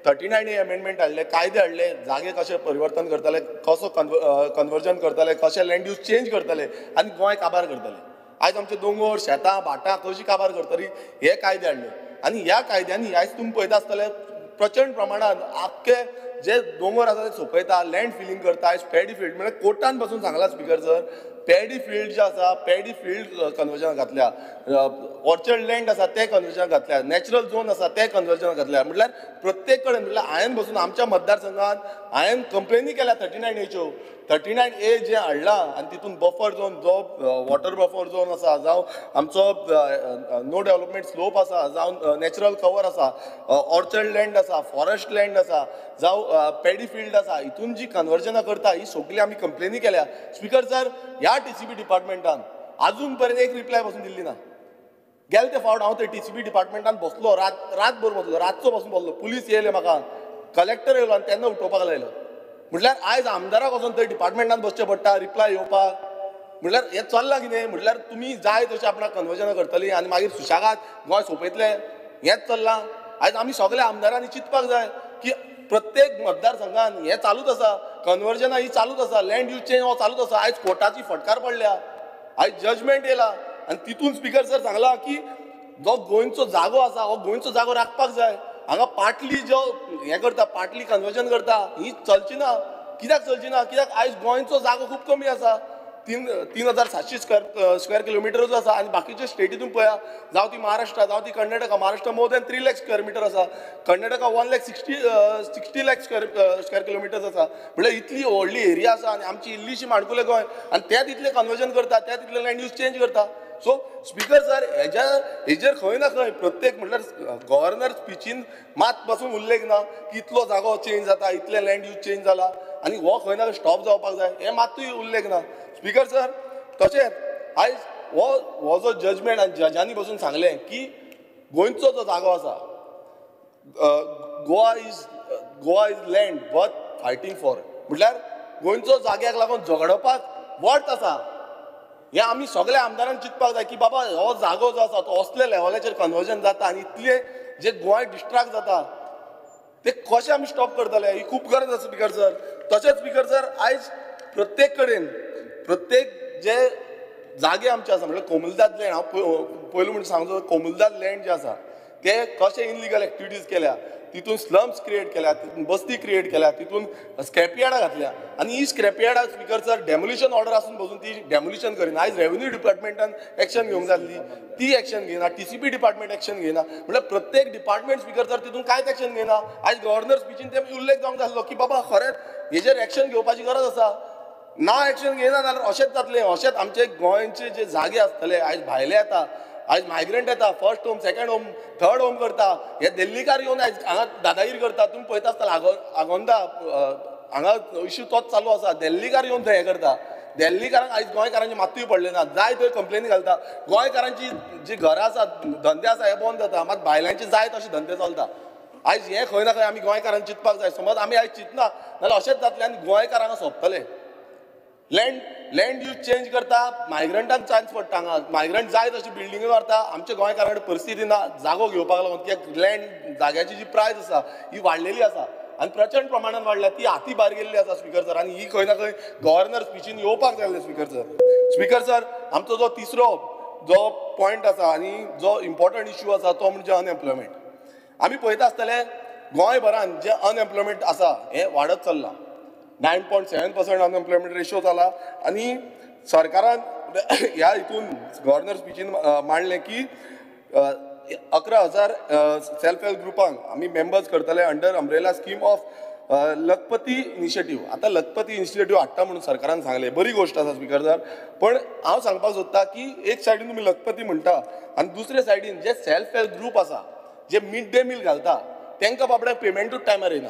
39A अमेंडमेंट हाडले, कायदे हाडले, जागे कशे परिवर्तन करताले, कसो कन्वर्जन करताले, कशे लँड यूज चेंज करताले आनी गोंय काबार करताले. आयज आमचे दोंगर शेतां भाटां कशी काबार करतली हे कायदे हाडले. आनी ह्या कायद्यांनी आयज तुमी पळयता आसतले प्रचंड प्रमाणात आख्खे जे दोंगर आसा ते सोंपयता, लँड फिलिंग करता. आयज पॅडी फील्ड म्हणजे कोर्टान पासून सांगला स्पिकर सर, पॅडी फील्ड जे आसा पॅडी फील्ड कन्वर्जन घातल्या, ऑर्चर्ड लँड आसा ते कन्वर्जन घातल्या, नॅचरल झोन आसा ते कन्वर्जन घातल्या. म्हटल्यार प्रत्येक कडेन म्हटल्यार हांवें बसून आमच्या मतदारसंघात हांवें कंप्लेनी केल्या 39A. 39A जे हाडला आनी तितून बफर झोन, जो वॉटर बफर झोन आसा, जावं आमचो नो डेव्हलपमेंट स्लोप आसा, जावं नॅचरल कवर आसा, ऑर्चर्ड लँड आसा, फॉरेस्ट लँड आसा, जावं पॅडी फील्ड आसा, हितून जी कन्वर्जनां करता ही सगळी आमी कंप्लेनी केल्या. स्पिकर सर, ह्या TCP डिपार्टमेंटान अजून पर्यंत एक रिप्लाय पासून दिल्ली ना. गेले ते फावट हांव ते TCP डिपार्टमेंटान बसलो, रातभर बसलो, रातचो पासून बसलो. पुलीस येयले म्हाका, कलेक्टर येयलो आनी तेन्ना उठोवपाक लायलो. म्हटल्यार आयज आमदाराक वचून थंय डिपार्टमेंटान बसचें पडटा रिप्लाय येवपाक. म्हटल्यार हें चल्लां कितें? म्हटल्यार तुमी जाय तशें आपणाक कन्वर्जनां करतलीं आनी मागीर सुशेगाद गोंय सोंपयतले, हेंच चल्लां. आयज आमी सगळे आमदारांनी चिंतपाक जाय की प्रत्येक मतदारसंघान हें चालूच आसा, कन्वर्जनां ही चालूच आसा, लँड यूज चेंज हो चालूच आसा. आयज कोर्टाची फटकार पडल्या, आयज जजमेंट येयला आनी तितून स्पिकर सर सांगला की जो गोंयचो जागो आसा हो गोंयचो जागो राखपाक जाय. हांगा पाटली जो हें करता, पाटली कन्वर्जन करता, ही चलची ना. कित्याक चलची ना? कित्याक आयज गोंयचो जागो खूब कमी आसा, 3700 स्क्वेअर किलोमिटरच आसा. आनी बाकीच्या स्टेटीतून पळया, जावं ती महाराष्ट्र जावं ती Karnataka, Maharashtra more than 3 lakh square metre आसा, कर्नाटका 1,60,000 लाख स्क्वेअर किलोमिटर्स आसा. म्हळ्यार इतली व्हडली एरिया आसा आनी आमची इल्लीशी माणकुलें गोंय, आनी ते तितले कन्वर्जन करता, ते तितले लँड यूज चेंज करता. सो स्पिकर सर, हेजेर खंय ना खंय प्रत्येक म्हटल्यार गव्हर्नर स्पिचीन मात पासून उल्लेख ना की इतलो जागो चेंज जाता, इतले लँड यूज चेंज जाला आनी हो खंय ना स्टॉप जावपाक जाय, हे मातूय उल्लेख ना. स्पिकर सर, तशेंच आयज हो जो जजमेंट आनी जजांनी बसून सांगलें की गोंयचो जो जागो आसा, Goa is land worth fighting for. म्हटल्यार गोंयचो जाग्याक लागून झगडपाक वर्थ आसा. हे आमी सगळ्या आमदारांनी चिंतपाक जाय की बाबा हो जागो जो आसा तो असल्या लेवलाचेर कन्वर्जन जाता आनी इतले जे गोंय डिस्ट्रॅक्ट जाता ते कशें आमी स्टॉप करतले, ही खूब गरज आसा स्पिकर सर. तशेंच स्पिकर सर, आयज प्रत्येक कडेन प्रत्येक जे जागे आमचे आसा, म्हटल्यार कोमुलदाद लँड, हांव पयलीं म्हणून सांगचो, कोमुलदाद लँड जे आसा ते कशे इनलिगल एक्टिविटीज केल्या, तितून स्लम्स क्रिएट केल्या, तितून बस्ती क्रिएट केल्या, तितून स्क्रॅपयार्डां घातल्या आनी ही स्क्रॅपयार्डां स्पिकर सर डेमोलिशन ऑर्डर आसून बसून ती डेमोलिशन करिना. आयज रेव्हेन्यू डिपार्टमेंटान एक्शन घेवंक जाय आसली, ती एक्शन घेयना. TCP डिपार्टमेंट एक्शन घेयना. म्हटल्यार प्रत्येक डिपार्टमेंट स्पिकर सर तितून कांयच एक्शन घेयना. आयज गव्हर्नर स्पिचीन ते उल्लेख जावंक जाय आसलो की बाबा खरेंच हेजेर एक्शन घेवपाची गरज आसा. ना एक्शन घेयना जाल्यार अशेंच जातलें. अशेंच आमचे गोंयचे जे जागे आसतले, आयज भायले येता, आयज मायग्रंट येता, first home, second home, third home करता. हे दिल्लीकार येवन आयज हांगा दादागिरी करता. तुमी पळयता आसतले आगोंदा हांगा इश्यू तोच चालू आसा. दिल्लीकार येवन थंय हें करता. दिल्लीकारांक आयज गोंयकारांची मात्तूय पडले ना. जाय थंय कंप्लेनी घालता. गोंयकारांची जी घरां आसा, धंदे आसा, हे बंद जाता. मात भायल्यांचे जाय तशे धंदे चलता. आयज हें खंय ना खंय आमी गोंयकारांक चिंतपाक जाय. समज आमी आयज चिंतना जाल्यार अशेंच जातलें आनी गोंयकार हांगा सोंपतले. लँड यूज चेंज करता, मायग्रंटांक चान्स पडटा. हांगा मायग्रंट जाय तशी बिल्डिंग मारता. आमच्या गोंयकारां कडेन परिस्थिती ना जागो घेवपाक लागून. कित्याक लँड जाग्याची जी प्रायस आसा ही वाडलेली आसा आनी प्रचंड प्रमाणान वाडल्या. ती हाती भायर गेल्ली आसा स्पिकर सर. आनी ही खंय ना खंय गव्हर्नर स्पिचीन येवपाक जाय स्पिकर सर. स्पिकर सर, आमचो जो तिसरो जो पॉयंट आसा आनी जो इम्पॉर्टंट इश्यू आसा तो म्हणजे अनएम्प्लॉयमेंट. आमी पळयता आसतले गोंयभरान जे अनएम्प्लॉयमेंट आसा हें वाडत चल्लां. 9.7% अनएम्प्लॉयमेंट रेशो जाला आनी सरकारान ह्या हितून गव्हर्नर स्पिचीन मांडलें की 11,000 सेल्फ हेल्प ग्रुपांक आमी मेंबर्स करतले under umbrella scheme of Lakhpati initiative. आतां लखपती इनिशिएटीव हाडटा म्हणून सरकारान सांगलें, बरी गोश्ट आसा स्पिकर सर. पण हांव सांगपाक सोदतां की एक सायडीन तुमी लखपती म्हणटा आनी दुसरे सायडीन जे सेल्फ हेल्प ग्रूप आसा, जे मिड डे मील घालता, तांकां बाबड्याक पेमेंटूच टायमार येना.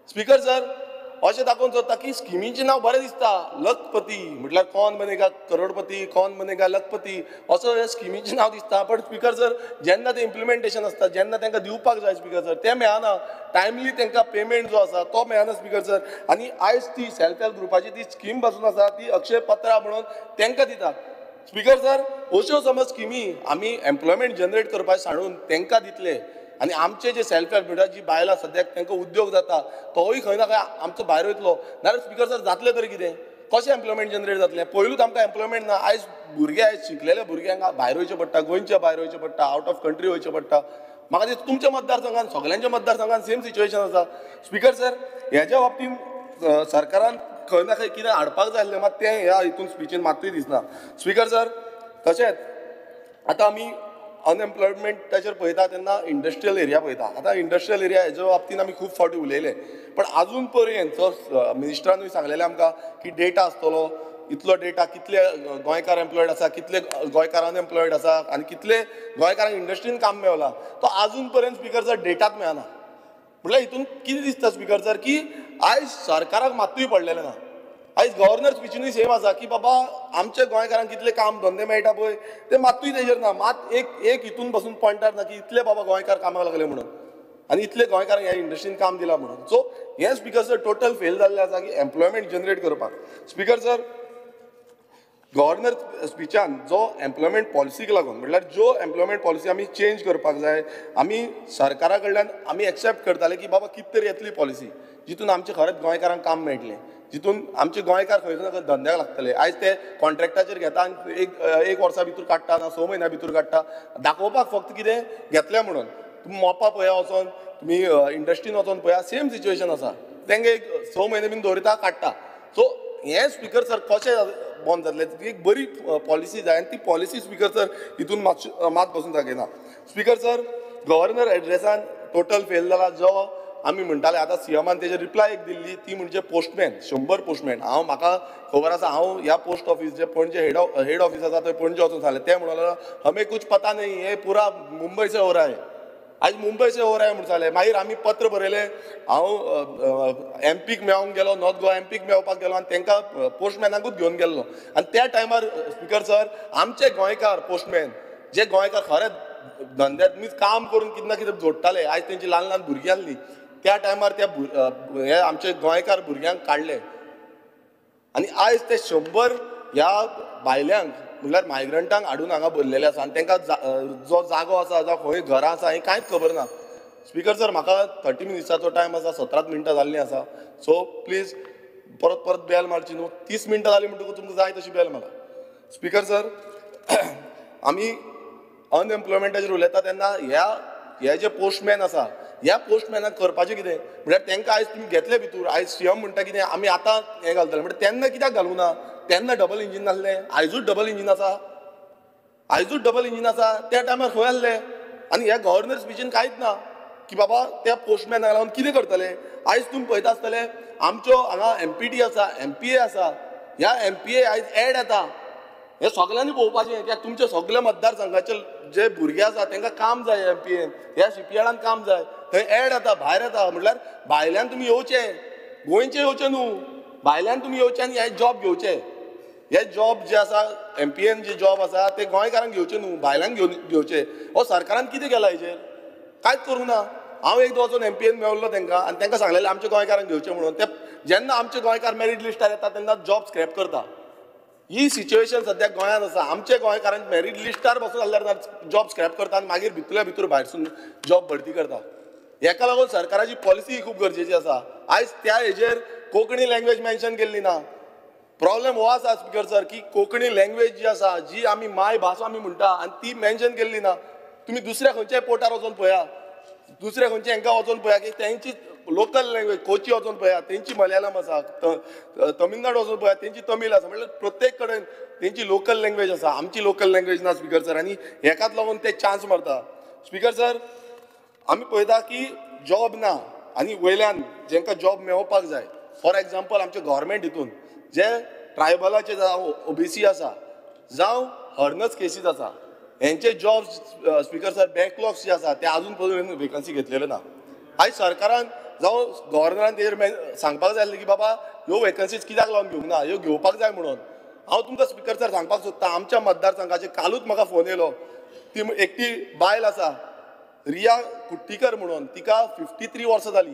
स्पिकर सर, अशें दाखोवन सोदता की स्किमीचें नांव बरें दिसता, लखपती म्हटल्यार कौन बनेगा करोडपती, कौन बनेगा लखपती, असो हे स्किमीचें नांव दिसता. पण स्पिकर सर, जेन्ना तें इम्प्लिमेंटेशन आसता, जेन्ना तांकां दिवपाक जाय स्पिकर सर, तें मेळना. टायमली तांकां पेमेंट जो आसा तो मेळना स्पिकर सर. आनी आयज ती सेल्फ हेल्प ग्रुपाची ती स्कीम पासून आसा ती अक्षय पत्रा म्हणून तांकां दिता. स्पिकर सर, अश्यो समज स्किमी आमी एम्प्लॉयमेंट जनरेट करपाक सांडून तांकां दितले आनी आमचे जे सेल्फ हेल्प ग्रुपां जी बायलां सद्याक तांकां उद्योग जाता तोय खंय ना खंय आमचो भायर वयतलो नाल्यार स्पिकर सर जातलें तरी कितें कशें एम्प्लॉयमेंट जनरेट जातलें पयलूच आमकां एम्प्लॉयमेंट ना आयज भुरगे आयज शिकलेल्या भुरग्यांक भायर वयचें पडटा गोंयच्या भायर वयचें पडटा आवट ऑफ कंट्री वयचें पडटा म्हाका दिसता तुमच्या मतदारसंघान सगळ्यांच्या मतदारसंघान सेम सिच्युएशन आसा स्पिकर सर ह्याच्या बाबतींत सरकारान खंय ना खंय कितें हाडपाक जाय आसलें मात तें ह्या हितून स्पिचीन मात्तूय दिसना स्पिकर सर तशेंच आतां आमी अनएम्प्लॉयमेंट ताचेर पळयता तेन्ना इंडस्ट्रियल एरिया पळयता आतां इंडस्ट्रियल एरिया हेच्या बाबतींत आमी खूब फावटी उलयले पण अजून पर्यंत मिनिस्टरानूय सांगलेलें आमकां की डेटा आसतलो इतलो डेटा कितले गोंयकार एम्प्लॉयड आसा कितले गोंयकार अनएम्प्लॉयड आसा आनी कितले गोंयकारांक इंडस्ट्रीन काम मेवला तो अजून पर्यंत स्पिकर सर डेटाच मेळना म्हटल्यार हितून कितें दिसता स्पिकर सर की आयज सरकाराक मात्तूय पडलेलें ना आयज गव्हर्नर स्पिचीनूय सेम आसा की बाबा आमच्या गोंयकारांक कितले काम धंदे मेळटा पळय ते मात्तूय तेजेर ना मात एक हितून बसून पॉयंटार ना की इतले बाबा गोंयकार कामाक लागले म्हणून आनी इतले गोंयकारांक ह्या इंडस्ट्रीन काम दिलां म्हणून सो हें स्पिकर सर टोटल फेल जाल्लें आसा की एम्प्लॉयमेंट जनरेट करपाक स्पिकर सर गव्हर्नर स्पिचान जो एम्प्लॉयमेंट पॉलिसीक लागून म्हटल्यार ज्यो एम्प्लॉयमेंट पॉलिसी आमी चेंज करपाक जाय आमी सरकारा कडल्यान आमी एक्सेप्ट करताले की बाबा कितें तरी येतली पॉलिसी जितून आमचे खरेंच गोंयकारांक काम मेळटलें जितून आमचे गोंयकार खंय ना खंय धंद्याक लागतले आयज ते कॉन्ट्रॅक्टाचेर घेता आनी एक वर्सा भितर काडटा ना 6 म्हयन्या भितर काडटा दाखोवपाक फक्त कितें घेतलें म्हणून तुमी मोपा पळया वचोन तुमी इंडस्ट्रीन वचोन पळया सेम सिच्युएशन आसा तांकां एक 6 म्हयने बीन दवरिता काडटा सो हें स्पिकर सर कशें बंद जातलें ती एक बरी पॉलिसी जाय आनी ती पॉलिसी स्पिकर सर हितून मात बसून दाखयना स्पिकर सर गव्हर्नर एड्रेसान टोटल फेल जाला जो आमी म्हणटाले आतां सीएमान तेजेर रिप्लाय एक दिल्ली ती म्हणजे पोस्टमॅन 100 पोस्टमॅन म्हाका खबर आसा हांव ह्या पोस्ट ऑफिस जे पणजे हेड ऑफिस आसा थंय पणजे वचून सांगलें ते म्हणून हमें कुछ पता नहीं हे पुरा मुंबई से हो रहा है आज मुंबई से हो रहा है म्हणून सांगलें मागीर आमी पत्र बरयलें हांव एमपीक मेळोंक गेलो नॉर्थ गोवा एमपीक मेळपाक गेलो आनी तांकां पोस्टमॅनाकूच घेवन गेल्लो आनी त्या टायमार स्पिकर सर आमचे गोंयकार पोस्टमॅन जे गोंयकार खरेंच धंद्यात मीच काम करून कितें ना कितें जोडटाले आयज तेंची ल्हान ल्हान भुरगीं आसलीं त्या टायमार त्या हे आमचे गोंयकार भुरग्यांक काडले आनी आयज ते 100 ह्या भायल्यांक म्हळ्यार मायग्रंटांक हाडून हांगा भरलेले आसा आनी तांकां जो जागो आसा जावं खंय घरां आसा हें कांयच खबर ना स्पिकर सर म्हाका 30 मिनिट्साचो टायम आसा 17 मिनटां जाल्लीं आसा सो प्लीज परत बेल मारची न्हू 30 मिनटां जालीं म्हणटकूच तुमकां जाय तशी बेल मारा स्पिकर सर आमी अनएम्प्लॉयमेंटाचेर उलयता तेन्ना हे जे पोस्टमॅन आसा ह्या पोस्टमॅनाक करपाचें कितें म्हळ्यार तांकां आयज तुमी घेतले भितर आयज सीएम म्हणटा कितें आमी आतां हें घालतले म्हणजे तेन्ना कित्याक घालूं ना तेन्ना डबल इंजीन नासलें आयजूच डबल इंजीन आसा त्या टायमार खंय आसलें आनी ह्या गव्हर्नर स्पिचीन कांयच ना की बाबा त्या पोस्टमॅनाक लागून कितें करतले आयज तुमी पळयता आसतले आमच्यो हांगा एमपीटी आसा एमपीए आसा ह्या एमपीए आयज एड येता हें सगळ्यांनी पळोवपाचें कित्याक तुमचे सगळे मतदारसंघाचे जे भुरगे आसा तांकां काम जाय एमपीएन ह्या शिपयार्डान काम जाय थंय एड येता भायर येता म्हटल्यार भायल्यान तुमी येवचें गोंयचे येवचें न्हू भायल्यान तुमी येवचें आनी हे जॉब घेवचे हे जॉब जे आसा एमपीएन जे जॉब आसा ते गोंयकारांक घेवचे न्हू भायल्यान घेवचे हो सरकारान कितें केलां हेजेर कांयच करूं ना हांव एकदां वचून एमपीएन मेळ्ळो तांकां आनी तांकां सांगलेलें आमच्या गोंयकारांक घेवचें म्हणून ते जेन्ना आमचे गोंयकार मेरीट लिस्टार येता तेन्ना जॉब स्क्रॅप करता ही सिच्युएशन सद्याक गोंयांत आसा आमचे गोंयकारांक मेरीट लिस्टार बसून जाल्यार जॉब स्क्रॅप करता आनी मागीर भितरल्या भितर भायरसून जॉब भरती करता हेका लागून सरकाराची पॉलिसी खूब गरजेची आसा आयज त्या हेजेर कोंकणी लँग्वेज मेन्शन केल्ली ना प्रॉब्लेम हो आसा स्पिकर सर की कोंकणी लँग्वेज जी आसा जी आमी मायभास आमी म्हणटा आनी ती मेन्शन केल्ली ना तुमी दुसऱ्या खंयच्याय पोर्टार वचून पळया दुसऱ्या खंयच्या हांकां वचून पळया की तेंची लोकल लँग्वेज कोची वचून पळया तेंची मलयालम आसा तमिळनाडू वचून पळया तेंची तमीळ आसा म्हटल्यार प्रत्येक कडेन तेंची लोकल लँग्वेज आसा आमची लोकल लँग्वेज ना स्पिकर सर आनी हेकाच लागून ते चान्स मारता स्पिकर सर आमी पळयता की जॉब ना आनी वयल्यान जेंकां जॉब मेळोवपाक जाय फॉर एग्जाम्पल आमचे गव्हर्मेंट हितून जे ट्रायबलाचे जावं ओबीसी आसा जावं हर्नस केसीस आसा हेंचे जॉब स्पिकर सर बॅकलॉग्स जे आसा ते आजून पर्यंत वेकन्सी घेतलेल्यो ना आयज सरकारान जावं गव्हर्नरान तेजेर सांगपाक जाय आसलें की बाबा ह्यो वेकन्सीज कित्याक लागून घेवंक ना ह्यो घेवपाक जाय म्हणून हांव तुमकां स्पिकर सर सांगपाक सोदतां आमच्या मतदारसंघाचे कालूच म्हाका फोन येयलो ती एकटी बायल आसा रिया कुट्टीकर म्हणून तिका 53 वर्सां जालीं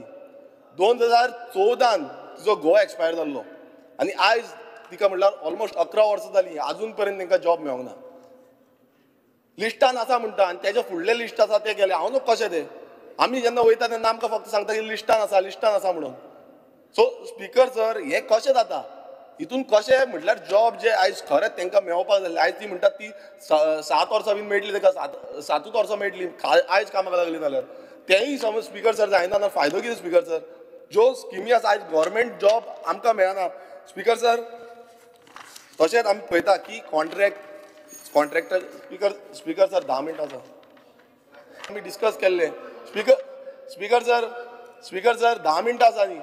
2014 तिचो घो एक्सपायर जाल्लो आनी आयज तिका म्हणल्यार ऑलमोस्ट 11 वर्सां जालीं आजून पर्यंत तांकां जॉब मेळोंक ना लिस्टान आसा म्हणटा आनी तेजे फुडले लिस्ट आसा ते गेले हांव न्हू कशें ते आमी जेन्ना वयता तेन्ना आमकां फक्त सांगता की लिस्टान आसा म्हणून. सो स्पीकर सर हे कशें जाता हितून कशें म्हटल्यार जॉब जे आयज खरेंच तांकां मेळपाक जाय आयज ती म्हणटात ती 7 वर्सां बीन मेळटली ताका 7 वर्सां मेळटली आयज कामाक लागली जाल्यार तेंय समज स्पीकर सर जायना जाल्यार फायदो कितें स्पीकर सर. ज्यो स्किमी आसा आयज गव्हर्मेंट जॉब आमकां मेळना स्पीकर सर. तशेंच आमी पळयता की कॉन्ट्रॅक्टर स्पीकर सर 10 मिनटां आसा आमी डिस्कस केल्ले स्पीकर सर 10 मिनटां आसा न्ही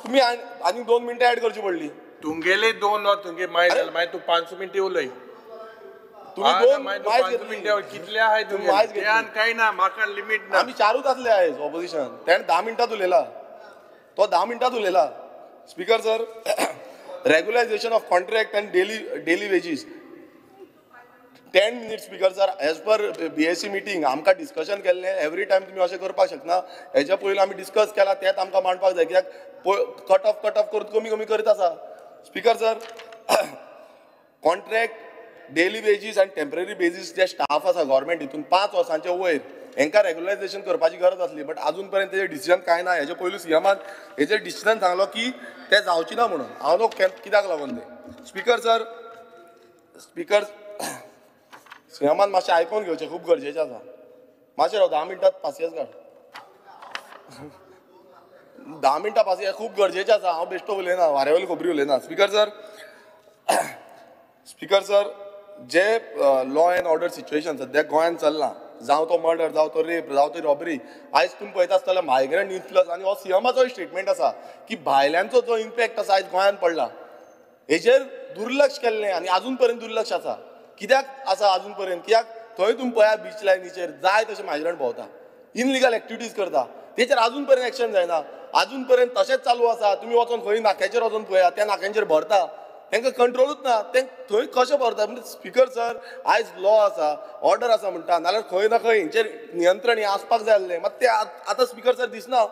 तुमी आनी 2 मिनटां ऍड करची पडली. तुमगेले 2 तुमगे मागीर तू 5 मिनटं उलय. तुम्ही 2 मिनटं कितले आहाय तुम्ही काय ना म्हाका लिमिट ना. आमी 4च आसले आयज ऑपोजिशन तेणें 10 मिनटांत उलयला तो 10 मिनटांत उलयला. Speaker sir regularisation of contract and daily wages 10 minutes speaker sir as per BSc meeting आमकां डिस्कशन केल्लें एवरी टायम तुमी अशें करपाक शकना. हेच्या पयलीं आमी डिस्कस केला तेच आमकां मांडपाक जाय कित्याक कट ऑफ करून कमी करीत आसा. Speaker sir contract daily wages आनी टेम्पररी बेजीस जे स्टाफ आसा गव्हर्मेंट हितून 5 वर्सांचे वयर हांकां रेग्युलायझेशन करपाची गरज आसली बट अजून पर्यंत तेजें डिसिजन कांय ना. हेजे पयलीं सीएमान हेजेर डिसिजन सांगलो की तें जावची ना म्हणून हांव न्हू कित्याक लागून तें. स्पीकर सीएमान मातशें आयकून घेवचें खूब गरजेचें आसा. मातशें 10 मिनटांत पासियेंस काड 10 मिनटां पासियेंस खूब गरजेचें आसा. हांव बेश्टो उलयना वारेवयली खबरी उलयना. स्पीकर सर जे लॉ एंड ऑर्डर सिच्युएशन सद्या गोंयांत चल्लां जावं तो मर्डर जावं तो रेप जावं ती रॉबरी आयज तुमी पळयता आसतले मायग्रंट इन्फ्लुअन्स आनी हो सीएमाचोय स्टेटमेंट आसा की भायल्यांचो जो इम्पॅक्ट आसा आयज गोंयांत पडला हेजेर दुर्लक्ष केल्लें आनी अजून पर्यंत दुर्लक्ष आसा. कित्याक आसा अजून पर्यंत कित्याक थंय तुमी पळया बीच लायनीचेर जाय तशे मायग्रंट भोंवता इनलिगल एक्टिविटीज करता तेचेर अजून पर्यंत एक्शन जायना. अजून पर्यंत तशेंच चालू आसा. तुमी वचून खंय नाक्याचेर वचून पळया त्या नाक्यांचेर भरता तांकां कंट्रोलूच ना. ते थंय कशें भरता म्हणजे स्पीकर सर आयज लॉ आसा ऑर्डर आसा म्हणटा नाल्यार खंय ना खंय हेंचेर नियंत्रण हें आसपाक जाय आसलें मात तें आतां स्पीकर सर दिसना.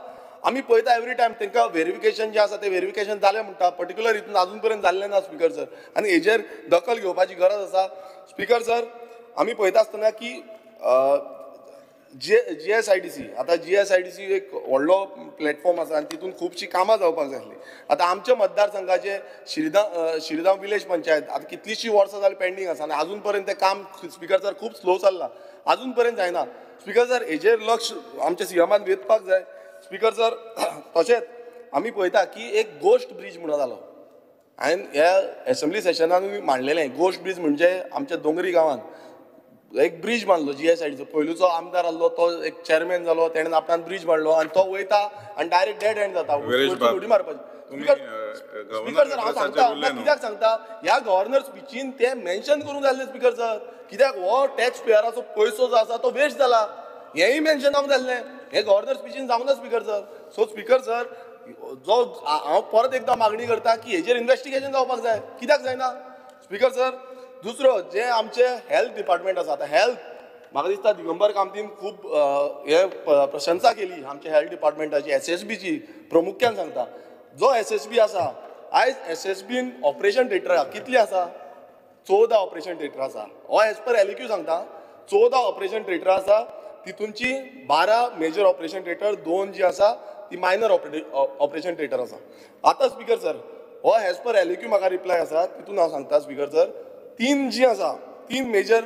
आमी पळयता एवरी टायम तांकां व्हेरिफिकेशन जें आसा तें व्हेरिफिकेशन जालें म्हणटा पर्टिक्युलर हितून अजून पर्यंत जाल्लें ना स्पीकर सर आनी हेजेर दखल घेवपाची गरज आसा. स्पीकर सर आमी पळयता आसतना की GSIDC आतां GSIDC एक व्हडलो प्लॅटफॉर्म आसा आनी तितून खुबशीं कामां जावपाक जाय आसलीं. आतां आमच्या मतदारसंघाचे श्रीधाम विलेज पंचायत आतां कितलींशीं वर्सां जालीं पेंडींग आसा आनी अजून पर्यंत तें काम स्पीकर सर खूब स्लो चल्लां अजून पर्यंत जायना. स्पीकर सर हेजेर लक्ष आमच्या सीएमान वेधपाक जाय. स्पीकर सर तशेंच आमी पळयता की एक गोश्ट ब्रीज म्हणून जालो हांवें ह्या एसेंब्ली सेशनानूय मांडलेलें. गोश्ट ब्रीज म्हणजे आमच्या दोंगरी गांवांत एक ब्रीज बांदलो GSIDCचो पयलूचो आमदार आसलो तो एक चेअरमॅन जालो तेणें आपणान ब्रीज बांदलो आनी तो वयता आनी डायरेक्ट डेड एंड जाता उडी मारपाची. स्पीकर सर हांव सांगता कित्याक सांगता ह्या गव्हर्नर स्पिचीन तें मेन्शन करूंक जाय स्पीकर सर कित्याक हो टॅक्स पेयराचो पयसो जो आसा तो वेस्ट जाला हेंय मेन्शन जावंक जाल्लें हे गव्हर्नर स्पिचीन जावना speaker sir. So speaker sir जो हांव परत एकदां मागणी करता की हेजेर इन्व्हेस्टिगेशन जावपाक जाय कित्याक जायना. स्पीकर सर दुसरो जे आमचे हेल्थ डिपार्टमेंट आसा आतां हेल्थ म्हाका दिसता दिगंबर कामतीन खूब हे प्रशंसा केली आमच्या हेल्थ डिपार्टमेंटाची SSBची प्रमुख्यान सांगता. जो SSB आसा आयज SSBन ऑपरेशन थिएटर कितली आसा 14 ऑपरेशन थिएटर आसा. हो एज पर LEQ सांगता 14 ऑपरेशन थिएटर आसा तितूनची 12 मेजर ऑपरेशन थिएटर 2 जी आसा ती मायनर ऑपरेशन थिएटर आसा. आतां स्पीकर सर हो एज पर LEQ म्हाका रिप्लाय आसा तितून हांव सांगता स्पीकर सर 3 जी आसा 3 मेजर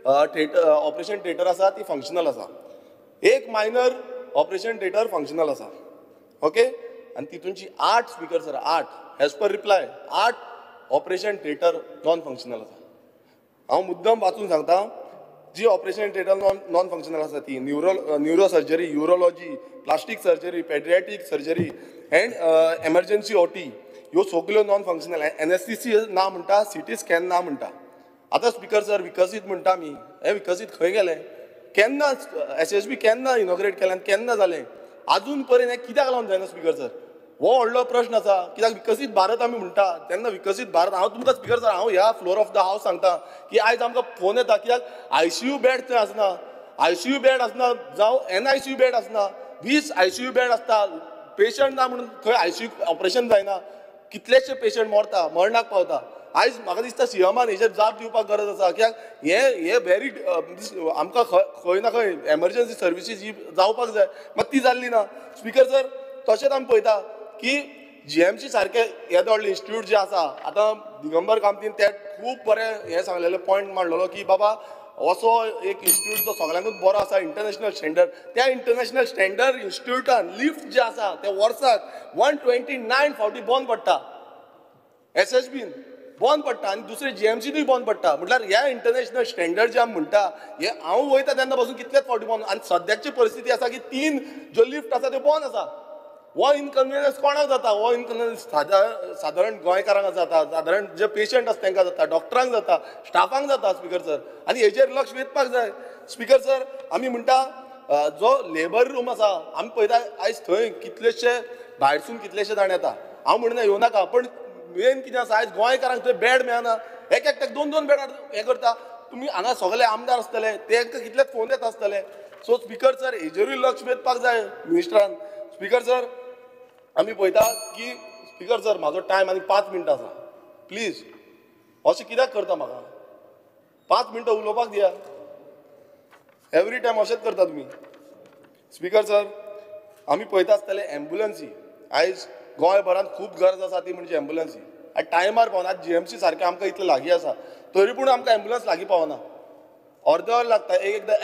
ऑपरेशन थिएटर आसा ती फंक्शनल आसा. एक मायनर ऑपरेशन थिएटर फंक्शनल आसा ओके आनी तितूनची 8 speaker sir 8 as per reply 8 operation theatre non functional आसा. हांव मुद्दम वाचून सांगता जी ऑपरेशन थिएटर नॉन फंक्शनल आसा ती neuro surgery urology plastic surgery paediatric surgery end emergency OT ह्यो सगल्यो नॉन फंक्शनल. NSCC ना म्हणटा CT स्कॅन ना म्हणटा. आतां स्पीकर सर विकसीत म्हणटा आमी हे विकसीत खंय गेलें केन्ना SSB केन्ना इनॉग्रेट केलें आनी केन्ना जालें अजून पर्यंत हें कित्याक लागून जायना स्पीकर सर हो व्हडलो प्रश्न आसा. कित्याक विकसीत भारत आमी म्हणटा तेन्ना विकसीत भारत हांव तुमकां स्पीकर सर हांव ह्या फ्लोर ऑफ द हावस सांगता की आयज आमकां फोन येता कित्याक ICU बेड थंय आसना ICU बेड आसना जावं NICU बेड आसना 20 ICU बेड आसता पेशंट ना म्हणून खंय ICU ऑपरेशन जायना कितलेशे पेशंट मरता मरणाक पावता. आयज म्हाका दिसता सीएमान हेचेर जाप दिवपाक गरज आसा कित्याक हे व्हेरी आमकां खंय ना खंय एमर्जन्सी सर्विसीस ही जावपाक जाय मात ती जाल्ली ना स्पिकर सर तशेंच आमी पळयता की GMC सारखे येदे व्हडले इन्स्टिट्यूट जे आसा आतां दिगंबर कामतीन ते खूब बरें हें सांगलेले पॉयंट मांडलेलो की बाबा असो एक इन्स्टिट्यूट जो सगळ्यांकूच बरो आसा इंटरनॅशनल स्टँडर्ड त्या इंटरनॅशनल स्टँडर्ड इन्स्टिट्यूटान लिफ्ट जे आसा ते वर्साक 129 फावटी बंद पडटा SSBन बंद पडटा आनी दुसरे GMCनूय बंद पडटा म्हटल्यार ह्या इंटरनॅशनल स्टँडर्ड जे आमी म्हणटा हे हांव वयता तेन्ना पासून कितलेच फावटी बंद आनी सद्याची परिस्थिती आसा की 3 ज्यो लिफ्ट आसा त्यो बंद आसा हो इनकन्विनियन्स कोणाक जाता हो इनकन्विनियन्स सादारण गोंयकारांक जाता सादारण जे पेशंट आसा तांकां जाता डॉक्टरांक जाता स्टाफांक जाता स्पिकर सर आनी हेचेर लक्ष वेधपाक जाय स्पिकर सर आमी म्हणटा जो लेबर रूम आसा आमी पळयता आयज थंय कितलेशे भायरसून कितलेशे जाण येता हांव म्हणना येवं नाका पण मेन कितें आसा आयज गोंयकारांक थंय बेड मेळना एक एकट्याक 2-2 बेडार हें करता तुमी हांगा सगळे आमदार आसतले तांकां कितलेच फोन येता आसतले सो स्पिकर सर हेजेरूय लक्ष वेधपाक जाय मिनिस्टरान स्पिकर सर आमी पळयता की स्पिकर सर म्हाजो टायम आनी 5 मिनटां आसा प्लीज अशें कित्याक करता म्हाका 5 मिनटां उलोवपाक दिया एवरी टायम अशेंच करता तुमी स्पिकर सर आमी पळयता आसतले एम्ब्युलन्सी आयज गोंयभरांत खूब गरज आसा ती म्हणजे एम्ब्युलन्सी आनी टायमार पावना GMC सारकें आमकां इतलें लागीं आसा तरी पूण आमकां एम्ब्युलन्स लागीं पावना अर्द वर लागता एकदां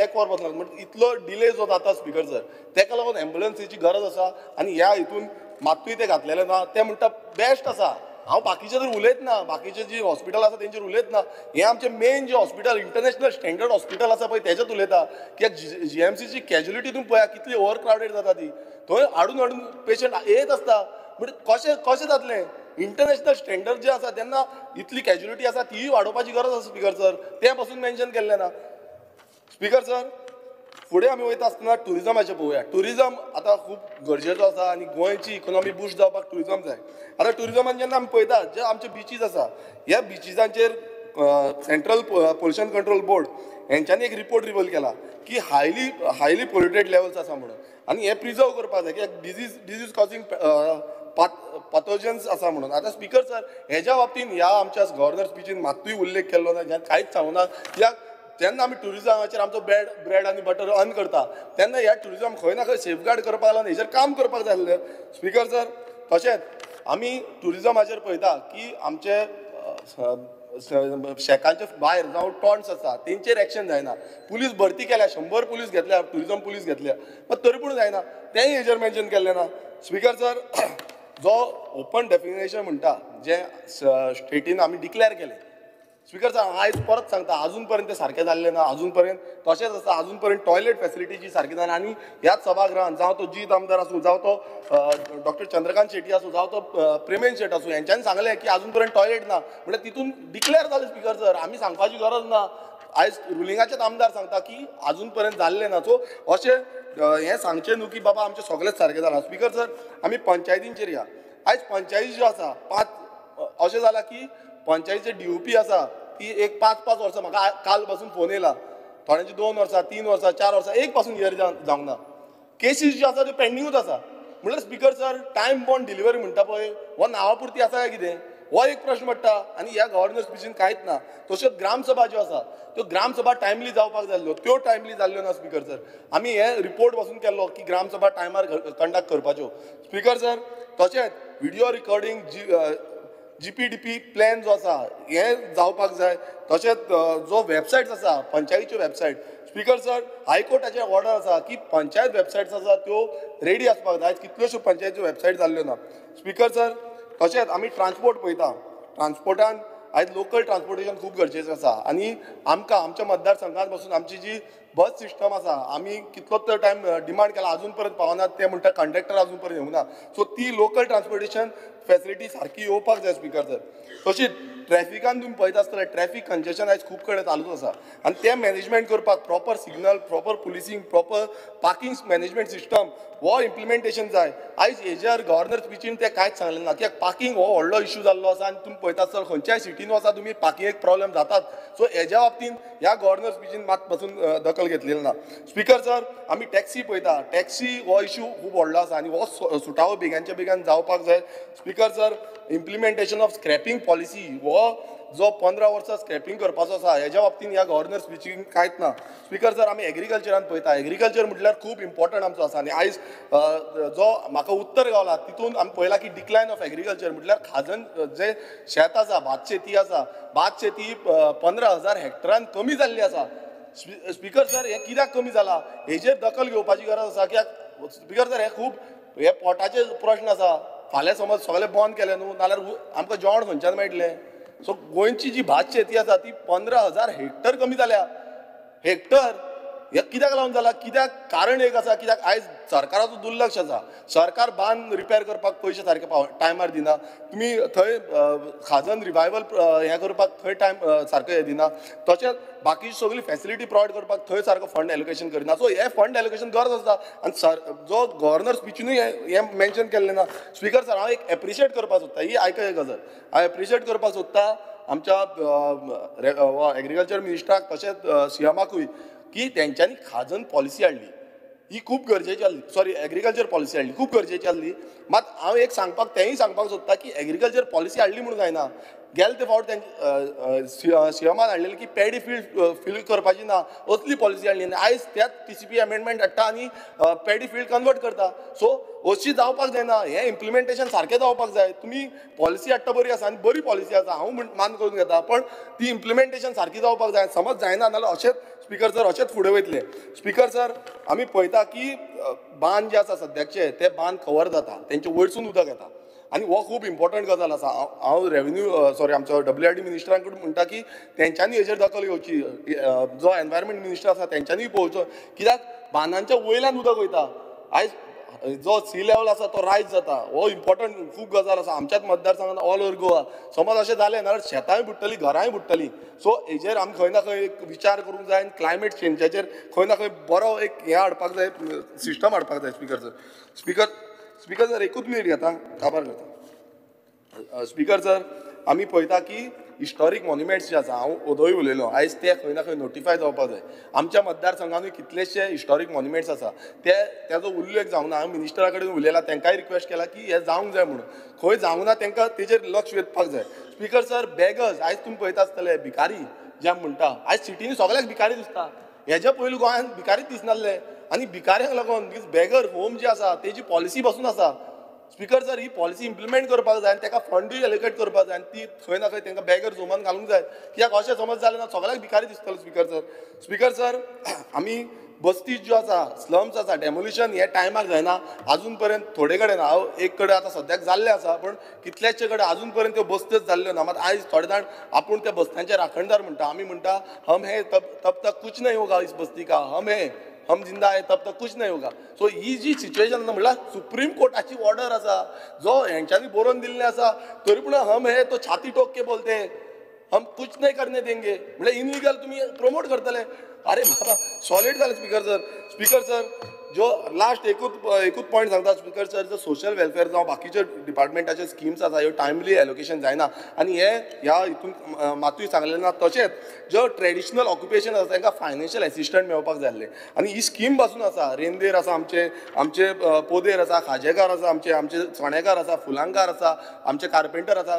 एक वर बसना म्हणजे इतलो डिले जो जाता स्पिकर सर ताका लागून एम्ब्युलन्सीची गरज आसा आनी ह्या हितून मात्तूय ते घातलेले ना ते म्हणटा बेस्ट आसा हांव बाकीचे तर उलयत ना बाकीचे जी हॉस्पिटल आसा तेंचेर उलयत ना हें आमचें मेन जे हॉस्पिटल इंटरनॅशनल स्टँडर्ड हॉस्पिटल आसा पळय तेजेच उलयता कित्याक GMCची कॅज्युलिटी तुमी पळया कितली ओवर क्रावडेड जाता ती थंय हाडून पेशंट येत आसता म्हणजे कशें जातलें इंटरनॅशनल स्टँडर्ड जे आसा तेन्ना इतली कॅज्युलिटी आसा तीय वाडोवपाची गरज आसा स्पिकर सर तें पासून मेन्शन केल्लें ना स्पिकर सर फुडें आमी वयता आसतना टुरिजमाचें पळोवया टुरिजम आतां खूब गरजेचो आसा आनी गोंयची इकॉनॉमी बूस्ट जावपाक टुरिजम जाय आतां टुरिजमान जेन्ना आमी पळयता जे आमचे बिचीस आसा ह्या बिचीसांचेर सेंट्रल पोल्युशन कंट्रोल बोर्ड हेंच्यांनी एक रिपोर्ट रिव्हील केला की हायली पोल्युटेड लेवल्स आसा म्हणून आनी हे प्रिजर्व करपाक जाय कित्याक डिजीज कॉजिंग पॅथोजन्स आसा म्हणून आतां स्पिकर सर हेज्या बाबतींत ह्या आमच्या गव्हर्नर स्पिचीन मात्तूय उल्लेख केल्लो ना जेन्ना कांयच सांगूना कित्याक जेन्ना आमी टुरिजमाचेर आमचो ब्रेड आनी बटर अर्न करता तेन्ना ह्या टुरिजम खंय ना खंय सेफगार्ड करपाक लागून हेजेर काम करपाक जाय आसलें स्पिकर सर तशेंच आमी टुरिजमाचेर पळयता की आमचे शेकांचे भायर जावं टॉन्ट्स आसा तेंचेर एक्शन जायना पुलीस भरती केल्या 100 पुलीस घेतल्या टुरिजम पुलीस घेतल्या पण तरी पूण जायना तेंय हेजेर मेन्शन केल्लें ना स्पिकर सर जो ओपन डेफिनेशन म्हणटा जे स्टेटीन आमी डिक्लेअर केले स्पिकर सर आयज परत सांगता अजून पर्यंत ते सारकें जाल्लें ना अजून पर्यंत तशेंच आसा अजून पर्यंत टॉयलेट फेसिलिटीची सारकी जायना आनी ह्याच सभागृहांत जावं तो जीत आमदार आसूं जावं तो डॉक्टर चंद्रकांत शेट्टी आसूं जावं तो प्रेमेन शेट आसूं हेंच्यांनी सांगलें की अजून पर्यंत टॉयलेट ना म्हणजे तितून डिक्लेअर जालें स्पिकर सर आमी सांगपाची गरज ना आयज रुलिंगाचेच आमदार सांगता की अजून पर्यंत जाल्लें ना सो अशें हें सांगचें न्हू की बाबा आमचें सगळेंच सारकें जालां स्पिकर सर आमी पंचायतींचेर या आयज पंचायती ज्यो आसा 5 अशें जालां की पंचायतीचे DOP आसा ती एक 5-5 वर्सां म्हाका काल पासून फोन येयला थोड्यांची 2 वर्सां 3 वर्सां 4 वर्सां एक पासून इयर जावंक ना केसीस ज्यो आसा त्यो पेंडिंगूच आसा म्हणल्यार speaker sir time bond delivery म्हणटा पळय हो नांवा पुरती आसा काय कितें हो एक प्रश्न पडटा आनी ह्या गव्हर्नर स्पिचीन कांयच ना तश्योच ग्रामसभा ज्यो आसा त्यो ग्रामसभा टायमली जावपाक जाय आसल्यो त्यो टायमली जाल्ल्यो ना स्पिकर सर आमी हे रिपोर्ट पासून केल्लो की ग्रामसभा टायमार कंडक्ट करपाच्यो स्पिकर सर तशेंच व्हिडिओ रिकॉर्डिंग GPDP प्लॅन जो आसा हें जावपाक जाय तशेंच जो वेबसायट्स आसा पंचायतीच्यो वेबसायट स्पिकर सर हायकोर्टाचे ऑर्डर आसा की पंचायत वेबसायट्स आसा त्यो रेडी आसपाक जाय कितल्योश्यो पंचायतीच्यो वेबसायट जाल्ल्यो ना स्पिकर सर तशेंच आमी ट्रान्सपोर्ट पळयता ट्रान्सपोर्टान आयज लोकल ट्रान्सपोर्टेशन खूब गरजेचें आसा आनी आमकां आमच्या मतदारसंघांत पासून आमची जी बस सिस्टम आसा आमी कितलोच तर टायम डिमांड केला अजून पर्यंत पावनात ते म्हणटा कंडक्टर अजून पर्यंत येवंक ना सो ती लोकल ट्रान्सपोर्टेशन फेसिलिटी सारकी येवपाक जाय स्पिकर सर तशीच ट्रॅफिकान तुम्ही पळयता आसतले ट्रॅफिक कंजेशन आयज खूब कडेन चालूच आसा आनी तें मॅनेजमेंट करपाक proper signal proper policing proper parking management system हो इम्प्लिमेंटेशन जाय आयज हेजेर गव्हर्नर स्पिचीन ते कांयच सांगलें ना कित्याक पार्किंग हो व्हडलो इश्यू जाल्लो आसा आनी तुमी पळयता आसतना खंयच्याय सिटीन वचा तुमी पार्किंगेक प्रॉब्लेम जातात सो हेज्या बाबतींत ह्या गव्हर्नर स्पीचीन मात पासून दखल घेतलेली ना. स्पीकर सर, आमी टॅक्सी पळयता, टॅक्सी हो इश्यू खूब व्हडलो आसा आनी हो सुटावो बेगानच्या बेगान जावपाक जाय. Speaker sir, implementation of scrapping policy हो जो 15 वर्सां स्क्रॅपिंग करपाचो आसा हेज्या बाबतींत ह्या गव्हर्नर स्पीचीन कांयच ना. स्पीकर सर, आमी एग्रीकल्चरान पळयता, एग्रीकल्चर म्हटल्यार खूब इम्पॉर्टंट आमचो आसा आनी आयज जो म्हाका उत्तर गावला तितून आमी पळयला की डिक्लायन ऑफ एग्रीकल्चर म्हटल्यार खाजन जे शेत आसा, भात शेती आसा, भात शेती 15,000 हेक्टरान कमी जाल्ली आसा. स्पीकर सर, हें कित्याक कमी जाला हेजेर दखल घेवपाची गरज आसा. कित्याक स्पीकर सर, हे पोटाचे प्रश्न आसा. फाल्यां समज सगळें बंद केलें न्हू नाल्यार आमकां जेवण खंयच्यान मेळटलें. सो गोंयची जी भात शेती आसा ती 15,000 हेक्टर कमी जाल्या. हेक्टर हे कित्याक लागून जाला? कित्याक? कारण एक आसा, कित्याक आयज सरकाराचो दुर्लक्ष आसा. सरकार बांद रिपेर करपाक पयशे सारके टायमार दिना. तुमी थंय खाजन रिवायवल हें करपाक थंय टायम सारको हें दिना. तशेंच बाकीची सगळी फॅसिलिटी प्रोवायड करपाक थंय सारको फंड एलोकेशन करिना. सो हे फंड एलोकेशन गरज आसा आनी जो गव्हर्नर स्पीचीनूय हें मेन्शन केल्लें ना. स्पीकर सर, हांव एक एप्रिशिएट करपाक सोदता, ही आयकय गजाल हांव एप्रिशिएट करपाक सोदता आमच्या एग्रीकल्चर मिनिस्टराक तशेंच सीएमाकूय की तेंच्यांनी खाजन पॉलिसी हाडली. ही खूब गरजेची आसली. सॉरी, एग्रीकल्चर पॉलिसी हाडली, खूब गरजेची आसली. मात हांव एक तेंय सांगपाक सोदता की एग्रीकल्चर पॉलिसी हाडली म्हणून जायना. गेले ते फावट सीएमान हाडलेली की पॅडी फील्ड फील करपाची ना असली पॉलिसी हाडली आनी आयज त्याच TCP अमेंडमेंट हाडटा आनी पॅडी फील्ड कन्वर्ट करता. सो अशी जावपाक जायना. हें इम्प्लिमेंटेशन सारकें जावपाक जाय. तुमी पॉलिसी हाडटा बरी आसा आनी बरी पॉलिसी आसा, हांव मान करून घेता, पण ती इम्प्लिमेंटेशन सारकी जावपाक जाय. समज जायना नाल्यार अशेंच स्पीकर सर अशेंच फुडें वयतले. स्पीकर सर, आमी पळयता की बांद जे आसा सद्याचे ते बांद कवर जाता, तेंचे वयरसून उदक येता आनी हो खूब इम्पॉर्टंट गजाल आसा. हांव आमचो WRD मिनिस्टरां कडेन म्हणटा की तेंच्यांनी हेजेर दखल घेवची. जो एनवायरमेंट मिनिस्टर आसा तेंच्यांनी पळोवचो, कित्याक बांदांच्या वयल्यान उदक वयता. आयज जो सी लेवल आसा तो रायज जाता. हो इम्पॉर्टंट खूब गजाल आसा आमच्याच मतदारसंघात ऑल ओव्हर गोवा. समज अशें जालें जाल्यार शेतांय बुडटलीं, घरांय बुडटलीं. सो हेजेर आमी खंय ना खंय एक विचार करूंक जाय आनी क्लायमेट चेंजाचेर खंय ना खंय बरो एक हें हाडपाक जाय, सिस्टम हाडपाक जाय. स्पीकर सर एकूच मिनीट घेता, काबार करता. स्पीकर सर, आमी पळयता की हिस्टॉरीक मॉन्युमेंट्स जे आसा, हांव ओदोय उलयलो, आयज ते खंय ना खंय नोटिफाय जावपाक जाय. आमच्या मतदारसंघानूय कितलेशे हिस्टॉरीक मॉन्युमेंट्स आसा तेजो उल्लेख जावंक ना. हांव मिनिस्टरा कडेन उलयला, तांकांय रिक्वेस्ट केला की हें जावंक जाय म्हणून. खंय जावंक ना तांकां तेजेर लक्ष वेधपाक जाय. स्पीकर सर, बेगर्स आयज तुमी पळयता आसतले भिकारी जे आमी म्हणटा, आयज सिटीनी सगळ्याक भिकारी दिसता. हेज्या पयलीं गोंयांत भिकारीच दिसनासले आनी भिकाऱ्यांक लागून बेगर होम जे आसा तेजी पॉलिसी पासून आसा. स्पीकर सर, ही पॉलिसी इम्प्लिमेंट करपाक जाय आनी ताका फंडूय एलोकेट करपाक जाय आनी ती खंय ना खंय तांकां बेगर होमान घालूंक जाय. कित्याक अशें समज जालें ना सगळ्याक भिकारी दिसतलो. स्पीकर सर, आमी बस्ती ज्यो आसा, स्लम्स आसा, डेमोलिशन हे टायमाक जायना. अजून पर्यंत थोडे कडेन, हांव एक कडेन आतां सद्याक जाल्लें आसा, पण कितलेशे कडेन अजून पर्यंत त्यो बस्त्योच जाल्ल्यो ना. मात आयज थोडे जाण आपूण त्या बस्त्यांचे राखणदार म्हणटा. आमी म्हणटा हम हे तब तक कुछ नहीं होगा इस बस्ती का, हम जिंदा है तब तक कुछ नहीं होगा. सो ही जी सिच्युएशन आसा म्हणल्यार सुप्रीम कोर्टाची ऑर्डर आसा, जो हेंच्यांनी बरोवन दिल्लें आसा, तरी पूण हम हे तो छाती ठोक के बोलते हम कुछ नहीं करने देंगे म्हणजे इनलिगल तुम्ही प्रमोट करतले. अरे बाबा, सॉलिड जालें. स्पीकर सर, जो लास्ट एकूच पॉयंट सांगता स्पीकर सर, जो सोशल वेलफेअर जावं बाकीचे डिपार्टमेंटाचे स्किम्स आसा ह्यो टायमली एलोकेशन जायना आनी हे ह्या हितून मातूय सांगलें ना. तशेंच जो ट्रेडिशनल ऑक्युपेशन आसा तांकां फायनान्शियल एसिस्टंट मेळपाक जाय आसलें आनी ही स्कीम पासून आसा. रेंदेर आसा आमचे पोदेर आसा, खाजेकार आसा, आमचे चणेकार आसा, फुलांकार आसा, आमचे कार्पेंटर आसा,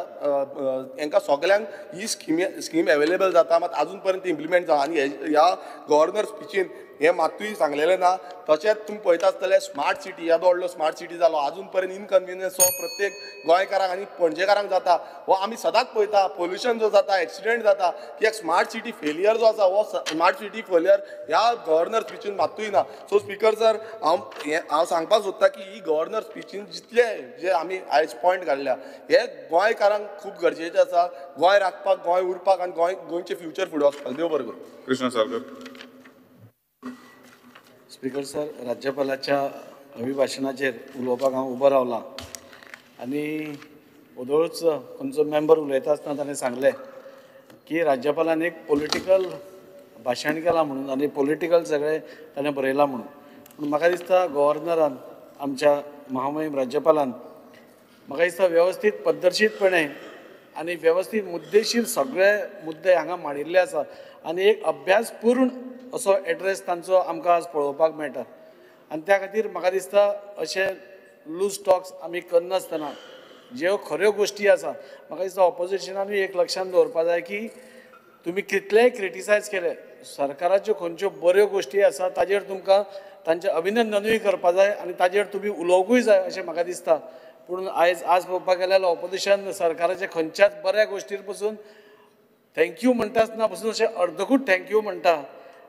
हांकां सगल्यांक ही स्कीम अवेलेबल जाता. मात अजून पर्यंत इम्प्लिमेंट जावं आनी ह्या गव्हर्नर स्पीचीन हे मातूय सांगलेलें ना. तशेंच तुमी पळयता आसतले स्मार्ट सिटी, येदो व्हडलो स्मार्ट सिटी जालो, अजून पर्यंत इनकन्विनियन्स हो प्रत्येक गोंयकारांक आनी पणजेकारांक जाता. हो आमी सदांच पळयता. पोल्युशन जो जाता, एक्सिडेंट जाता, कित्याक स्मार्ट सिटी फेलियर जो आसा, हो स्मार्ट सिटी फेलियर ह्या गव्हर्नर स्पीचीन मातूय ना. सो स्पीकर सर, हांव सांगपाक सोदता की ही गव्हर्नर स्पीचीन जितले जे आमी आयज पॉयंट काडल्या हे गोंयकारांक खूब गरजेचे आसा. गोंय राखपाक, गोंय उरपाक आनी गोंयचें फ्युचर फुडें वचपाक. देव बरें करूं. कृष्ण सालकर. स्पीकर सर, राज्यपालाच्या अभिभाशणाचेर उलोवपाक हांव उबो रावलां आनी ओदोळूच खंयचो मेंबर उलयता आसतना ताणें सांगलें की राज्यपालान एक पॉलिटिकल भाशण केलां म्हणून आनी पॉलिटिकल सगळें ताणें बरयलां म्हणून. पूण म्हाका दिसता गव्हर्नरान, आमच्या महामहीम राज्यपालान म्हाका दिसता वेवस्थीत पद्धतशीरपणे आनी वेवस्थीत मुद्देशीर सगळे मुद्दे हांगा मांडिल्ले आसा आनी एक अभ्यासपूर्ण असो एड्रेस तांचो आमकां आज पळोवपाक मेळटा आनी त्या खातीर म्हाका दिसता अशे लूज टॉक्स आमी करनासतना ज्यो खऱ्यो गोश्टी आसा म्हाका दिसता ऑपोजिशनानूय एक लक्षांत दवरपाक जाय की तुमी कितलेय क्रिटिसायज केले सरकाराच्यो खंयच्यो बऱ्यो गोश्टी आसा ताजेर तुमकां तांचें अभिनंदनूय करपाक जाय आनी ताजेर तुमी उलोवंकूय जाय अशें म्हाका दिसता पूण आज पळोवपाक गेल्यार ऑपोजिशन सरकाराच्या खंयच्याच बऱ्या गोश्टीर पसून थँक्यू म्हणटा आसतना पसून अशें अर्दकूट थँक्यू म्हणटा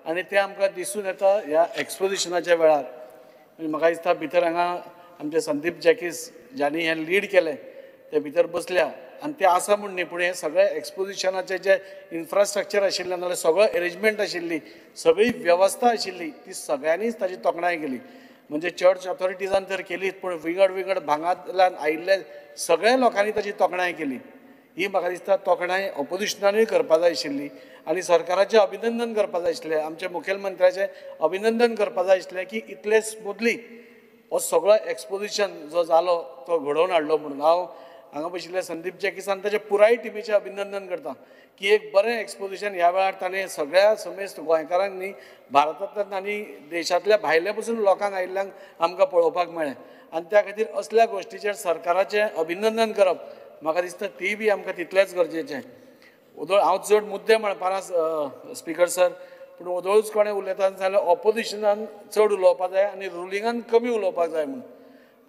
आनी तें आमकां दिसून येता ह्या एक्सपोजिशनाच्या वेळार म्हाका दिसता भितर हांगा आमचे संदीप जॅकीस ज्यांनी हें लीड केलें ते भितर बसल्या आनी ते आसा म्हूण न्ही पूण हे सगळे एक्सपोजिशनाचे जे इन्फ्रास्ट्रक्चर आशिल्लें नाजाल्यार सगळो अरेंजमेंट आशिल्ली सगळी वेवस्था आशिल्ली ती सगळ्यांनीच ताची तोखणाय केली म्हणजे चर्च ऑथॉरिटीजान तर केलीच पूण विंगड भागांतल्यान आयिल्ले सगळ्या लोकांनी ताची तोखणाय केली ही म्हाका दिसता तोखणाय ऑपोजिशनानूय करपाक जाय आशिल्ली आनी सरकाराचें अभिनंदन करपाक जाय आशिल्लें आमच्या मुखेलमंत्र्याचें अभिनंदन करपाक जाय आशिल्लें की इतले स्मुथली हो सगळो एक्सपोजिशन जो जालो तो घडोवन हाडलो म्हणून हांव हांगा बशिल्ले संदीप जॅकिसान ताच्या पुराय टिमीचें अभिनंदन करता की एक बरें एक्सपोजिशन ह्या वेळार ताणें सगळ्या समेस्त गोंयकारांक न्ही भारतांतल्यान आनी देशांतल्या भायल्या पसून लोकांक आयिल्ल्यांक आमकां पळोवपाक मेळ्ळें आनी त्या खातीर असल्या गोश्टीचेर सरकाराचें अभिनंदन करप म्हाका दिसता ती बी आमकां तितलेंच गरजेचें हांव चड मुद्दे म्हणपाना स्पिकर सर पूण ओदळूच कोणें उलयता जाल्यार ऑपोजिशनान चड उलोवपाक जाय आनी रुलिंगान कमी उलोवपाक जाय म्हणून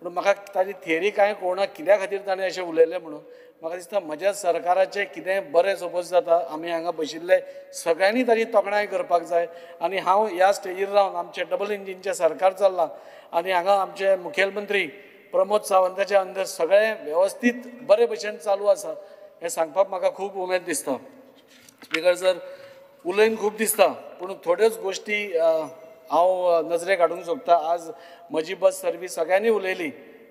पूण म्हाका ताजी थियरी कांय कळना कित्या खातीर ताणें अशें उलयलें म्हणून म्हाका दिसता म्हज्या सरकाराचें कितें बरें सपोज जाता आमी हांगा बशिल्ले सगळ्यांनी ताजी तोखणाय करपाक जाय आनी हांव ह्या स्टेजीर रावन आमचें डबल इंजिनचें सरकार चल्लां आनी हांगा आमचे मुखेलमंत्री प्रमोद सावंताच्या अंदर सगळें वेवस्थीत बरे भशेन चालू आसा हें सांगपाक म्हाका खूब उमेद दिसता स्पिकर सर उलयन खूब दिसता पूण थोड्योच गोश्टी हांव नजरेक हाडूंक सोदता आज म्हजी बस सर्वीस सगळ्यांनी उलयली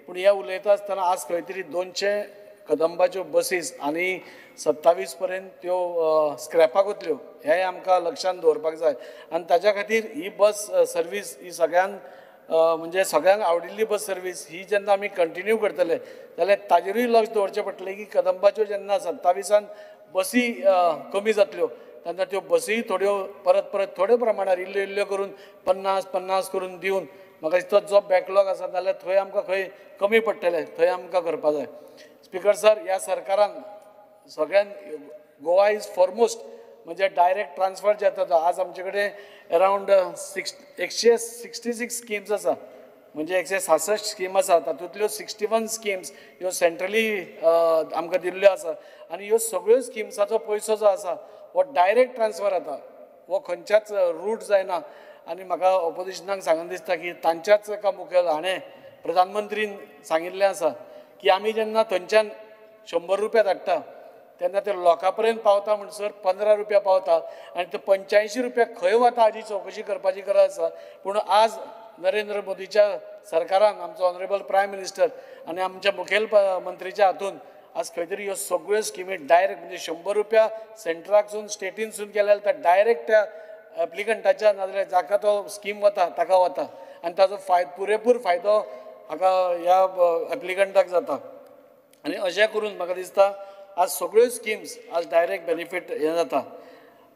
पूण हें उलयता आसतना आज खंय तरी 200 कदंबाच्यो बसीस आनी 27 पर्यंत त्यो स्क्रॅपाक वतल्यो हें आमकां लक्षांत दवरपाक जाय आनी ताच्या खातीर ही बस सर्वीस ही सगळ्यांक म्हणजे सगळ्यांक आवडिल्ली बस सर्वीस ही जेन्ना आमी कंटिन्यू करतले जाल्यार ताजेरूय लक्ष दवरचें पडटलें की कदंबाच्यो जेन्ना 27 बसी कमी जातल्यो तेन्ना त्यो बसी थोड्यो परत थोड्या प्रमाणात इल्ल्यो करून 50 करून दिवन म्हाका दिसता जो बॅकलॉग आसा जाल्यार थंय आमकां खंय कमी पडटलें थंय आमकां करपाक जाय स्पिकर सर ह्या सरकारान सगळ्यान गोवा इज फॉरमोस्ट म्हणजे डायरेक्ट ट्रान्सफर जे जाता आज आमचे कडेन अरावंड 166 स्किम्स आसा म्हणजे 166 स्कीम आसा तातूंतल्यो 61 स्किम्स ह्यो सेंट्रली आमकां दिल्ल्यो आसा आनी ह्यो सगळ्यो स्किम्साचो पयसो जो आसा हो डायरेक्ट ट्रान्सफर जाता हो खंयच्याच रूट जायना आनी म्हाका ऑपोजिशनाक सांगून दिसता की तांच्याच एका मुखेल हाणें प्रधानमंत्रीन सांगिल्लें आसा की आमी जेन्ना थंयच्यान 100 रुपया धाडटा तेन्ना ते लोकां पर्यंत पावता म्हणसर 15 रुपया पावता आनी ते 85 रुपया खंय वता हाची चवकशी करपाची गरज आसा पूण आज नरेंद्र मोदीच्या सरकारान आमचो ऑनरेबल प्रायम मिनिस्टर आनी आमच्या मुखेल मंत्रीच्या हातून आज खंय तरी ह्यो सगळ्यो स्किमी डायरेक्ट म्हणजे 100 रुपया सेंट्राकसून स्टेटीनसून केल्यार त्या डायरेक्ट त्या एप्लिकंटाच्या नाजाल्यार जाका तो स्कीम वता ताका वता आनी ताजो पुरेपूर फायदो हाका ह्या एप्लिकंटाक जाता आनी अशें करून म्हाका दिसता आज सगळ्यो स्किम्स आज डायरेक्ट बेनिफीट हें जाता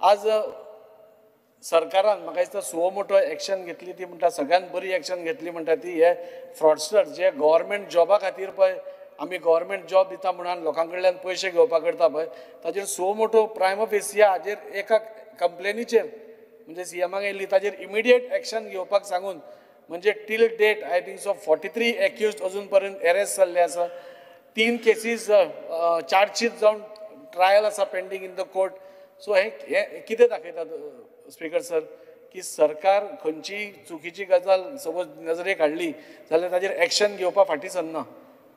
आज सरकारान म्हाका दिसता सुओ मोटो एक्शन घेतली ती म्हणटा सगळ्यान बरी एक्शन घेतली म्हणटा ती हे फ्रॉडस्टर जे गव्हर्मेंट जॉबा खातीर पळय आमी गव्हर्मेंट जॉब दिता म्हणून लोकां कडल्यान पयशे घेवपाक करता पळय ताजेर सुओ मोटो प्रायम ऑफिसिया हाजेर एका कंप्लेनीचेर म्हणजे सीएमाक येयल्ली ताजेर इमिडिएट एक्शन घेवपाक सांगून म्हणजे till date I think so 43 accused अजून पर्यंत अरेस्ट जाल्ले आसा 3 केसीस चार्जशीट जावन ट्रायल आसा pending in the court so हे कितें दाखयता स्पिकर सर की सरकार खंयची चुकीची गजाल सपोज नजरेक हाडली जाल्यार ताजेर एक्शन घेवपा फाटीं सरना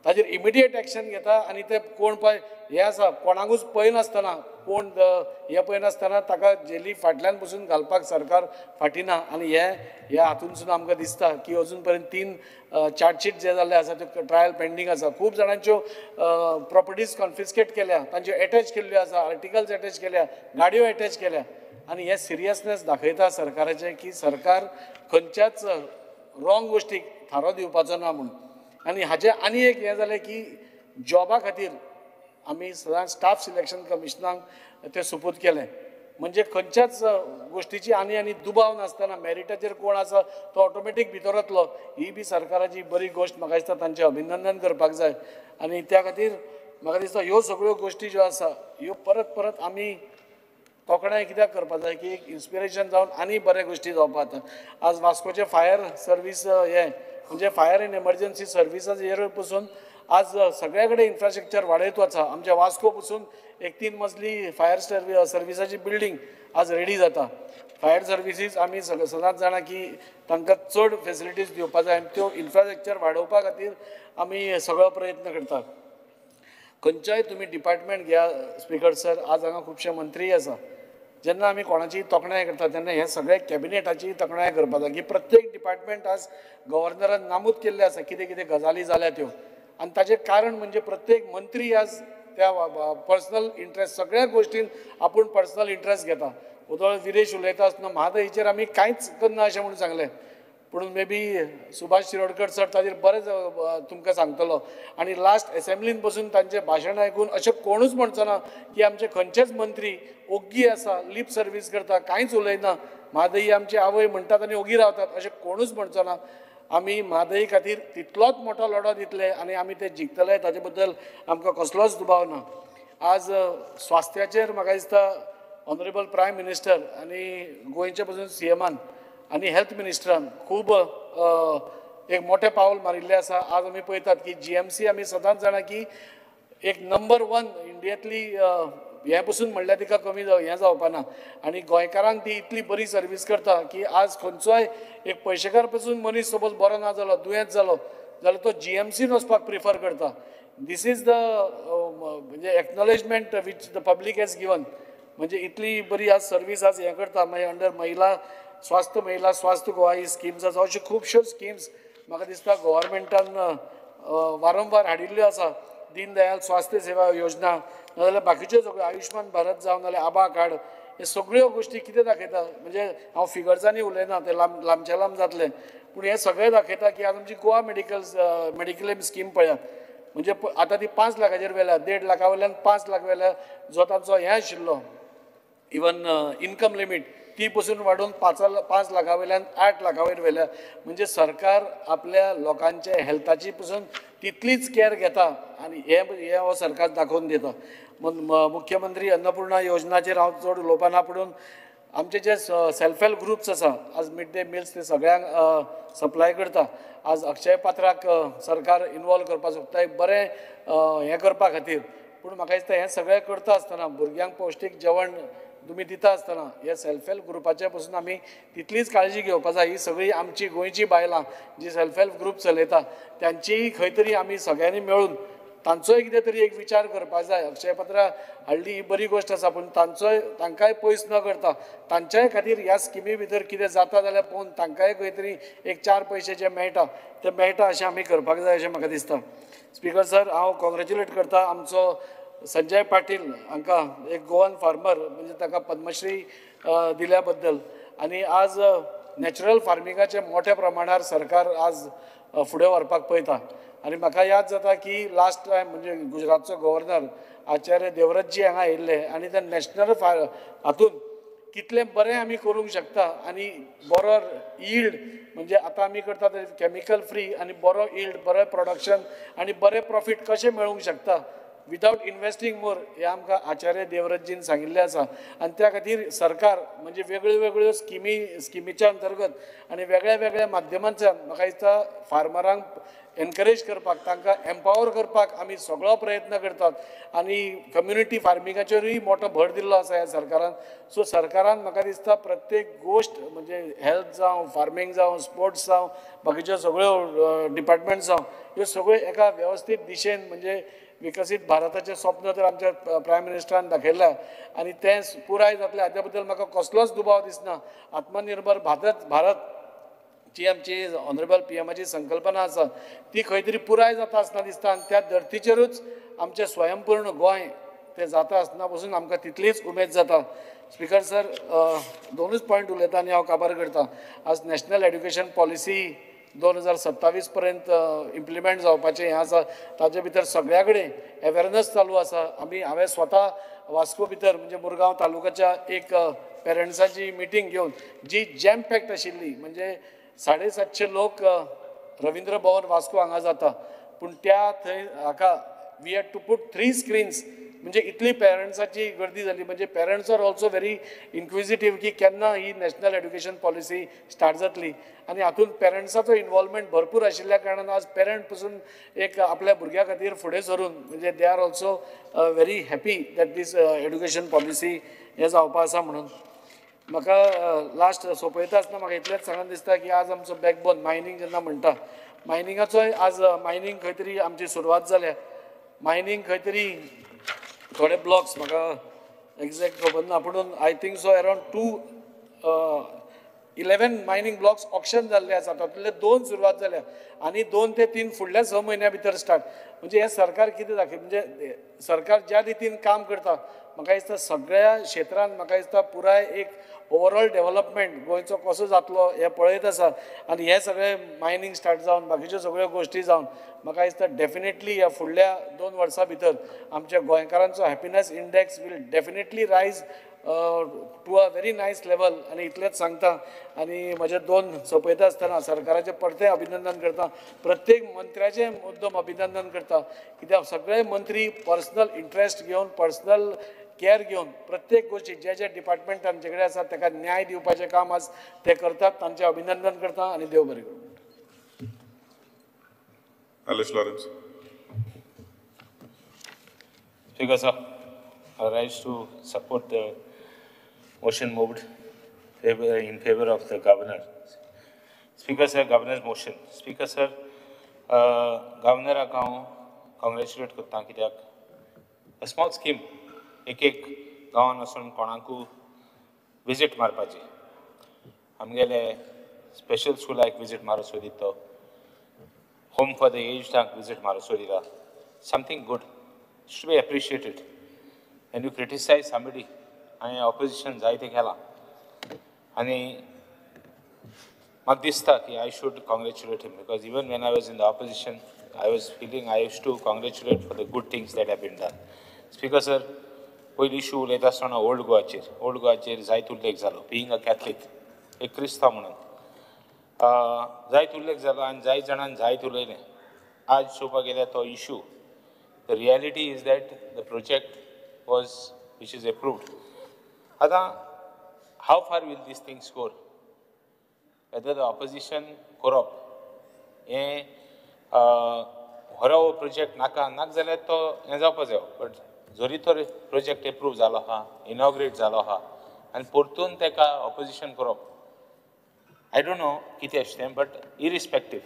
ताजेर इमिडिएट एक्शन घेता आनी ते कोण पळय हे आसा कोणाकूच पळय नासतना कोण हे पळय नासतना ताका जेली फाटल्यान पसून घालपाक सरकार फाटीं ना आनी ह्या हातूनसून आमकां दिसता की अजून पर्यंत 3 चार्जशीट जे जाल्ले आसा त्यो ट्रायल पेंडींग आसा खूब जाणांच्यो प्रॉपर्टीज कॉन्फिस्केट केल्या तांच्यो एटॅच केल्ल्यो आसा आर्टिकल्स एटॅच केल्या गाडयो एटॅच केल्या आनी हे सिरियसनेस दाखयता सरकाराचें की सरकार खंयच्याच रॉंग गोश्टीक थारो दिवपाचो ना म्हणून आनी हाजें आनी एक हें जालें की जॉबा खातीर आमी सदांच स्टाफ सिलेक्शन कमिशनाक ते सुपूत केलें. म्हणजे खंयच्याच गोष्टीची आनी दुबाव नासतना मेरिटाचेर कोण आसा तो ऑटोमॅटीक भितर वतलो. ही बी सरकाराची बरी गोश्ट म्हाका दिसता, तांचें अभिनंदन करपाक जाय. आनी त्या खातीर म्हाका दिसता ह्यो सगळ्यो गोश्टी ज्यो आसा ह्यो परत परत आमी तोखणाय कित्याक करपाक जाय की एक इन्स्पिरेशन जावन आनी बरे गोश्टी जावपाक जाता. आज वास्कोचे फायर सर्वीस हे म्हणजे फायर एंड एमर्जन्सी सर्विसेस हेर पसून आज सगळे कडेन इन्फ्रास्ट्रक्चर वाडयत वचा. आमच्या वास्को पसून एक 3 मजली फायर सर्विसाची बिल्डींग आज रेडी जाता. फायर सर्विसीस आमी सदांच जाणा की तांकां चड फेसिलिटीज दिवपाक जाय आनी त्यो इन्फ्रास्ट्रक्चर वाडोवपा खातीर आमी सगळो प्रयत्न करता. खंयच्याय तुमी डिपार्टमेंट घ्या स्पीकर सर, आज हांगा खुबशे मंत्री आसा. जेन्ना आमी कोणाची तोखणाय करता तेन्ना हे सगळे कॅबिनेटाची तोखणाय करपाक जाय की प्रत्येक डिपार्टमेंट आज गव्हर्नरान नामूद केल्ले आसा कितें कितें गजाली जाल्या त्यो. आनी ताचें कारण म्हणजे प्रत्येक मंत्री आज त्या पर्सनल इंट्रस्ट सगळ्या गोश्टीन आपूण पर्सनल इंट्रस्ट घेता. उदळ विरेश उलयता आसतना म्हादईचेर आमी कांयच करना अशें म्हणून सांगलें. पूण may be Subhash Shirodkar sir ताजेर बरेंच तुमकां सांगतलो. आनी लास्ट एसेंब्लीन बसून तांचें भाशण आयकून अशें कोणूच म्हणचो ना की आमचे खंयचेच मंत्री ओग्गी आसा, लिप सर्वीस करता, कांयच उलयना. म्हादई आमची आवय म्हणटात आनी ओगी रावतात अशें कोणूच म्हणचो ना. आमी म्हादई खातीर तितलोच मोठो लढो दितले आनी आमी ते जिखतले ताचे बद्दल आमकां कसलोच दुबाव ना. आज स्वास्थ्याचेर म्हाका दिसता ऑनरेबल प्रायम मिनिस्टर आनी गोंयचे पसून CMान आनी हेल्थ मिनिस्टरान खूब एक मोठें पावल मारिल्लें आसा. आज आमी पळयतात की GMC आमी सदांच जाणा की एक नंबर 1 इंडियांतली हे पसून म्हणल्यार तिका कमी हें जावपा ना. आनी गोंयकारांक ती इतली बरी सर्वीस करता की आज खंयचोय एक पयशेकार पसून मनीस सपोज बरो ना जालो, दुयेंत जालो जाल्यार तो GMCन वचपाक प्रिफर करता. दीस इज द म्हणजे acknowledgement which the public has given. म्हणजे इतली बरी आज सर्वीस आज हें करता. मागीर अंडर महिला स्वास्थ्य गोवा ही स्किम्स आसा. अश्यो खुबश्यो स्किम्स म्हाका दिसता गव्हर्मेंटान वारंवार हाडिल्ल्यो आसा. दीनदयाल स्वास्थ्य सेवा योजना नाजाल्यार बाकीच्यो सगळ्यो आयुष्मान भारत जावं नाजाल्यार आभा कार्ड हे सगळ्यो गोश्टी कितें दाखयता. म्हणजे हांव फिगर्सांनी उलयना, ते लांबचे लांब जातले, पूण हे सगळें दाखयता की आज आमची गोवा मेडिक्लेम स्कीम पळयात. म्हणजे आतां ती 5 लाखाचेर व्हेल्या, 1.5 लाखा वयल्यान 5 लाख व्हेल्या. जो तांचो हें आशिल्लो इवन इन्कम लिमीट ती पसून वाडून 5 लाखा वयल्यान 8 लाखा वयर व्हेल्या. म्हणजे सरकार आपल्या लोकांचे हेल्थाची पसून तितलीच कॅर घेता आनी हे हो सरकार दाखोवन दिता. मुख्यमंत्री अन्नपूर्णा योजनाचेर हांव चड उलोवपाना, पूण आमचे जे सेल्फ हेल्प ग्रुप्स आसा आज मिड डे मिल्स ते सगळ्यांक सप्लाय करता. आज अक्षय पात्राक सरकार इनवॉल्व करपाक सोदता एक बरें हें करपा खातीर. पूण म्हाका दिसता हें सगळें करता आसतना भुरग्यांक पौश्टीक जेवण तुमी दिता आसतना हे सेल्फ हेल्प ग्रुपाचे पसून आमी तितलीच काळजी घेवपाक जाय. ही सगळी आमची गोंयची बायलां जी सेल्फ हेल्प ग्रुप चलयता त्यांचीय खंय तरी आमी सगळ्यांनी मेळून तांचोय कितें तरी एक विचार करपाक जाय. अक्षय पात्रां हाडली ही बरी गोश्ट आसा, पूण तांकांय पयस न करता तांच्याय खातीर ह्या स्किमी भितर कितें जाता जाल्यार पळोवन तांकांय खंय तरी एक 4 पयशे जे मेळटा ते मेळटा अशें आमी करपाक जाय अशें म्हाका दिसता. स्पीकर सर, हांव कॉंग्रेच्युलेट करता आमचो संजय पाटील हांकां एक गोवन फार्मर म्हणजे ताका पद्मश्री दिल्या बद्दल. आनी आज नॅचरल फार्मिंगाचे मोठ्या प्रमाणार सरकार आज फुडें व्हरपाक पळयता. आनी म्हाका याद जाता की लास्ट टायम म्हणजे गुजरातचो गव्हर्नर आचार्य देवव्रतजी हांगा येयल्ले आनी ते नॅशनल हातून कितलें बरें आमी करूंक शकता आनी बरो यील्ड म्हणजे आतां आमी करता ते कॅमिकल फ्री आनी बरो यील्ड, बरें प्रोडक्शन आनी बरें प्रॉफीट कशें मेळूंक शकता विदाउट इन्वेस्टींग मोर हे आमकां आचार्य देवव्रतजीन सांगिल्लें आसा. आनी त्या खातीर सरकार म्हणजे वेगळ्यो वेगळ्यो स्किमीच्या अंतर्गत आनी वेगळ्या वेगळ्या माध्यमांतल्यान म्हाका दिसता फार्मरांक एनकरेज करपाक, तांकां एम्पावर करपाक आमी सगळो प्रयत्न करतात. आनी कम्युनिटी फार्मिंगाचेरूय मोठो भर दिल्लो आसा ह्या सरकारान. सो सरकारान म्हाका दिसता प्रत्येक गोश्ट म्हणजे हेल्थ जावं, फार्मींग जावं, स्पोर्ट्स जावं, बाकीच्यो सगळ्यो डिपार्टमेंट्स जावं, ह्यो सगळ्यो एका वेवस्थीत दिशेन म्हणजे विकसीत भारताचें स्वप्न तर आमच्या प्रायम मिनिस्टरान दाखयलां आनी तें पुराय जातलें हाच्या बद्दल म्हाका कसलोच दुबाव दिसना. आत्मनिर्भर भारत जी आमची ऑनरेबल PMची संकल्पना आसा ती खंय तरी पुराय जाता आसतना दिसता. आनी त्या धर्तीचेरूच आमचें स्वयंपूर्ण गोंय तें जाता आसतना पसून आमकां तितलीच उमेद जाता. स्पीकर सर, 2च पॉयंट उलयता आनी हांव काबार करता. आज नॅशनल एड्युकेशन पॉलिसी 2027 पर्यंत इम्प्लिमेंट जावपाचें हें आसा. ताजे भितर सगळ्या कडेन अवेरनस चालू आसा. हांवें स्वता वास्को भितर म्हणजे मुरगांव तालुक्याच्या एक पेरंट्सांची मिटींग घेवन जी जॅम पॅक्ट आशिल्ली, म्हणजे 750 लोक रवींद्र भवन वास्को हांगा जाता, पूण त्या थंय हाका we had to put 3 screens, म्हणजे इतली पेरंट्साची गर्दी जाली. म्हणजे parents are also very inquisitive की केन्ना ही नॅशनल एड्युकेशन पॉलिसी स्टार्ट जातली. आनी हातूंत पेरंट्साचो इन्वॉल्वमेंट भरपूर आशिल्ल्या कारणान आज पेरंट पसून एक आपल्या भुरग्या खातीर फुडें सरून म्हणजे they are also very happy that this education policy हें जावपा आसा म्हणून. म्हाका लास्ट सोंपयता आसतना म्हाका इतलेंच सांगन दिसता की आज आमचो बॅकबोन मायनींग जेन्ना म्हणटा, मायनिंगाचोय आज मायनींग खंय तरी आमची सुरवात जाल्या. मायनींग खंय तरी थोडे ब्लॉक्स म्हाका एक्झॅक्ट खबर ना, पूण I think so around 11 mining blocks auction जाल्ले आसा. तातूंतले 2 सुरवात जाल्या आनी 2 ते 3 फुडल्या 6 म्हयन्या भितर स्टार्ट. म्हणजे हे सरकार कितें दाखय, म्हणजे सरकार ज्या रितीन काम करता म्हाका दिसता सगळ्या क्षेत्रांत म्हाका दिसता पुराय एक ओवरऑल डेव्हलपमेंट गोंयचो कसो जातलो हें पळयत आसा. आनी हे सगळे मायनींग स्टार्ट जावन बाकीच्यो सगळ्यो गोश्टी जावन म्हाका दिसता डेफिनेटली ह्या फुडल्या 2 वर्सां भितर आमच्या गोंयकारांचो happiness index will definitely rise to a very nice level. आनी इतलेंच सांगता आनी म्हजे 2 सोंपयता आसतना सरकाराचें परतें अभिनंदन करता, प्रत्येक मंत्र्याचें मुद्दम अभिनंदन करता, कित्याक सगळे मंत्री पर्सनल इंट्रस्ट घेवन पर्सनल केअर घेवन प्रत्येक गोष्टी जे डिपार्टमेंट तांचे कडेन आसा ताका न्याय दिवपाचें काम आज ते करतात. तांचें अभिनंदन करता आनी देव बरें करूं. Alice Lawrence. Speaker sir, I rise to support the motion moved in favor of the governor. Speaker sir, governor's motion. Speaker sir, governor हांव congratulate करता कित्याक a small scheme एक गांवान वचून कोणाकू विजीट मारपाची. आमगेले स्पेशल स्कुलाक विजीट मारूं सोदिता, होम फॉर द एज्डाक विजीट मारूं सोदिता. Something good should be appreciated. When you criticize somebody, हांवें ऑपोजिशन जायते केलां आनी म्हाका दिसता की I should congratulate him because even when I was in the opposition, I was feeling I used to congratulate for the good things that have been done. Speaker sir, पयली issue उलयता आसतना old गोवाचेर जायत उल्लेख जालो. Being a Catholic, एक क्रिस्तांव म्हणून जायत उल्लेख जालो आनी जायत जाणांनी जायत उलयलें. आज चोवपाक गेल्यार तो issue, the reality is that the project was which is approved. आतां हाव फार वील दीस थिंग्स गोर, वेदर द ऑपोजिशन करप हें व्हरो हो प्रोजेक्ट नाका जाल्यार तो हें जावपा जायो. बट जरी तो प्रोजेक्ट एप्रूव जालो आहा, इनॉग्रेट जालो आहा आनी परतून ताका ऑपोजिशन करप, आय डोंट नो कितें अशें तें. But irrespective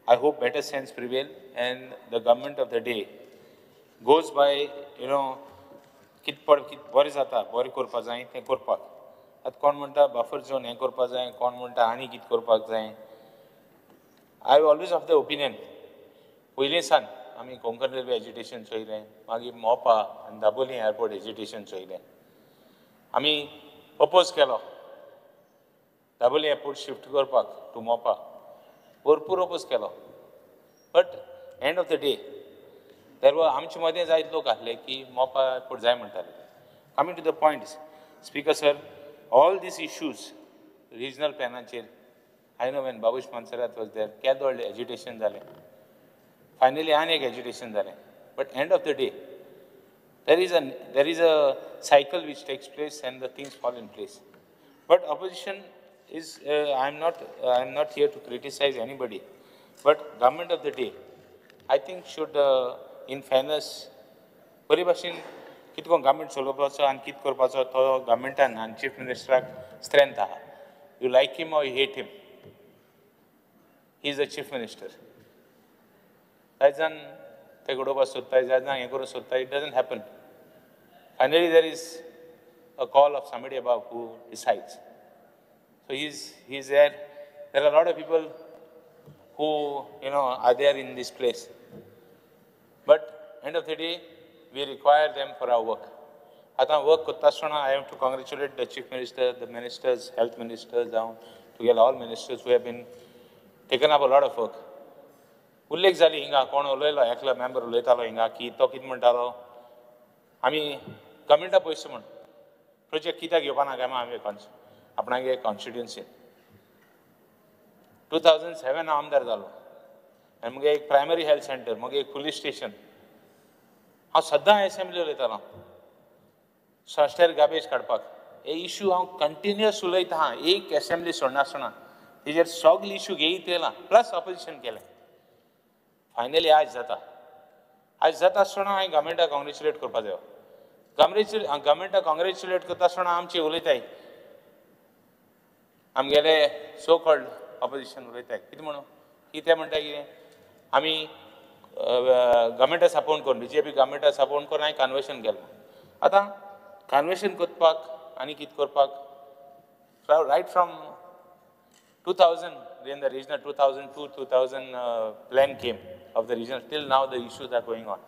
I hope better sense prevail and the government of the day goes by कितें बरें जाता बरें करपा जाय तें करपाक. आतां कोण म्हणटा बफर झोन हें करपा जाय, कोण म्हणटा आनी कितें करपाक जाय. I always of the opinion, पयलीं सान आमी कोंकण रेल्वे एज्युटेशन चोयलें, मागीर मोपा आनी दाबोलीं एअरपोर्ट एज्युटेशन चोयलें. आमी अपोज केलो दाबोलीं एअरपोर्ट शिफ्ट करपाक टू मोपा, भरपूर अपोज केलो. But end of the day there वर आमचे मदें जायत लोक आसले की मोपा एअरपोर्ट जाय म्हणटाले. Coming to the point, speaker sir, all these issues regional प्लॅनाचेर I know when Babush Monserrate was there केदो व्हडलें एज्युटेशन जालें. फायनली आनी एक एज्युटेशन जालें. But end of the day there is a cycle which takes place and the things fall in place. But opposition is I am not here to criticize anybody, but government of the day I think should in fairness बरी भाशेन कितें करून government चलोवपाचो आनी कितें करपाचो तो गव्हर्मेंटान आनी चीफ मिनिस्टराक स्ट्रेंथ आहा. You like him or you hate him, he is the chief minister. जायत जाण ते घडोवपाक सोदताय, जायत जाण हें करूंक सोदताय. It doesn't happen. Finally there is a call of somebody above who decides. So he's there. There are a lot of people who are there in this place. But end of the day, we require them for our work. Ata work kotasona, I have to congratulate the chief minister, the ministers, health ministers, down to all ministers who have been taken up a lot of work. उल्लेख जाली हिंगा कोण उलयलो एकलो member उलयतालो हिंगा की तो कितें म्हणटालो आमी गव्हर्मेंटा पयशे म्हण प्रोजेक्ट कित्याक घेवपा ना काय आमी आपणागे कॉन्स्टिट्युएन्सीन 2007 हांव आमदार जालो आनी मुगे एक प्रायमरी हेल्थ सेंटर मुगे एक पुलीस स्टेशन हांव सद्दां एसेंब्ली उलयतालो सस्टेर गार्बेज काडपाक हे इश्यू हांव कंटिन्युअस उलयता हा एक एसेंब्ली सोडनासतना तेजेर सगळे इश्यू घेयत येयला प्लस ऑपोजिशन केलें फायनली आज जाता आसतना हांवें गव्हर्मेंटाक कॉंग्रेच्युलेट करपा जायो गव्हर्मेंटाक कॉंग्रेच्युलेट करता आसतना आमची उलयताय आमगेले सो कॉल्ड ऑपोजिशन उलयताय कितें म्हणून कितें म्हणटाय कितें आमी गव्हर्मेंटा सपोर्ट करून BJP गव्हर्मेंटा सपोर्ट करून हांवें कन्वर्शन केलें आतां कन्वर्शन करपाक आनी कितें करपाक right from 2000 when the regional 2002-2000 plan came of the region till now the issues are going on.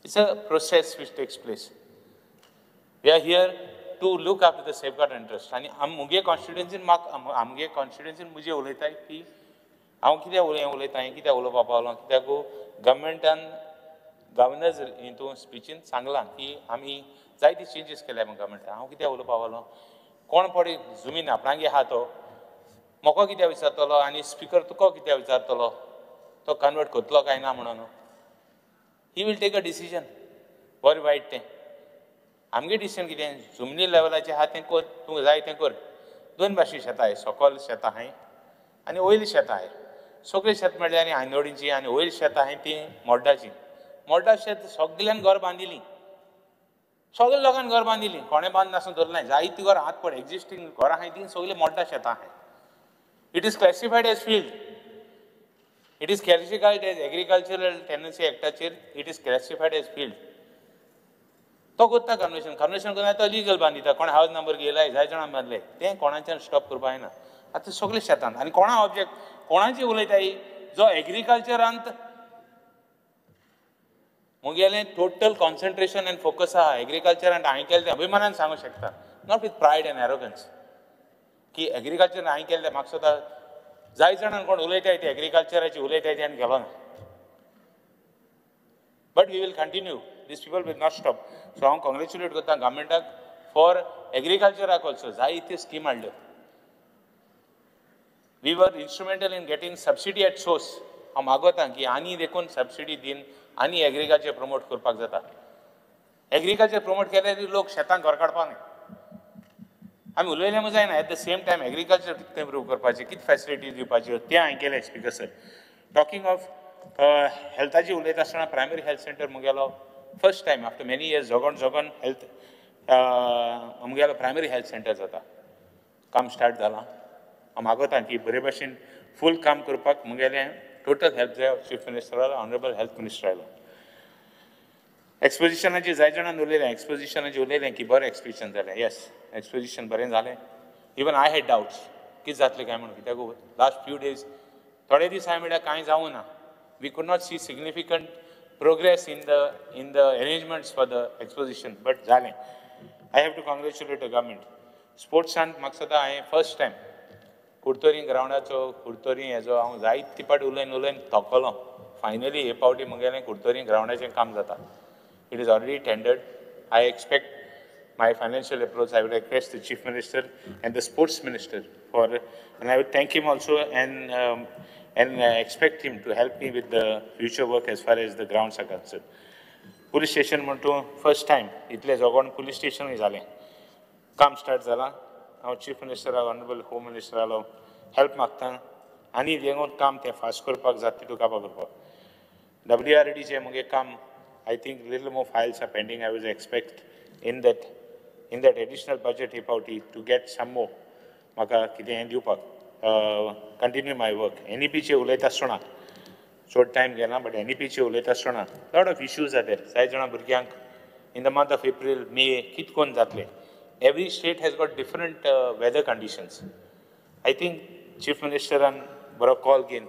It's a process which takes place. We are here to look after the safeguard interest. And मुगे constituency आमगे constituency मुझे उलयताय की हांव कित्याक उलयताय कित्याक उलोवपा पावलो कित्याक गव्हर्मेंटान governor's हितून स्पिचीन सांगलां की आमी जायती चेंजीस केल्या गव्हर्मेंटान हांव कित्याक उलोवपा पावलो कोण पडे जुमीन आपणागे आहा तो मोको कित्याक विचारतलो आनी स्पीकर तुका कित्याक विचारतलो तो कन्वर्ट करतलो काय ना म्हणून he will take a decision बरें वायट तें आमगे डिसिजन कितें जुमनी लेवलाचें आहा तें कर तूं जाय तें कर दोन भाशेन शेतां आहाय सकल शेतां आहाय आनी वयली शेतां आहाय सगळीं शेत म्हणल्यार आनी आयनोडींची आनी वयली शेतां आहाय ती मोड्डाची मोड्डा शेत सगळ्यांक घर बांदिलीं सगळ्या लोकांनी घर बांदिलीं कोणें बांद नासून धरलें जायतीं घरां आत पड एक्जिस्टींग घरां आहाय तीं सगळीं मोड्डा शेतां आहाय It is classified as field. It is classified as agricultural tenancy act. It is classified as field. तो करता कन्वर्शन करता तो लिगल बांदिता कोण हाऊस नंबर गेलाय जाय जाणां बांदले तें कोणाच्यान स्टॉप करपा जायना आतां सगळे शेतान आनी कोणा ऑब्जेक्ट कोणाची उलयताय जो एग्रीकल्चरांत मुगेलें टोटल कॉन्सन्ट्रेशन एंड फोकस आहा एग्रीकल्चरांत हांवें केलें तें अभिमानान सांगू शकता नॉट विथ प्रायड एंड एरोगन्स की एग्रीकल्चर हांवें केलें म्हाका सुद्दां जाय जाणां कोण उलयताय ते एग्रीकल्चराची उलयताय ते आनी गेलो ना but we will continue these people will not stop so हांव कॉंग्रेच्युलेट करता गव्हर्मेंटाक फॉर एग्रीकल्चराक ऑल्सो जायत्यो स्कीम हाडल्यो we were instrumental in getting subsidy at source हांव मागोतां की आनी देखून सबसिडी दिन आनी एग्रीकल्चर प्रमोट करपाक जाता एग्रीकल्चर प्रमोट केल्यार लोक शेतांक घर काडपाक न्ही आमी उलयलें म्हूण जायना at the same time agriculture कितें इम्प्रूव करपाचें कितें फॅसिलिटीज दिवपाच्यो तें हांवें केलें स्पिकर सर टॉकिंग ऑफ हेल्थाची उलयता आसतना प्रायमरी हेल्थ सेंटर मुगेलो first time after many years जगोन हेल्थ मुगेलो प्रायमरी हेल्थ सेंटर जाता काम स्टार्ट जालां हांव मागोतां की बरे भशेन फूल काम करपाक मुगेलें टोटल हेल्प जाय चीफ मिनिस्टर आयलो ऑनरेबल हेल्थ मिनिस्टर आयलो एक्सपोजिशनाची जाय जाणांनी उलयलें एक्सपोजिशनाचें उलयलें की बरें एक्सपोजिशन जालें येस एक्सपोजिशन बरें जालें इवन आय हॅड डाउट्स कितें जातलें काय म्हणून कित्याक लास्ट फ्यू डेज थोडे दीस हांवें म्हळ्यार कांय जावं ना we could not see significant progress in the arrangements for the exposition but जालें I have to congratulate the government स्पोर्ट्सान म्हाका सुद्दां हांवें फर्स्ट टायम कुडतोरी ग्रावंडाचो कुडतोरी हेजो हांव जायते पाट उलयन थकलो फायनली हे पावटी मुगेलें कुडतोरी ग्रावंडाचें काम जाता it is already tendered I expect my financial approach. I would request the Chief Minister and the Sports Minister for, and I would thank him also and expect him to help me with the future work as far as the grounds are concerned. Police station म्हणतो first time इतले जोगोन police station जालें काम start जालां हांव Chief Minister Honorable Home Minister आलो help मागता आनी जेंगोन काम तें फास्ट करपाक जाता तितू कापां करपाक WRD चे मुगे काम I think little more files are pending. I would expect in that additional budget he pauti to get some more maka kiteं diवपाक continue my work NEP चे उलयता आसतना short time गेला but NEP चे उलयता आसतना lot of issues are there जाय जाणां भुरग्यांक in the month of April May कित कोन जातले every state has got different weather conditions I think Chief Minister an बरो call घेन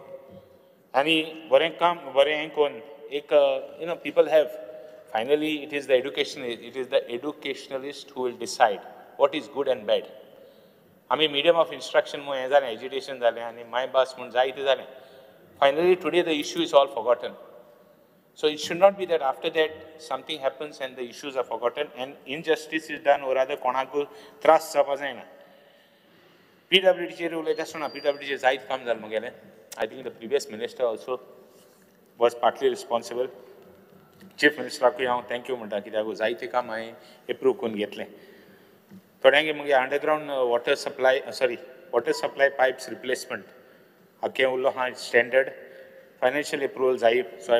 आनी बरें काम बरें हें कोन एक people have finally it is the educationalist who will decide what is good and bad आमी मिडियम ऑफ इन्स्ट्रक्शन म्हणून हें जालें एज्युटेशन जालें आनी माय भास म्हणून जायतें जालें finally today the issue is all forgotten so it should not be that after that something happens and the issues are forgotten and injustice is done or rather कोणाकूय त्रास जावपा जायना PWDचेर उलयता आसतना PWDचेर जायत काम जालें म्हगेलें I think the previous minister also was partly responsible chief मिनिस्टराकूय हांव थँक्यू म्हणटा कित्याक जायतें काम हांवें एप्रूव करून घेतलें थोड्यांगे मुगे underground water supply pipes replacement आख्खें उरलो हा स्टँडर्ड फायनान्शियल एप्रुवल जाय so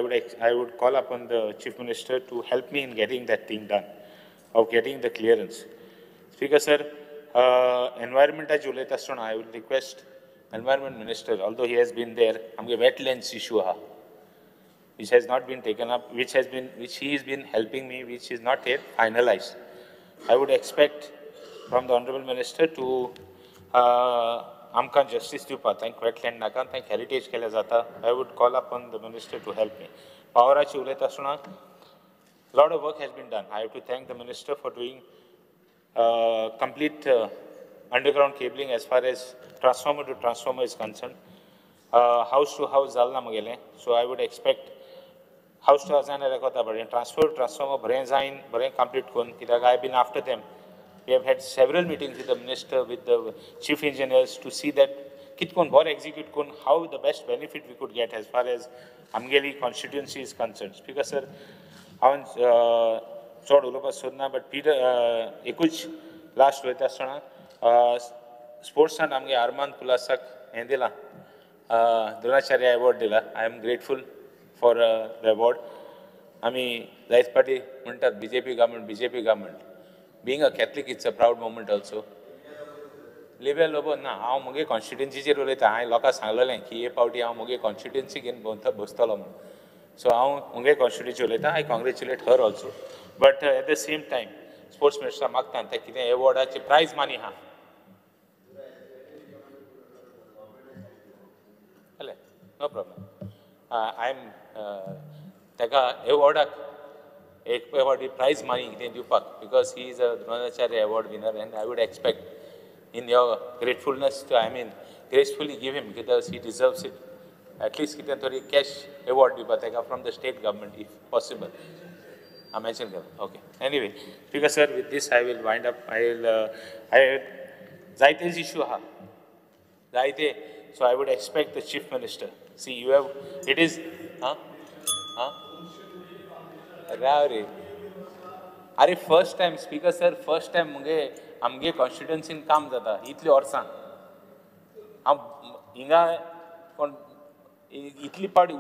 I would call upon the chief minister to help me in getting that thing done of getting the clearance. Speaker sir, environmentaचे उलयता आसतना I would request environment minister, although he has been there, आमगे wetlands issue आहा which has not been taken up, which he has been helping me, which is not yet finalized. I would expect from the honorable minister to आमकां justice दिवपा तांकां wetland नाका तांकां heritage केल्या जाता. I would call upon the minister to help me. Poweraची उलयता आसतना lot of work has been done. I have to thank the minister for doing complete underground cabling as far as transformer to transformer is concerned. House to house Jalna म्हगेलें, so I would expect house to house जायना कोता बरें transformer बरें जायन बरें complete करून कित्याक I have been after them. We have had several meetings with the minister, with the chief engineers to see that कितकोन बरें execute करून how the best benefit we could get as far as Amgeli constituency is concerned. Speaker sir, हांवें चड उलोवपाक सोदना but एकूच last उलयता आसतना स्पोर्ट्सान आमगे आर्मान कुलासाक हें दिलां द्रोणाचार्य अवॉर्ड दिला. I am grateful for the award. आमी जायत पाटी म्हणटात BJP government being a Catholic, it's a proud moment also. लिबे लोबो ना हांव मुगे कॉन्स्टिट्युएन्सीचेर उलयता. हांवें लोकांक सांगलेलें की हे पावटी हांव मुगे कॉन्स्टिट्युएन्सी घेवन बसतलो म्हणून. सो हांव मुगे कॉन्स्टिट्युएन्सी उलयता. I congratulate her also. But at the same time sports minister मागता ते कितें एवॉर्डाची प्रायज मानी आहा हले नो प्रॉब्लम. आय एम ताका एवॉर्डाक एक फावटी प्रायज मानी कितें दिवपाक because he is a Dronacharya award winner and I would expect in your gratefulness to gracefully give him because he deserves it. At least कितें तरी कॅश अवॉर्ड दिवपाक ताका from the state government if possible. I mentioned that. Okay. Anyway, because sir, with this I will wind up. Zaite's issue ha. Zaite. So I would expect the chief minister. See, you have. It is. Rare. अरे first time speaker sir, first time आमगे constituency काम जाता. इतली वर्सां. हम हिंगा इतली पाडी